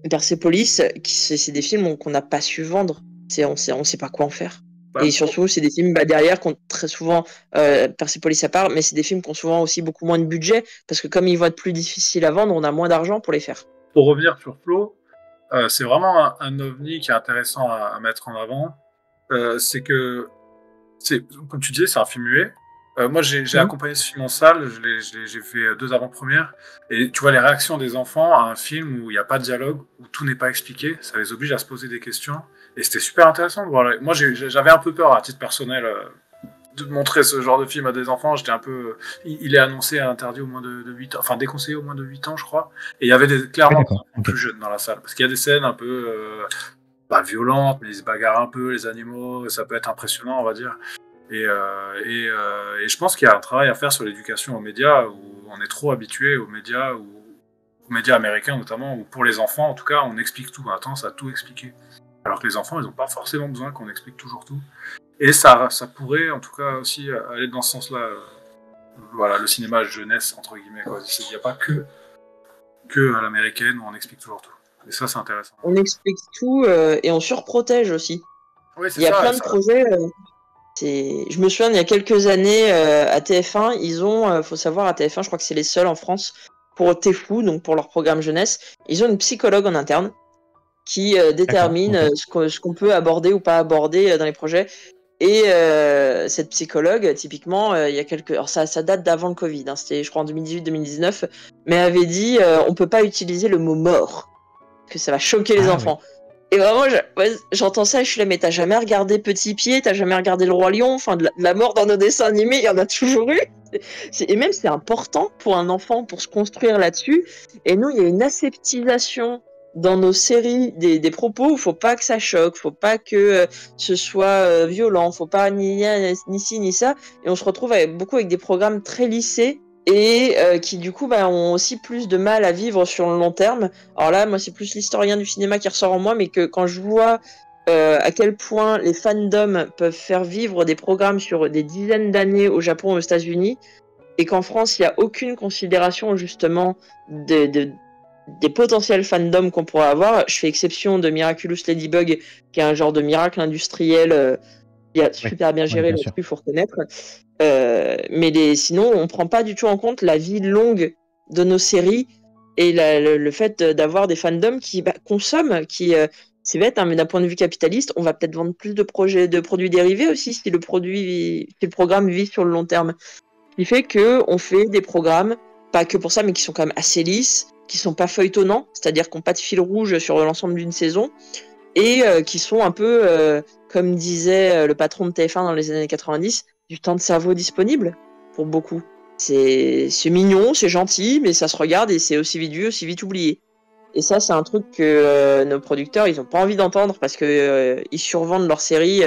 Persepolis, c'est des films qu'on n'a pas su vendre. On sait pas quoi en faire. Et surtout, c'est des films derrière qui ont très souvent, Persepolis à part, mais c'est des films qui ont souvent aussi beaucoup moins de budget, parce que comme ils vont être plus difficiles à vendre, on a moins d'argent pour les faire. Pour revenir sur Flo, c'est vraiment un ovni qui est intéressant à mettre en avant. C'est que, comme tu disais, c'est un film muet. Moi, j'ai accompagné ce film en salle, j'ai fait 2 avant-premières, et tu vois les réactions des enfants à un film où il n'y a pas de dialogue, où tout n'est pas expliqué, ça les oblige à se poser des questions, et c'était super intéressant de voir. Moi, j'avais un peu peur, à titre personnel, de montrer ce genre de film à des enfants. J'étais un peu... Il est annoncé interdit au moins de 8 ans, enfin déconseillé au moins de 8 ans, je crois, et il y avait clairement plus jeunes dans la salle, parce qu'il y a des scènes un peu... pas violentes, mais ils se bagarrent un peu, les animaux, ça peut être impressionnant, on va dire. Et je pense qu'il y a un travail à faire sur l'éducation aux médias, où on est trop habitué aux médias américains notamment, où pour les enfants, en tout cas, on explique tout, on a tendance à tout expliquer. Alors que les enfants, ils n'ont pas forcément besoin qu'on explique toujours tout. Et ça pourrait, en tout cas, aussi aller dans ce sens-là. Voilà, le cinéma jeunesse, entre guillemets, quoi. Il n'y a pas que à l'américaine où on explique toujours tout. Et ça, c'est intéressant. On explique tout et on surprotège aussi. Oui, il y a plein de projets... Je me souviens, il y a quelques années, à TF1, ils ont, faut savoir, à TF1, je crois que c'est les seuls en France, pour TFU, donc pour leur programme jeunesse, ils ont une psychologue en interne qui détermine ce qu'on peut aborder ou pas aborder dans les projets. Et cette psychologue, typiquement, il y a quelques... Alors ça date d'avant le Covid, hein, c'était, je crois, en 2018-2019, mais avait dit on peut pas utiliser le mot mort, que ça va choquer les enfants. Oui. Et vraiment, j'entends ça et je suis là, mais t'as jamais regardé Petit Pied, t'as jamais regardé Le Roi Lion, enfin, de la mort dans nos dessins animés, il y en a toujours eu. Et même, c'est important pour un enfant, pour se construire là-dessus. Et nous, il y a une aseptisation dans nos séries des propos où faut pas que ça choque, faut pas que ce soit violent, faut pas ni ci ni ça. Et on se retrouve beaucoup avec des programmes très lissés, et qui du coup ont aussi plus de mal à vivre sur le long terme. Alors là, moi, c'est plus l'historien du cinéma qui ressort en moi, mais que quand je vois à quel point les fandoms peuvent faire vivre des programmes sur des dizaines d'années au Japon et aux États-Unis, et qu'en France, il n'y a aucune considération justement des potentiels fandoms qu'on pourrait avoir. Je fais exception de Miraculous Ladybug, qui est un genre de miracle industriel qui a super bien géré là-dessus, il faut reconnaître. Mais sinon, on prend pas du tout en compte la vie longue de nos séries et le fait d'avoir des fandoms qui consomment, c'est bête, hein, mais d'un point de vue capitaliste, on va peut-être vendre plus de produits dérivés aussi si le programme vit sur le long terme. Ce qui fait qu'on fait des programmes, pas que pour ça, mais qui sont quand même assez lisses, qui sont pas feuilletonnants, c'est-à-dire qui n'ont pas de fil rouge sur l'ensemble d'une saison, et qui sont un peu, comme disait le patron de TF1 dans les années 90, du temps de cerveau disponible pour beaucoup. C'est mignon, c'est gentil, mais ça se regarde et c'est aussi vite vu, aussi vite oublié. Et ça, c'est un truc que nos producteurs, ils n'ont pas envie d'entendre parce que ils survendent leurs séries.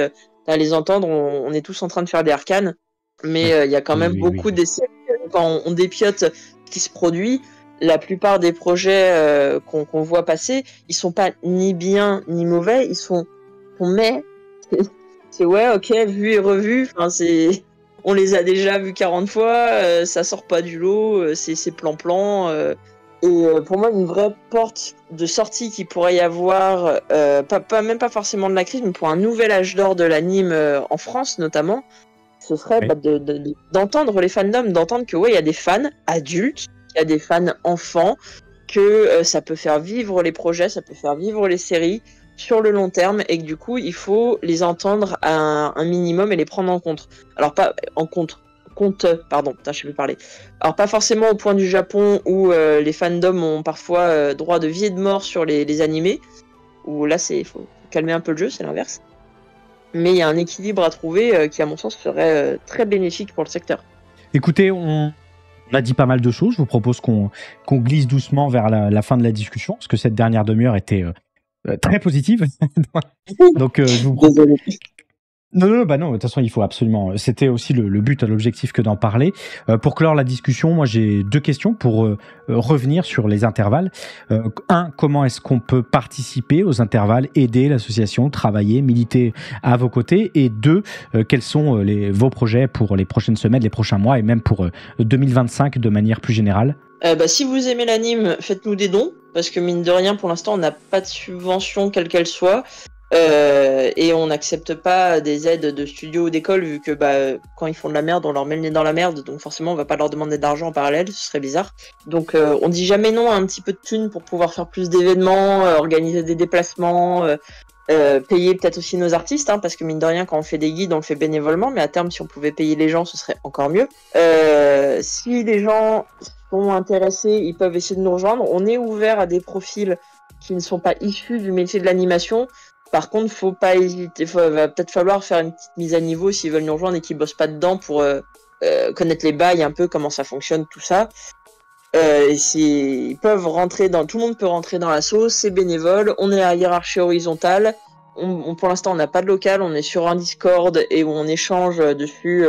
À les entendre, on est tous en train de faire des arcanes, mais il y a quand même beaucoup d'essais. Quand on dépiote ce qui se produit, la plupart des projets qu'on voit passer, ils sont pas ni bien ni mauvais, on met c'est ouais, ok, vu et revu. Enfin, on les a déjà vus 40 fois, ça sort pas du lot, c'est plan-plan. Et pour moi, une vraie porte de sortie qui pourrait y avoir, même pas forcément de la crise, mais pour un nouvel âge d'or de l'anime en France notamment, ce serait d'entendre les fandoms, d'entendre que ouais, il y a des fans adultes, il y a des fans enfants, que ça peut faire vivre les projets, ça peut faire vivre les séries sur le long terme, et que du coup, il faut les entendre à un minimum et les prendre en compte. Alors pas en compte, pardon, putain, je sais plus parler. Alors pas forcément au point du Japon où les fandoms ont parfois droit de vie et de mort sur les animés, où là, faut calmer un peu le jeu, c'est l'inverse. Mais il y a un équilibre à trouver qui, à mon sens, serait très bénéfique pour le secteur. Écoutez, on a dit pas mal de choses. Je vous propose qu'on glisse doucement vers la fin de la discussion, parce que cette dernière demi-heure était très positive. Donc, je vous propose... Désolé. Non, bah non, de toute façon, il faut absolument... C'était aussi le but, l'objectif que d'en parler. Pour clore la discussion, moi, j'ai 2 questions pour revenir sur les intervalles. Un, comment est-ce qu'on peut participer aux intervalles, aider l'association, travailler, militer à vos côtés? Et 2, quels sont vos projets pour les prochaines semaines, les prochains mois, et même pour 2025 de manière plus générale? Si vous aimez l'anime, faites-nous des dons, parce que mine de rien, pour l'instant, on n'a pas de subvention, quelle qu'elle soit. Et on n'accepte pas des aides de studios ou d'écoles, vu que quand ils font de la merde, on leur met le nez dans la merde, donc forcément on va pas leur demander d'argent en parallèle, ce serait bizarre. Donc on dit jamais non à un petit peu de thunes pour pouvoir faire plus d'événements, organiser des déplacements, payer peut-être aussi nos artistes, hein, parce que mine de rien, quand on fait des guides, on le fait bénévolement, mais à terme, si on pouvait payer les gens, ce serait encore mieux. Si les gens sont intéressés, ils peuvent essayer de nous rejoindre. On est ouvert à des profils qui ne sont pas issus du métier de l'animation. Par contre, faut pas hésiter. Va peut-être falloir faire une petite mise à niveau s'ils veulent nous rejoindre et qu'ils bossent pas dedans pour connaître les bails un peu, comment ça fonctionne, tout ça. Ils peuvent rentrer tout le monde peut rentrer dans l'asso, c'est bénévole. On est à hiérarchie horizontale. Pour l'instant, on n'a pas de local. On est sur un Discord et où on échange dessus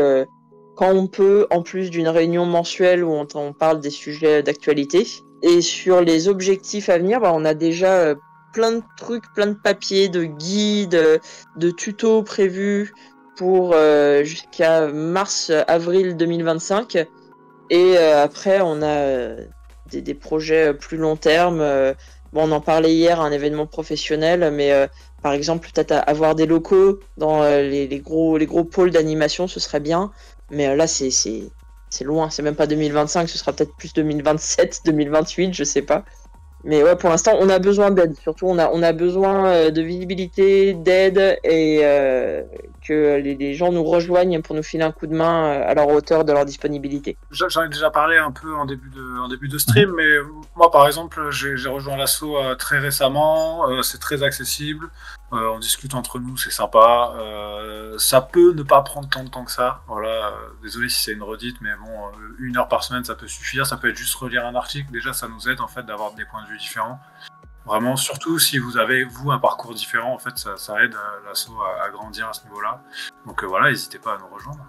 quand on peut, en plus d'une réunion mensuelle où on parle des sujets d'actualité. Et sur les objectifs à venir, on a déjà plein de trucs, plein de papiers, de guides, de tutos prévus pour jusqu'à mars-avril 2025. Et après, on a des projets plus long terme. On en parlait hier à un événement professionnel, mais par exemple, peut-être avoir des locaux dans les gros pôles d'animation, ce serait bien. Mais là, c'est loin, c'est même pas 2025, ce sera peut-être plus 2027, 2028, je sais pas. Mais ouais, pour l'instant, on a besoin d'aide. Surtout, on a besoin de visibilité, d'aide, et que les gens nous rejoignent pour nous filer un coup de main à leur hauteur de leur disponibilité. J'en ai déjà parlé un peu en début de stream, mais moi, par exemple, j'ai rejoint l'asso très récemment. C'est très accessible. On discute entre nous, c'est sympa. Ça peut ne pas prendre tant de temps que ça. Voilà. Désolé si c'est une redite, mais bon, 1 heure par semaine, ça peut suffire. Ça peut être juste relire un article. Déjà, ça nous aide en fait d'avoir des points de vue différents. Vraiment, surtout si vous avez, vous, un parcours différent, en fait, ça aide l'asso à grandir à ce niveau-là. Donc voilà, n'hésitez pas à nous rejoindre.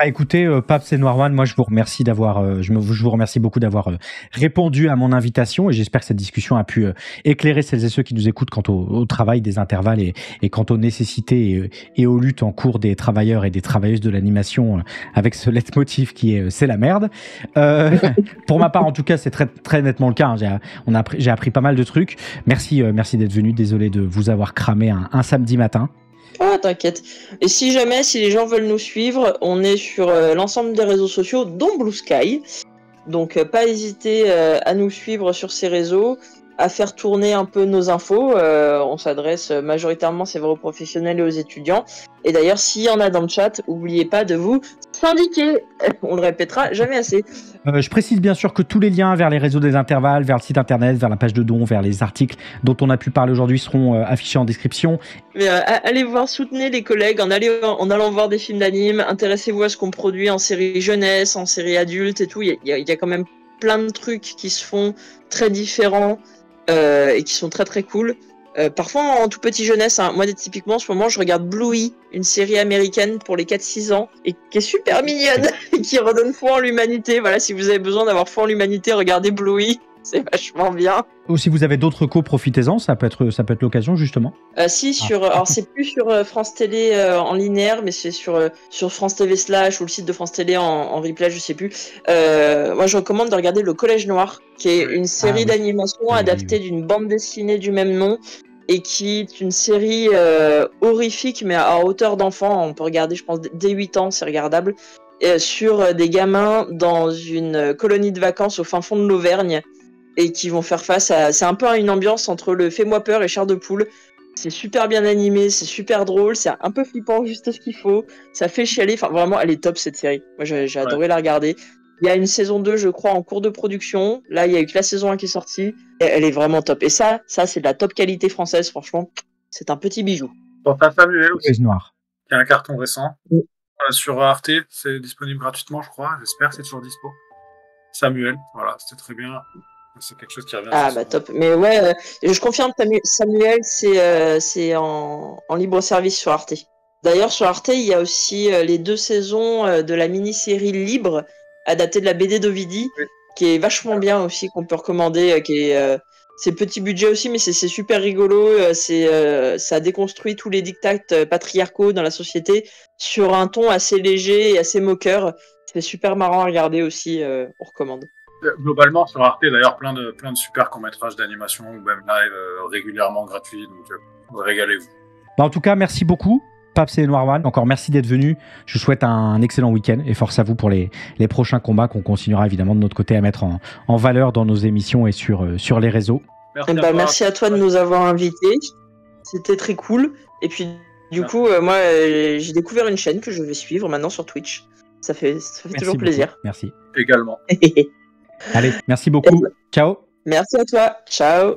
Écoutez, Paps et Noirman, moi je vous remercie je vous remercie beaucoup d'avoir répondu à mon invitation, et j'espère que cette discussion a pu éclairer celles et ceux qui nous écoutent quant au travail des intervalles et quant aux nécessités et aux luttes en cours des travailleurs et des travailleuses de l'animation, avec ce leitmotiv qui est c'est la merde. Pour ma part, en tout cas, c'est très, très nettement le cas. Hein. J'ai appris pas mal de trucs. Merci d'être venu. Désolé de vous avoir cramé un samedi matin. Oh, t'inquiète. Et si les gens veulent nous suivre, on est sur l'ensemble des réseaux sociaux, dont Blue Sky. Donc, pas hésiter à nous suivre sur ces réseaux, à faire tourner un peu nos infos. On s'adresse majoritairement, c'est vrai, aux professionnels et aux étudiants. Et d'ailleurs, s'il y en a dans le chat, n'oubliez pas de vous syndiquer. On le répétera jamais assez. Je précise bien sûr que tous les liens vers les réseaux des intervalles, vers le site internet, vers la page de dons, vers les articles dont on a pu parler aujourd'hui seront affichés en description. Mais allez voir, soutenez les collègues en allant voir des films d'anime, intéressez-vous à ce qu'on produit en série jeunesse, en série adulte et tout. Il y a quand même plein de trucs qui se font très différents et qui sont très très cool. Parfois en tout petit jeunesse, hein. Moi typiquement en ce moment je regarde Bluey, une série américaine pour les 4-6 ans et qui est super mignonne et qui redonne foi en l'humanité. Voilà, si vous avez besoin d'avoir foi en l'humanité, regardez Bluey. C'est vachement bien. Ou si vous avez d'autres recos, profitez-en, ça peut être l'occasion justement. Alors c'est plus sur France Télé en linéaire, mais c'est sur France TV Slash ou le site de France Télé en replay, je sais plus. Moi, je recommande de regarder Le Collège Noir, qui est une série d'animation adaptée d'une bande dessinée du même nom, et qui est une série horrifique, mais à hauteur d'enfant. On peut regarder, je pense, dès 8 ans, c'est regardable, sur des gamins dans une colonie de vacances au fin fond de l'Auvergne, et qui vont faire face à... C'est un peu une ambiance entre le Fais-moi peur et Chair de poule. C'est super bien animé, c'est super drôle, c'est un peu flippant, juste ce qu'il faut. Ça fait chialer, enfin vraiment, elle est top cette série. Moi, j'ai adoré la regarder. Il y a une saison 2, je crois, en cours de production. Là, il y a eu que la saison 1 qui est sortie. Et elle est vraiment top. Et ça c'est de la top qualité française, franchement. C'est un petit bijou. Quant à Samuel aussi, Noir. qui a un carton récent. Sur Arte, c'est disponible gratuitement, je crois. J'espère que c'est toujours dispo. Samuel, voilà, c'était très bien. C'est quelque chose qui revient. Ah bah top. Mais ouais, je confirme, Samuel, c'est en libre service sur Arte. D'ailleurs, sur Arte, il y a aussi les 2 saisons de la mini-série Libre, adaptée de la BD d'Ovidie, qui est vachement bien aussi, qu'on peut recommander, c'est petit budget aussi, mais c'est super rigolo. Ça déconstruit tous les dictats patriarcaux dans la société sur un ton assez léger et assez moqueur. C'est super marrant à regarder aussi, on recommande. Globalement, sur Arte, d'ailleurs, plein de super courts-métrages d'animation ou même live régulièrement gratuits, donc régalez-vous. En tout cas, merci beaucoup, Paps et Noirman. Encore merci d'être venus. Je vous souhaite un excellent week-end et force à vous pour les prochains combats qu'on continuera évidemment de notre côté à mettre en valeur dans nos émissions et sur les réseaux. Merci à toi de nous avoir invités. C'était très cool. Et puis, du coup, moi, j'ai découvert une chaîne que je vais suivre maintenant sur Twitch. Ça fait toujours plaisir. Merci. Également. Allez, merci beaucoup. Ciao. Merci à toi. Ciao.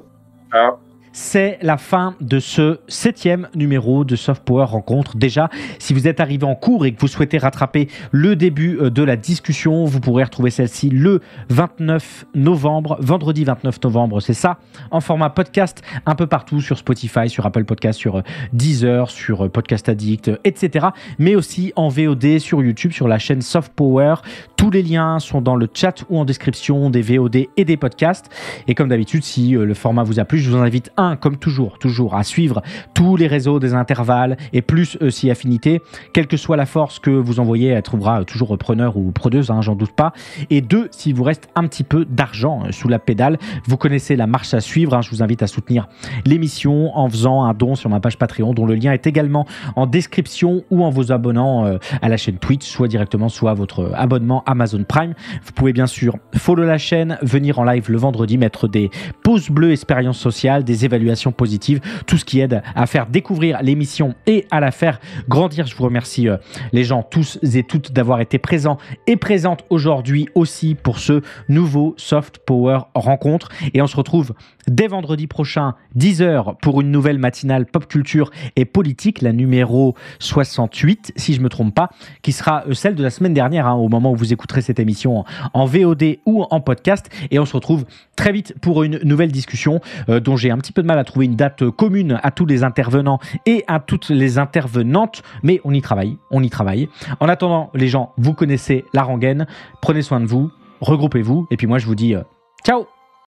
Ciao. C'est la fin de ce 7e numéro de Soft Power Rencontre. Déjà, si vous êtes arrivé en cours et que vous souhaitez rattraper le début de la discussion, vous pourrez retrouver celle-ci le 29 novembre, vendredi 29 novembre, c'est ça, en format podcast un peu partout sur Spotify, sur Apple Podcast, sur Deezer, sur Podcast Addict, etc. Mais aussi en VOD sur YouTube, sur la chaîne Soft Power. Tous les liens sont dans le chat ou en description des VOD et des podcasts. Et comme d'habitude, si le format vous a plu, je vous invite comme toujours, à suivre tous les réseaux des intervalles et plus si affinité. Quelle que soit la force que vous envoyez, elle trouvera toujours preneur ou preneuse, j'en doute pas. Et 2, s'il vous reste un petit peu d'argent sous la pédale, vous connaissez la marche à suivre. Je vous invite à soutenir l'émission en faisant un don sur ma page Patreon, dont le lien est également en description, ou en vous abonnant à la chaîne Twitch, soit directement, soit à votre abonnement Amazon Prime. Vous pouvez bien sûr follow la chaîne, venir en live le vendredi, mettre des pouces bleus expérience sociale, des évaluations positives, tout ce qui aide à faire découvrir l'émission et à la faire grandir. Je vous remercie les gens tous et toutes d'avoir été présents et présentes aujourd'hui aussi pour ce nouveau Soft Power Rencontre. Et on se retrouve dès vendredi prochain, 10h, pour une nouvelle matinale pop culture et politique, la numéro 68, si je ne me trompe pas, qui sera celle de la semaine dernière, au moment où vous écouterez cette émission en VOD ou en podcast. Et on se retrouve très vite pour une nouvelle discussion dont j'ai un petit peu de mal à trouver une date commune à tous les intervenants et à toutes les intervenantes, mais on y travaille. En attendant, les gens, vous connaissez la rengaine, prenez soin de vous, regroupez-vous, et puis moi je vous dis ciao.